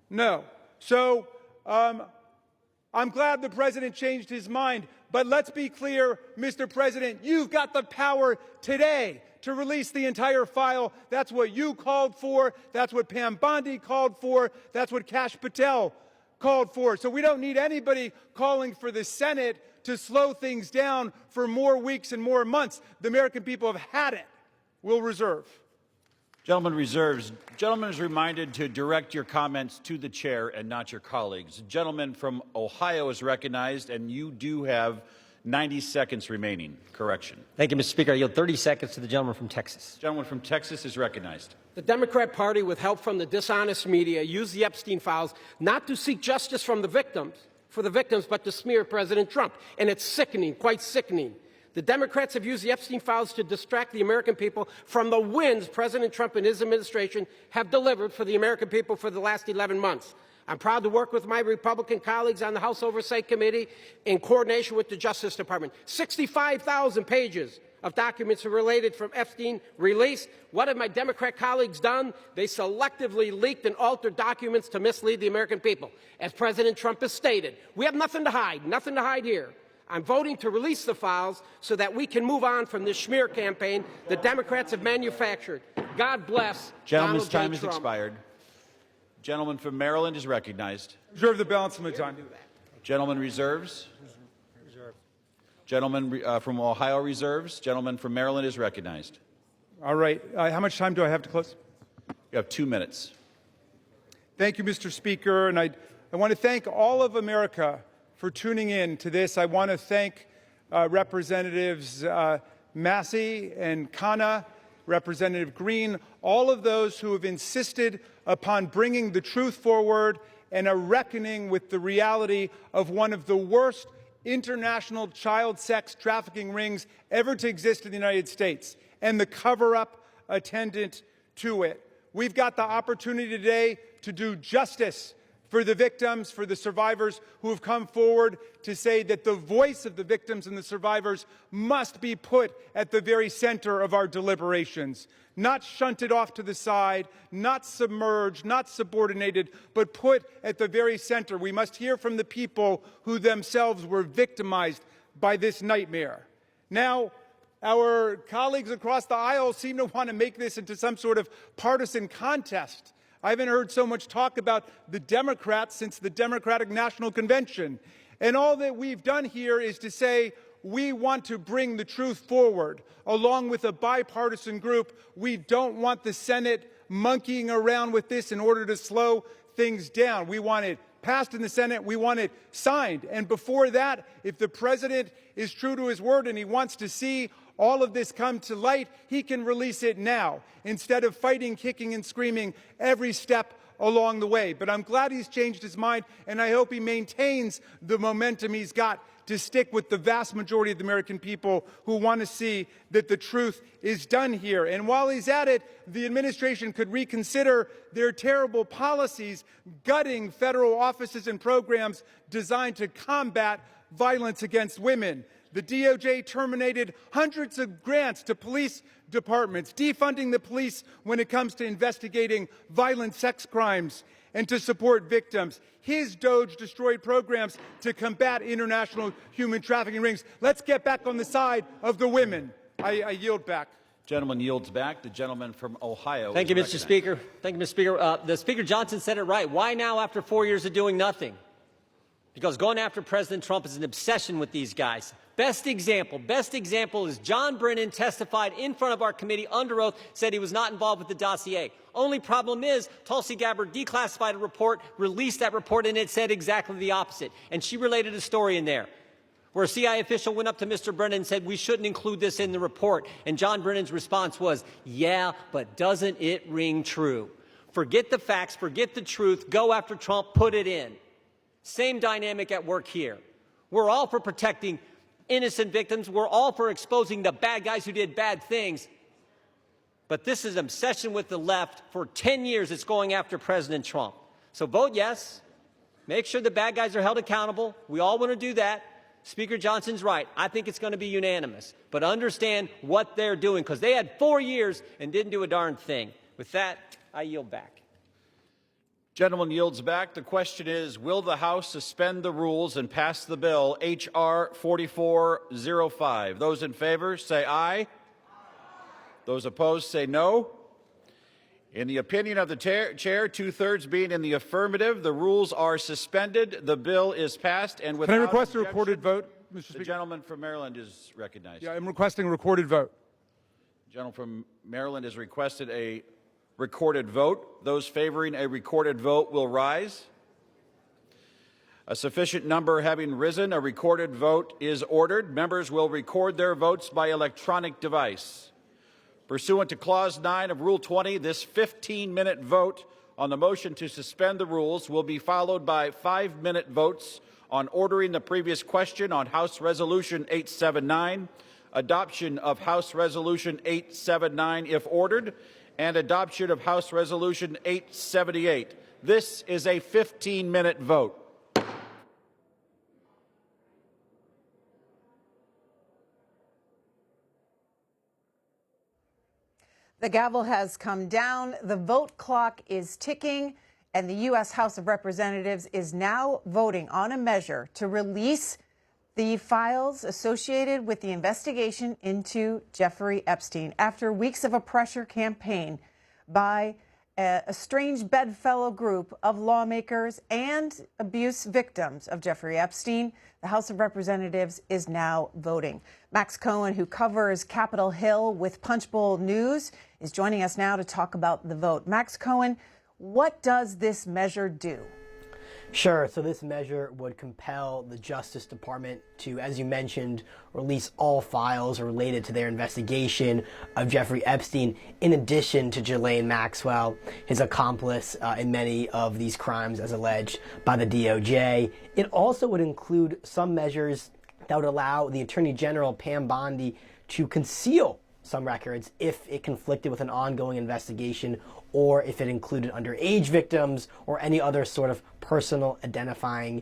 No. So I'm glad the president changed his mind. But let's be clear, Mr. President, you've got the power today to release the entire file. That's what you called for. That's what Pam Bondi called for. That's what Kash Patel called for. So we don't need anybody calling for the Senate to slow things down for more weeks and more months. The American people have had it. We'll reserve. Gentleman reserves. Gentleman is reminded to direct your comments to the chair and not your colleagues. The gentleman from Ohio is recognized, and you do have 90 seconds remaining. Correction. Thank you, Mr. Speaker. I yield 30 seconds to the gentleman from Texas. Gentleman from Texas is recognized. The Democrat Party, with help from the dishonest media, used the Epstein files not to seek justice from the victims, but to smear President Trump. And it's sickening, quite sickening. The Democrats have used the Epstein files to distract the American people from the wins President Trump and his administration have delivered for the American people for the last 11 months. I'm proud to work with my Republican colleagues on the House Oversight Committee in coordination with the Justice Department. 65,000 pages of documents related from Epstein released. What have my Democrat colleagues done? They selectively leaked and altered documents to mislead the American people. As President Trump has stated, we have nothing to hide here. I'm voting to release the files so that we can move on from this smear campaign the Democrats have manufactured. God bless Gentleman's Donald J. time Trump. has expired. Gentleman from Maryland is recognized. Reserve the balance of my time. Gentleman reserves. Gentleman from Ohio reserves. Gentleman from Maryland is recognized. All right. How much time do I have to close? You have 2 minutes. Thank you, Mr. Speaker. And I want to thank all of America for tuning in to this. I want to thank Representatives Massey and Khanna, Representative Green, all of those who have insisted upon bringing the truth forward and a reckoning with the reality of one of the worst international child sex trafficking rings ever to exist in the United States and the cover-up attendant to it. We've got the opportunity today to do justice for the victims, for the survivors who have come forward to say that the voice of the victims and the survivors must be put at the very center of our deliberations, not shunted off to the side, not submerged, not subordinated, but put at the very center. We must hear from the people who themselves were victimized by this nightmare. Now, our colleagues across the aisle seem to want to make this into some sort of partisan contest. I haven't heard so much talk about the Democrats since the Democratic National Convention. And all that we've done here is to say we want to bring the truth forward along with a bipartisan group. We don't want the Senate monkeying around with this in order to slow things down. We want it passed in the Senate. We want it signed. And before that, if the president is true to his word and he wants to see all of this come to light, he can release it now instead of fighting, kicking, and screaming every step along the way. But I'm glad he's changed his mind, and I hope he maintains the momentum he's got to stick with the vast majority of the American people who want to see that the truth is done here. And while he's at it, the administration could reconsider their terrible policies gutting federal offices and programs designed to combat violence against women. The DOJ terminated hundreds of grants to police departments, defunding the police when it comes to investigating violent sex crimes and to support victims. His DOJ destroyed programs to combat international human trafficking rings. Let's get back on the side of the women. I yield back. Gentleman yields back. The gentleman from Ohio. Thank you, Mr. Speaker. Thank you, Mr. Speaker. The Speaker Johnson said it right. Why now after 4 years of doing nothing? Because going after President Trump is an obsession with these guys. Best example is John Brennan testified in front of our committee under oath, said he was not involved with the dossier. Only problem is Tulsi Gabbard declassified a report, released that report, and it said exactly the opposite. And she related a story in there where a CIA official went up to Mr. Brennan and said, we shouldn't include this in the report. And John Brennan's response was, yeah, but doesn't it ring true? Forget the facts, forget the truth, go after Trump, put it in. Same dynamic at work here. We're all for protecting innocent victims. We're all for exposing the bad guys who did bad things. But this is an obsession with the left. For 10 years, it's going after President Trump. So vote yes. Make sure the bad guys are held accountable. We all want to do that. Speaker Johnson's right. I think it's going to be unanimous. But understand what they're doing, because they had 4 years and didn't do a darn thing. With that, I yield back. Gentleman yields back. The question is, will the House suspend the rules and pass the bill H.R. 4405? Those in favor say aye. Those opposed say no. In the opinion of the chair, 2/3 being in the affirmative, the rules are suspended. The bill is passed, and without Can I request a objection, recorded vote, Mr. Speaker? The gentleman from Maryland is recognized. Yeah, I'm requesting a recorded vote. The gentleman from Maryland has requested a recorded vote. Those favoring a recorded vote will rise. A sufficient number having risen, a recorded vote is ordered. Members will record their votes by electronic device. Pursuant to Clause 9 of Rule 20, this 15-minute vote on the motion to suspend the rules will be followed by 5-minute votes on ordering the previous question on House Resolution 879, adoption of House Resolution 879 if ordered, and adoption of House Resolution 878. This is a 15-minute vote. The gavel has come down, the vote clock is ticking, and the U.S. House of Representatives is now voting on a measure to release the files associated with the investigation into Jeffrey Epstein after weeks of a pressure campaign by a strange bedfellow group of lawmakers and abuse victims of Jeffrey Epstein. The House of Representatives is now voting. Max Cohen, who covers Capitol Hill with Punchbowl News, is joining us now to talk about the vote. Max Cohen, what does this measure do? Sure. So this measure would compel the Justice Department to, as you mentioned, release all files related to their investigation of Jeffrey Epstein, in addition to Ghislaine Maxwell, his accomplice in many of these crimes as alleged by the DOJ. It also would include some measures that would allow the Attorney General, Pam Bondi, to conceal some records if it conflicted with an ongoing investigation or if it included underage victims or any other sort of personal identifying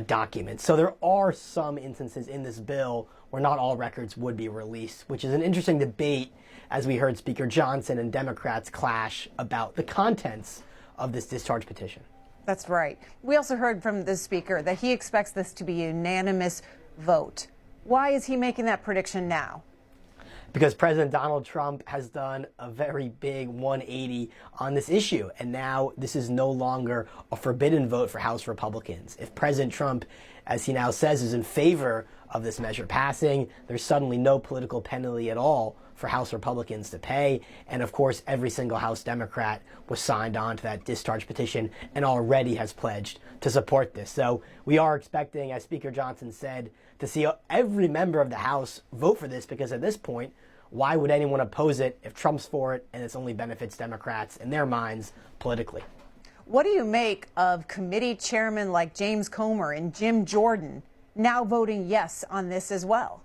documents. So there are some instances in this bill where not all records would be released, which is an interesting debate as we heard Speaker Johnson and Democrats clash about the contents of this discharge petition. That's right. We also heard from the Speaker that he expects this to be a unanimous vote. Why is he making that prediction now? Because President Donald Trump has done a very big 180 on this issue. And now this is no longer a forbidden vote for House Republicans. If President Trump, as he now says, is in favor of this measure passing, there's suddenly no political penalty at all for House Republicans to pay. And of course, every single House Democrat was signed on to that discharge petition and already has pledged to support this. So we are expecting, as Speaker Johnson said, to see every member of the House vote for this, because at this point, why would anyone oppose it if Trump's for it and it only benefits Democrats in their minds politically? What do you make of committee chairmen like James Comer and Jim Jordan now voting yes on this as well?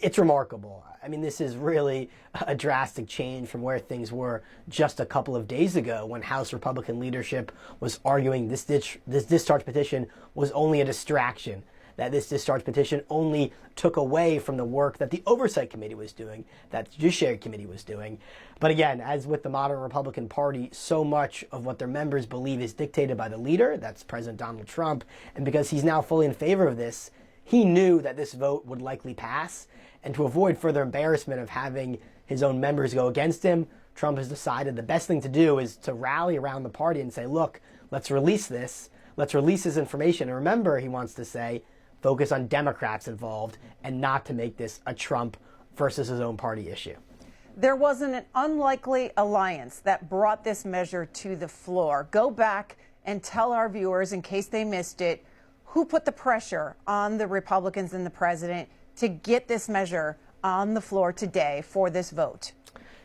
It's remarkable. I mean, this is really a drastic change from where things were just a couple of days ago when House Republican leadership was arguing this discharge petition was only a distraction, that this discharge petition only took away from the work that the Oversight Committee was doing, that the Judiciary Committee was doing. But again, as with the modern Republican Party, so much of what their members believe is dictated by the leader, that's President Donald Trump, and because he's now fully in favor of this, he knew that this vote would likely pass, and to avoid further embarrassment of having his own members go against him, Trump has decided the best thing to do is to rally around the party and say, look, let's release this information. And remember, he wants to say, focus on Democrats involved and not to make this a Trump versus his own party issue. There was an unlikely alliance that brought this measure to the floor. Go back and tell our viewers, in case they missed it, who put the pressure on the Republicans and the president to get this measure on the floor today for this vote?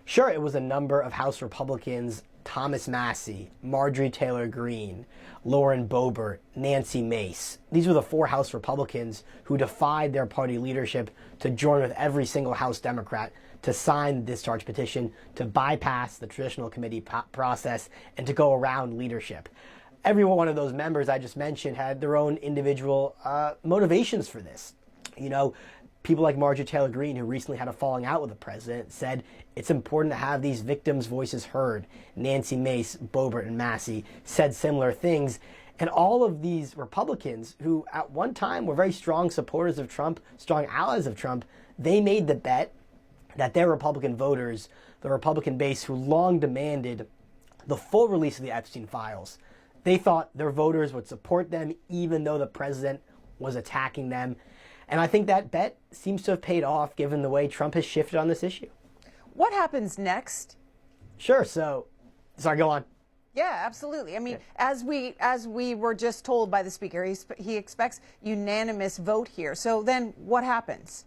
Sure, it was a number of House Republicans, Thomas Massie, Marjorie Taylor Greene, Lauren Boebert, Nancy Mace. These were the 4 House Republicans who defied their party leadership to join with every single House Democrat to sign the discharge petition, to bypass the traditional committee process, and to go around leadership. Every one of those members I just mentioned had their own individual motivations for this. You know, people like Marjorie Taylor Greene, who recently had a falling out with the president, said it's important to have these victims' voices heard. Nancy Mace, Boebert, and Massey said similar things. And all of these Republicans, who at one time were very strong supporters of Trump, strong allies of Trump, they made the bet that their Republican voters, the Republican base who long demanded the full release of the Epstein files, they thought their voters would support them even though the president was attacking them. And I think that bet seems to have paid off given the way Trump has shifted on this issue. What happens next? Sure. Sorry, go on. Yeah, absolutely. I mean, as we were just told by the speaker, he expects unanimous vote here. So then what happens?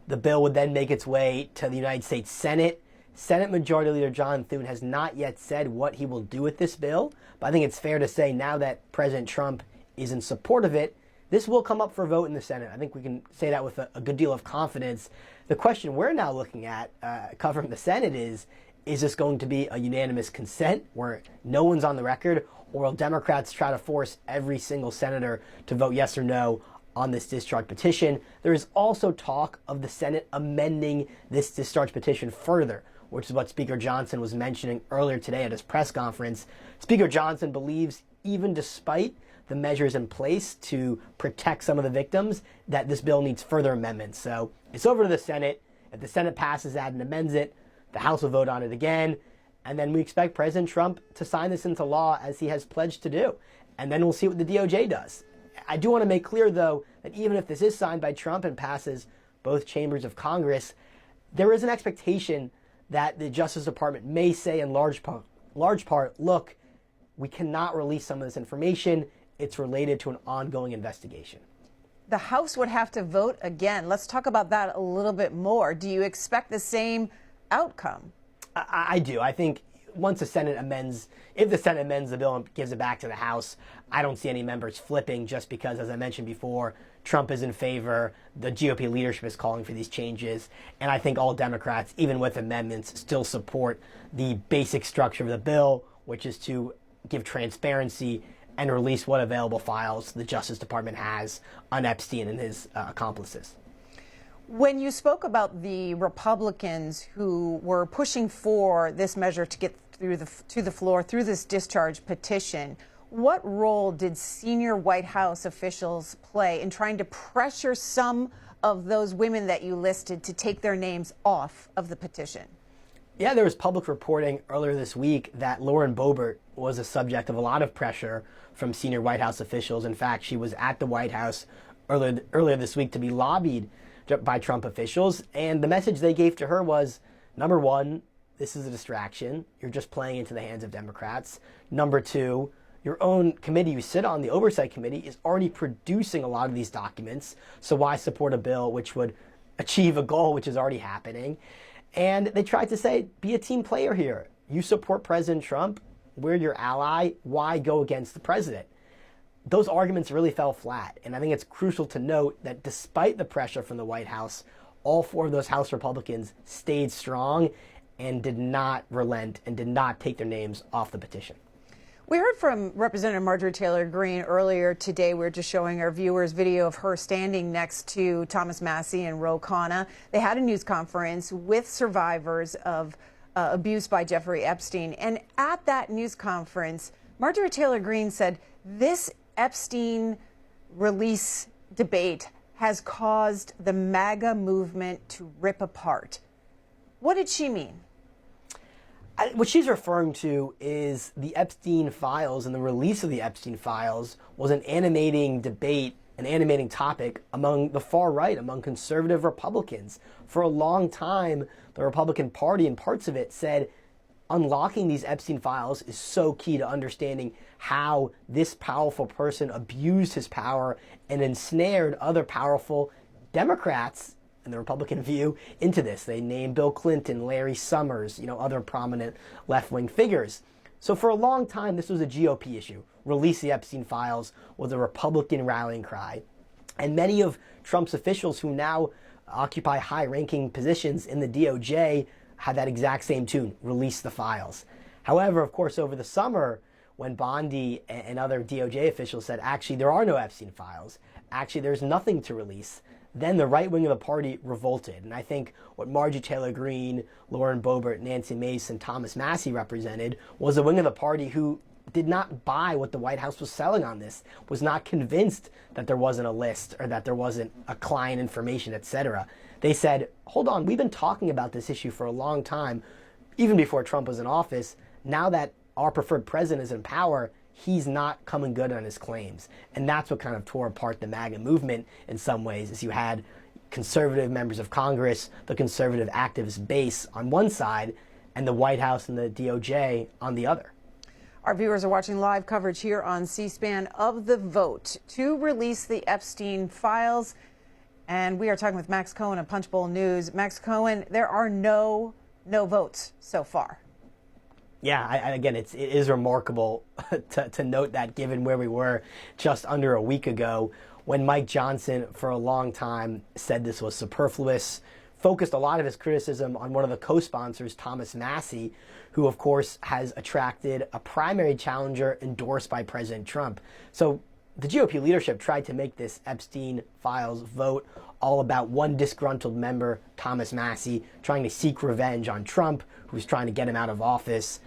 The bill would then make its way to the United States Senate. Senate Majority Leader John Thune has not yet said what he will do with this bill, but I think it's fair to say now that President Trump is in support of it, this will come up for vote in the Senate. I think we can say that with a good deal of confidence. The question we're now looking at covering the Senate is this going to be a unanimous consent where no one's on the record, or will Democrats try to force every single senator to vote yes or no on this discharge petition? There is also talk of the Senate amending this discharge petition further, which is what Speaker Johnson was mentioning earlier today at his press conference. Speaker Johnson believes, even despite the measures in place to protect some of the victims, that this bill needs further amendments. So it's over to the Senate. If the Senate passes that and amends it, the House will vote on it again. And then we expect President Trump to sign this into law as he has pledged to do. And then we'll see what the DOJ does. I do want to make clear, though, that even if this is signed by Trump and passes both chambers of Congress, there is an expectation that the Justice Department may say in large part, look, we cannot release some of this information. It's related to an ongoing investigation. The House would have to vote again. Let's talk about that a little bit more. Do you expect the same outcome? I do. I think once the Senate amends, if the Senate amends the bill and gives it back to the House, I don't see any members flipping just because, as I mentioned before, Trump is in favor, the GOP leadership is calling for these changes, and I think all Democrats, even with amendments, still support the basic structure of the bill, which is to give transparency and release what available files the Justice Department has on Epstein and his accomplices. When you spoke about the Republicans who were pushing for this measure to get to the floor through this discharge petition, what role did senior White House officials play in trying to pressure some of those women that you listed to take their names off of the petition? Yeah, there was public reporting earlier this week that Lauren Boebert was a subject of a lot of pressure from senior White House officials. In fact, she was at the White House earlier this week to be lobbied by Trump officials, and the message they gave to her was, number one, this is a distraction. You're just playing into the hands of Democrats. Number two, your own committee you sit on, the Oversight Committee, is already producing a lot of these documents, so why support a bill which would achieve a goal which is already happening? And they tried to say, be a team player here. You support President Trump. We're your ally. Why go against the president? Those arguments really fell flat. And I think it's crucial to note that despite the pressure from the White House, all four of those House Republicans stayed strong and did not relent and did not take their names off the petition. We heard from Representative Marjorie Taylor Greene earlier today. We were just showing our viewers video of her standing next to Thomas Massie and Ro Khanna. They had a news conference with survivors of abuse by Jeffrey Epstein. And at that news conference, Marjorie Taylor Greene said, this Epstein release debate has caused the MAGA movement to rip apart. What did she mean? What she's referring to is the Epstein files, and the release of the Epstein files was an animating debate, an animating topic among the far right, among conservative Republicans. For a long time, the Republican Party and parts of it said unlocking these Epstein files is so key to understanding how this powerful person abused his power and ensnared other powerful Democrats, in the Republican view, into this. They named Bill Clinton, Larry Summers, other prominent left-wing figures. So for a long time, this was a GOP issue. Release the Epstein files was a Republican rallying cry. And many of Trump's officials who now occupy high-ranking positions in the DOJ had that exact same tune, release the files. However, of course, over the summer, when Bondi and other DOJ officials said, actually, there are no Epstein files, actually, there's nothing to release, then the right wing of the party revolted. And I think what Marjorie Taylor Greene, Lauren Boebert, Nancy Mace, and Thomas Massie represented was a wing of the party who did not buy what the White House was selling on this, was not convinced that there wasn't a list or that there wasn't a client information, etc. They said, hold on, we've been talking about this issue for a long time, even before Trump was in office. Now that our preferred president is in power, he's not coming good on his claims. And that's what kind of tore apart the MAGA movement in some ways, is you had conservative members of Congress, the conservative activist base on one side, and the White House and the DOJ on the other. Our viewers are watching live coverage here on C-SPAN of the vote to release the Epstein files. And we are talking with Max Cohen of Punchbowl News. Max Cohen, there are no votes so far. Yeah, again, it is remarkable to note that, given where we were just under a week ago, when Mike Johnson, for a long time, said this was superfluous, focused a lot of his criticism on one of the co-sponsors, Thomas Massie, who, of course, has attracted a primary challenger endorsed by President Trump. So the GOP leadership tried to make this Epstein files vote all about one disgruntled member, Thomas Massie, trying to seek revenge on Trump, who's trying to get him out of office.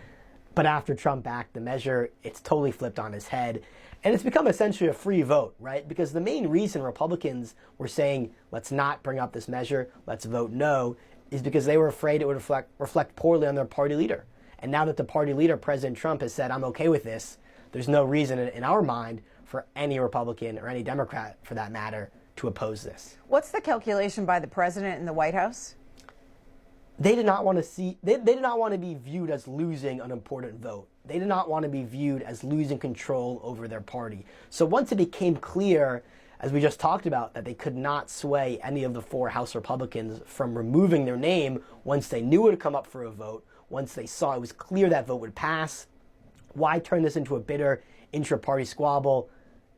But after Trump backed the measure, it's totally flipped on his head. And it's become essentially a free vote, right? Because the main reason Republicans were saying, let's not bring up this measure, let's vote no, is because they were afraid it would reflect poorly on their party leader. And now that the party leader, President Trump, has said, I'm okay with this, there's no reason in our mind for any Republican or any Democrat, for that matter, to oppose this. What's the calculation by the president in the White House? They did not want to see, they did not want to be viewed as losing an important vote. They did not want to be viewed as losing control over their party. So once it became clear, as we just talked about, that they could not sway any of the 4 House Republicans from removing their name once they knew it would come up for a vote, once they saw it was clear that vote would pass, why turn this into a bitter intra-party squabble?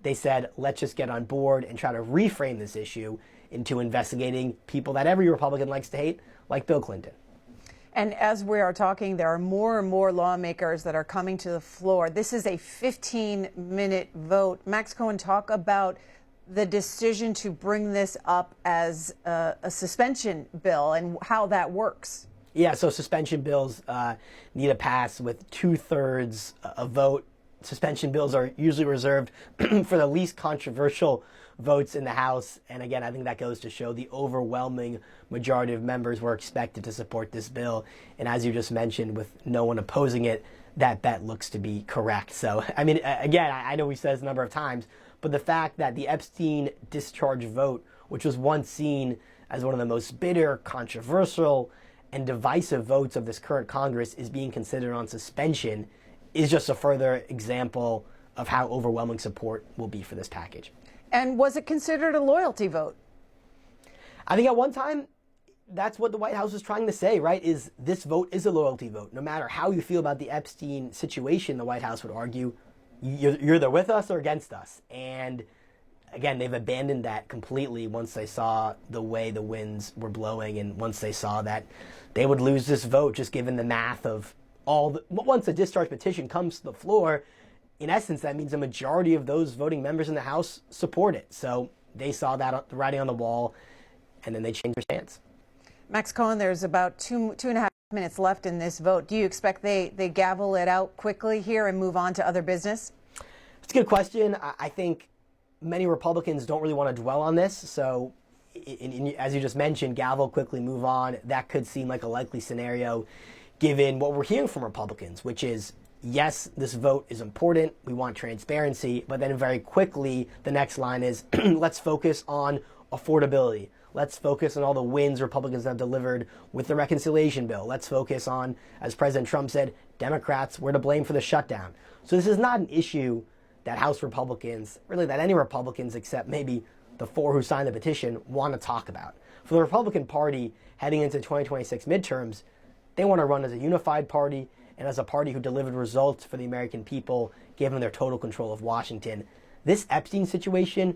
They said, let's just get on board and try to reframe this issue into investigating people that every Republican likes to hate, like Bill Clinton. And as we are talking, there are more and more lawmakers that are coming to the floor. This is a 15-minute vote. Max Cohen, talk about the decision to bring this up as a suspension bill and how that works. Yeah, so suspension bills need to pass with 2/3 a vote. Suspension bills are usually reserved for the least controversial votes in the House. And again, I think that goes to show the overwhelming majority of members were expected to support this bill. And as you just mentioned, with no one opposing it, that bet looks to be correct. So, I mean, again, I know we said this a number of times, but the fact that the Epstein discharge vote, which was once seen as one of the most bitter, controversial, and divisive votes of this current Congress, is being considered on suspension, is just a further example of how overwhelming support will be for this package. And was it considered a loyalty vote? I think at one time, that's what the White House was trying to say, right? Is this vote is a loyalty vote. No matter how you feel about the Epstein situation, the White House would argue, you're either with us or against us. And again, they've abandoned that completely once they saw the way the winds were blowing, and once they saw that they would lose this vote, just given the math of once a discharge petition comes to the floor, in essence, that means a majority of those voting members in the House support it. So they saw that the writing on the wall, and then they changed their stance. Max Cohen, there's about two and a half minutes left in this vote. Do you expect they gavel it out quickly here and move on to other business? It's a good question. I think many Republicans don't really want to dwell on this. So as you just mentioned, gavel, quickly move on. That could seem like a likely scenario given what we're hearing from Republicans, which is, yes, this vote is important. We want transparency. But then very quickly, the next line is, let's focus on affordability. Let's focus on all the wins Republicans have delivered with the reconciliation bill. Let's focus on, as President Trump said, Democrats were to blame for the shutdown. So this is not an issue that House Republicans, really that any Republicans except maybe the 4 who signed the petition, want to talk about. For the Republican Party heading into 2026 midterms, they want to run as a unified party and as a party who delivered results for the American people, given their total control of Washington. This Epstein situation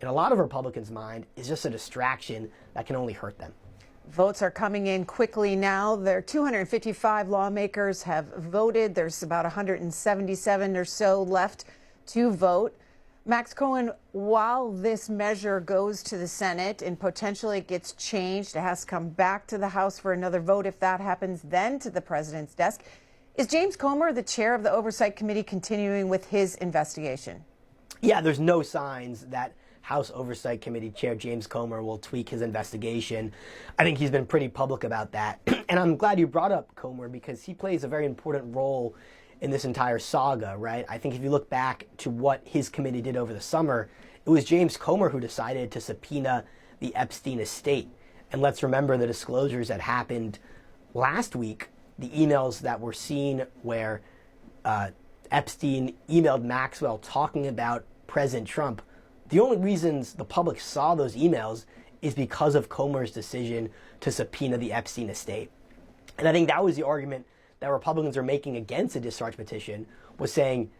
in a lot of Republicans' mind, is just a distraction that can only hurt them. Votes are coming in quickly now. There are 255 lawmakers have voted. There's about 177 or so left to vote. Max Cohen, while this measure goes to the Senate and potentially it gets changed, it has to come back to the House for another vote. If that happens, then to the president's desk. Is James Comer, the chair of the Oversight Committee, continuing with his investigation? Yeah, there's no signs that House Oversight Committee Chair James Comer will tweak his investigation. I think he's been pretty public about that. And I'm glad you brought up Comer because he plays a very important role in this entire saga, right? I think if you look back to what his committee did over the summer, it was James Comer who decided to subpoena the Epstein estate. And let's remember the disclosures that happened last week, the emails that were seen where Epstein emailed Maxwell talking about President Trump. The only reasons the public saw those emails is because of Comer's decision to subpoena the Epstein estate. And I think that was the argument that Republicans are making against a discharge petition, was saying,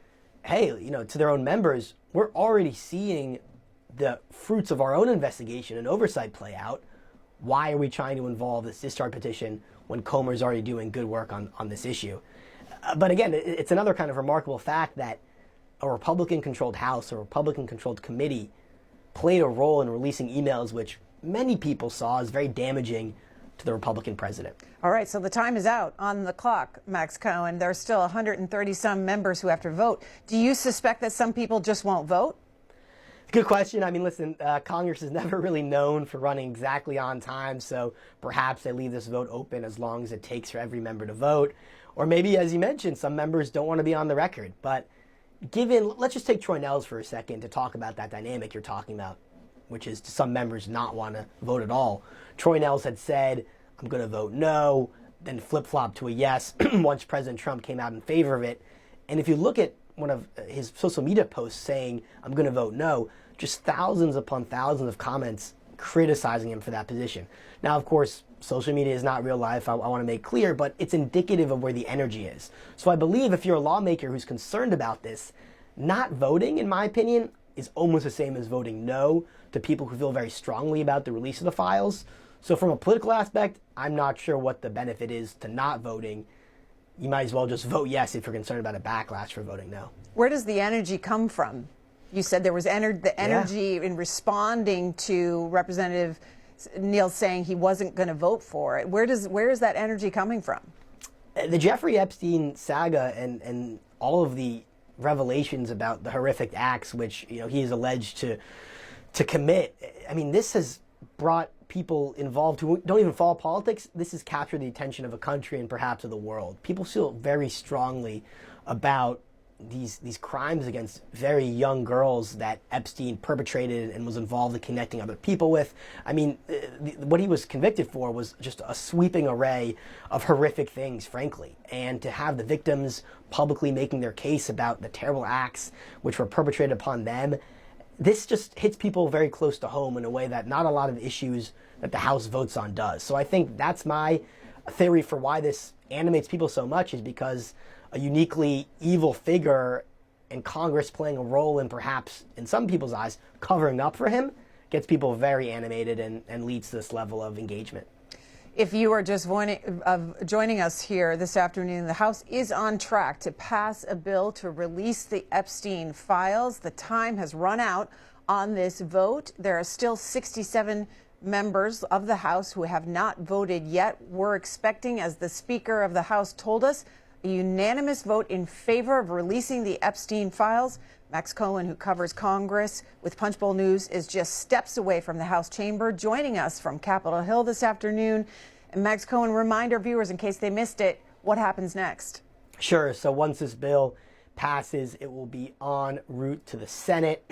hey, to their own members, we're already seeing the fruits of our own investigation and oversight play out. Why are we trying to involve this discharge petition when Comer's already doing good work on this issue? But again, it's another kind of remarkable fact that a Republican-controlled House, a Republican-controlled committee played a role in releasing emails which many people saw as very damaging to the Republican president. All right, so the time is out on the clock, Max Cohen. There are still 130-some members who have to vote. Do you suspect that some people just won't vote? Good question. I mean, listen, Congress is never really known for running exactly on time, so perhaps they leave this vote open as long as it takes for every member to vote. Or maybe, as you mentioned, some members don't want to be on the record. But let's just take Troy Nehls for a second to talk about that dynamic you're talking about, which is to some members not want to vote at all. Troy Nehls had said, I'm going to vote no, then flip-flopped to a yes once President Trump came out in favor of it. And if you look at one of his social media posts saying, I'm going to vote no, just thousands upon thousands of comments criticizing him for that position. Now, of course, social media is not real life, I want to make clear, but it's indicative of where the energy is. So I believe if you're a lawmaker who's concerned about this, not voting, in my opinion, is almost the same as voting no to people who feel very strongly about the release of the files. So from a political aspect, I'm not sure what the benefit is to not voting. You might as well just vote yes if you're concerned about a backlash for voting no. Where does the energy come from? You said there was the energy in responding to Representative Neal saying he wasn't going to vote for it. Where is that energy coming from? The Jeffrey Epstein saga and all of the revelations about the horrific acts which he is alleged to commit. I mean, this has brought people involved who don't even follow politics. This has captured the attention of a country and perhaps of the world. People feel very strongly about these crimes against very young girls that Epstein perpetrated and was involved in connecting other people with. I mean, what he was convicted for was just a sweeping array of horrific things, frankly. And to have the victims publicly making their case about the terrible acts which were perpetrated upon them, this just hits people very close to home in a way that not a lot of issues that the House votes on does. So I think that's my theory for why this animates people so much, is because a uniquely evil figure in Congress playing a role in, perhaps in some people's eyes, covering up for him gets people very animated and leads to this level of engagement. If you are just joining us here this afternoon, the House is on track to pass a bill to release the Epstein files. The time has run out on this vote. There are still 67 members of the House who have not voted yet. We're expecting, as the Speaker of the House told us, a unanimous vote in favor of releasing the Epstein files. Max Cohen, who covers Congress with Punchbowl News, is just steps away from the House chamber, joining us from Capitol Hill this afternoon. And Max Cohen, remind our viewers, in case they missed it, what happens next? Sure. So once this bill passes, it will be en route to the Senate.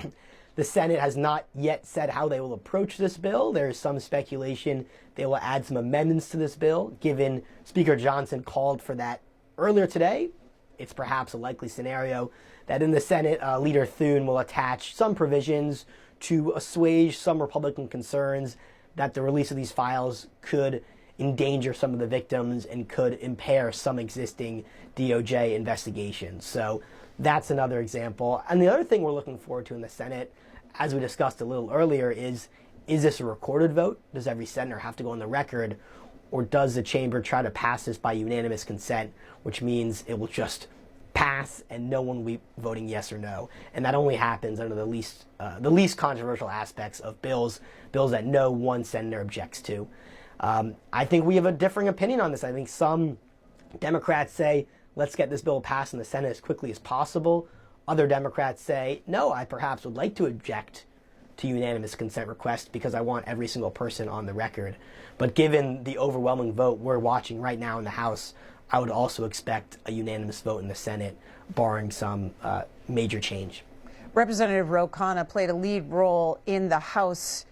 The Senate has not yet said how they will approach this bill. There is some speculation they will add some amendments to this bill, given Speaker Johnson called for that earlier today. It's perhaps a likely scenario that in the Senate, Leader Thune will attach some provisions to assuage some Republican concerns that the release of these files could endanger some of the victims and could impair some existing DOJ investigations. So that's another example. And the other thing we're looking forward to in the Senate, as we discussed a little earlier, is this a recorded vote? Does every senator have to go on the record? Or does the chamber try to pass this by unanimous consent, which means it will just pass and no one will be voting yes or no? And that only happens under the least controversial aspects of bills that no one senator objects to. I think we have a differing opinion on this. I think some Democrats say, let's get this bill passed in the Senate as quickly as possible. Other Democrats say, no, I perhaps would like to object to unanimous consent request because I want every single person on the record. But given the overwhelming vote we're watching right now in the House, I would also expect a unanimous vote in the Senate, barring some major change. Representative Ro Khanna played a lead role in the House,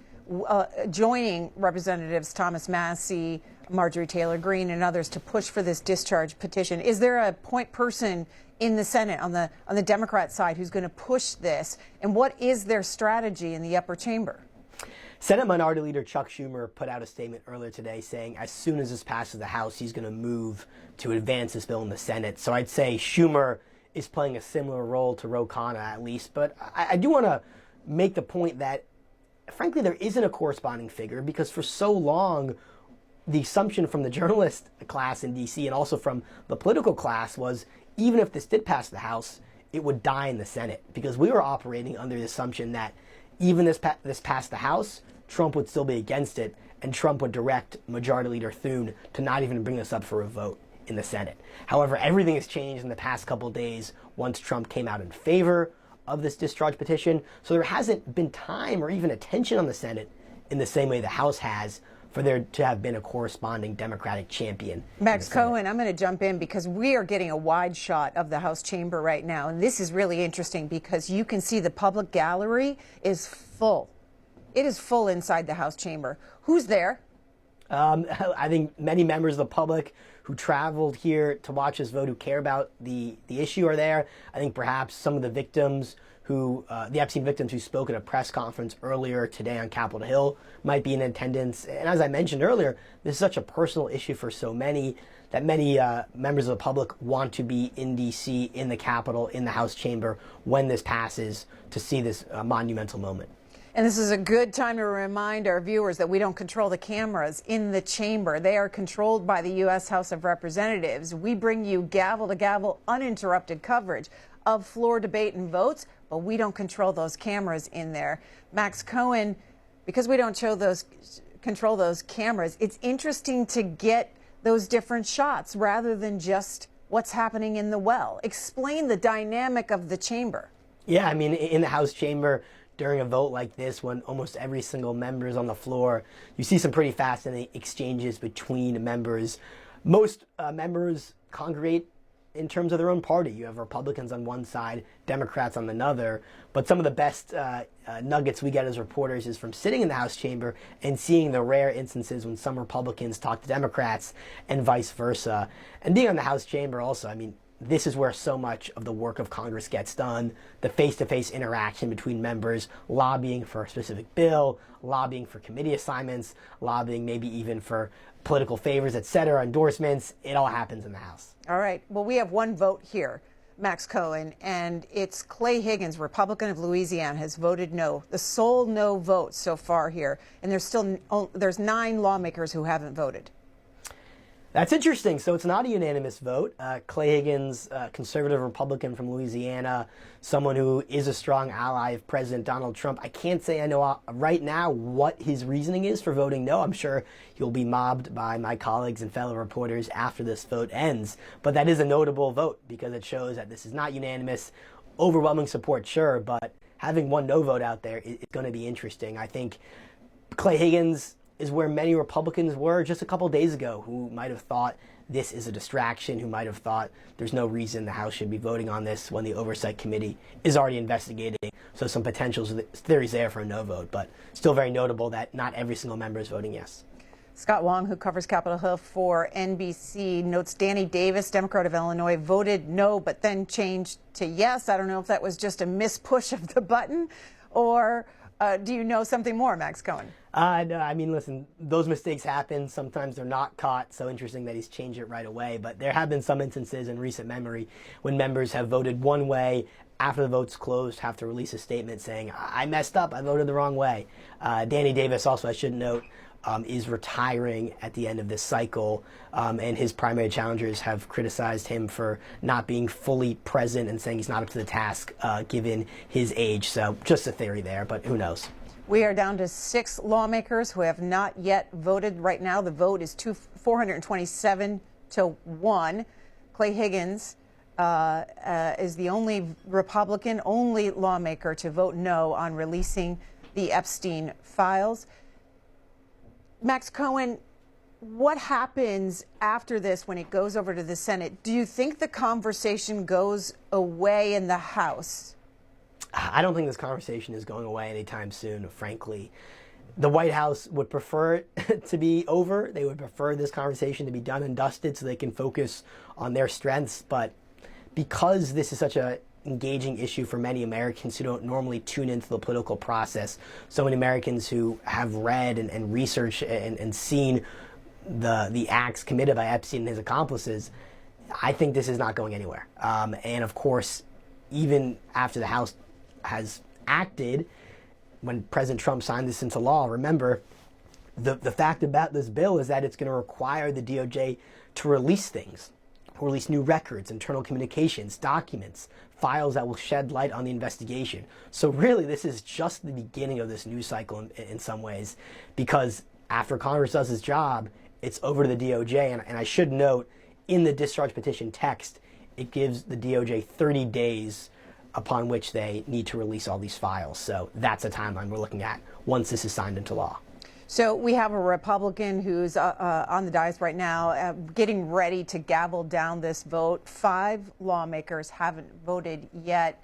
joining Representatives Thomas Massie, Marjorie Taylor Greene, and others to push for this discharge petition. Is there a point person in the Senate on the Democrat side who's going to push this? And what is their strategy in the upper chamber? Senate Minority Leader Chuck Schumer put out a statement earlier today saying as soon as this passes the House, he's going to move to advance this bill in the Senate. So I'd say Schumer is playing a similar role to Ro Khanna at least. But I do want to make the point that, frankly, there isn't a corresponding figure because for so long, the assumption from the journalist class in D.C. and also from the political class was even if this did pass the House, it would die in the Senate because we were operating under the assumption that even this passed the House, Trump would still be against it, and Trump would direct Majority Leader Thune to not even bring this up for a vote in the Senate. However, everything has changed in the past couple of days once Trump came out in favor of this discharge petition. So there hasn't been time or even attention on the Senate in the same way the House has for there to have been a corresponding Democratic champion. Max Cohen, I'm going to jump in because we are getting a wide shot of the House chamber right now. And this is really interesting because you can see the public gallery is full. It is full inside the House chamber. Who's there? I think many members of the public who traveled here to watch this vote, who care about the issue, are there. I think perhaps some of the victims the Epstein victims who spoke at a press conference earlier today on Capitol Hill might be in attendance. And as I mentioned earlier, this is such a personal issue for so many that many members of the public want to be in D.C., in the Capitol, in the House chamber when this passes to see this monumental moment. And this is a good time to remind our viewers that we don't control the cameras in the chamber. They are controlled by the U.S. House of Representatives. We bring you gavel to gavel, uninterrupted coverage of floor debate and votes, but we don't control those cameras in there. Max Cohen, because we don't control those cameras, it's interesting to get those different shots rather than just what's happening in the well. Explain the dynamic of the chamber. Yeah, I mean, in the House chamber, during a vote like this, when almost every single member is on the floor, you see some pretty fascinating exchanges between members. Most members congregate in terms of their own party. You have Republicans on one side, Democrats on another. But some of the best nuggets we get as reporters is from sitting in the House chamber and seeing the rare instances when some Republicans talk to Democrats and vice versa. And being on the House chamber also, I mean, this is where so much of the work of Congress gets done. The face-to-face interaction between members, lobbying for a specific bill, lobbying for committee assignments, lobbying maybe even for political favors, etc., endorsements. It all happens in the House. All right. Well, we have one vote here, Max Cohen, and it's Clay Higgins, Republican of Louisiana, has voted no. The sole no vote so far here. And there's 9 lawmakers who haven't voted. That's interesting. So it's not a unanimous vote. Clay Higgins, conservative Republican from Louisiana, someone who is a strong ally of President Donald Trump. I can't say I know right now what his reasoning is for voting no. I'm sure he'll be mobbed by my colleagues and fellow reporters after this vote ends. But that is a notable vote because it shows that this is not unanimous. Overwhelming support, sure, but having one no vote out there is going to be interesting. I think Clay Higgins is where many Republicans were just a couple days ago, who might have thought this is a distraction, who might have thought there's no reason the House should be voting on this when the Oversight Committee is already investigating. So some potential theories there for a no vote, but still very notable that not every single member is voting yes. Scott Wong, who covers Capitol Hill for NBC, notes Danny Davis, Democrat of Illinois, voted no, but then changed to yes. I don't know if that was just a mispush of the button, or do you know something more, Max Cohen? No, I mean, listen, those mistakes happen. Sometimes they're not caught. So interesting that he's changed it right away. But there have been some instances in recent memory when members have voted one way, after the vote's closed, have to release a statement saying, I messed up, I voted the wrong way. Danny Davis, also, I should note, is retiring at the end of this cycle, and his primary challengers have criticized him for not being fully present and saying he's not up to the task given his age. So just a theory there, but who knows? We are down to 6 lawmakers who have not yet voted. Right now, the vote is 427 to 1. Clay Higgins is the only Republican, only lawmaker to vote no on releasing the Epstein files. Max Cohen, what happens after this when it goes over to the Senate? Do you think the conversation goes away in the House? I don't think this conversation is going away anytime soon, frankly. The White House would prefer it to be over. They would prefer this conversation to be done and dusted so they can focus on their strengths. But because this is such an engaging issue for many Americans who don't normally tune into the political process, so many Americans who have read and researched and seen the acts committed by Epstein and his accomplices, I think this is not going anywhere. And of course, even after the House has acted, when President Trump signed this into law, remember, the fact about this bill is that it's going to require the DOJ to release things, release new records, internal communications, documents, files that will shed light on the investigation. So really, this is just the beginning of this news cycle in some ways, because after Congress does its job, it's over to the DOJ. And I should note, in the discharge petition text, it gives the DOJ 30 days upon which they need to release all these files. So that's a timeline we're looking at once this is signed into law. So we have a Republican who's on the dais right now, getting ready to gavel down this vote. 5 lawmakers haven't voted yet.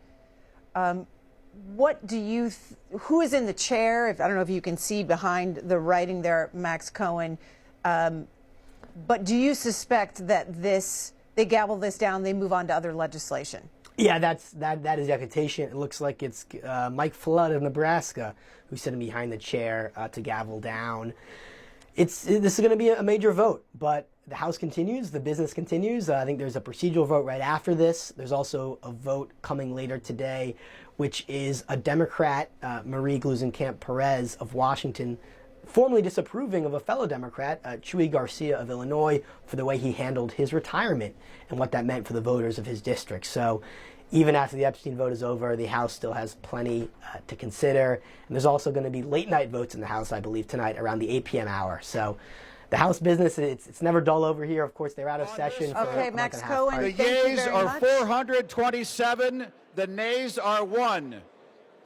What do you, who is in the chair? I don't know if you can see behind the writing there, Max Cohen. But do you suspect that they gavel this down, they move on to other legislation? Yeah, that is the expectation. It looks like it's Mike Flood of Nebraska who's sitting behind the chair to gavel down. This is going to be a major vote, but the House continues, the business continues. I think there's a procedural vote right after this. There's also a vote coming later today, which is a Democrat, Marie Gluesenkamp Perez of Washington, formally disapproving of a fellow Democrat, Chuy Garcia of Illinois, for the way he handled his retirement and what that meant for the voters of his district. So even after the Epstein vote is over, the House still has plenty to consider. And there's also going to be late night votes in the House, I believe, tonight around the 8 p.m. hour. So the House business, it's never dull over here. Of course, they're out of session. Okay, Max Cohen, the yeas are 427. The nays are 1.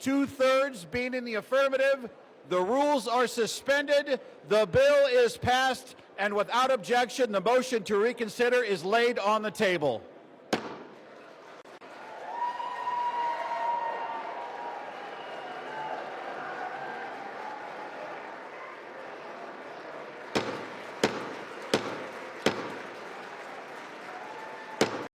2/3 being in the affirmative. The rules are suspended. The bill is passed. And without objection, the motion to reconsider is laid on the table.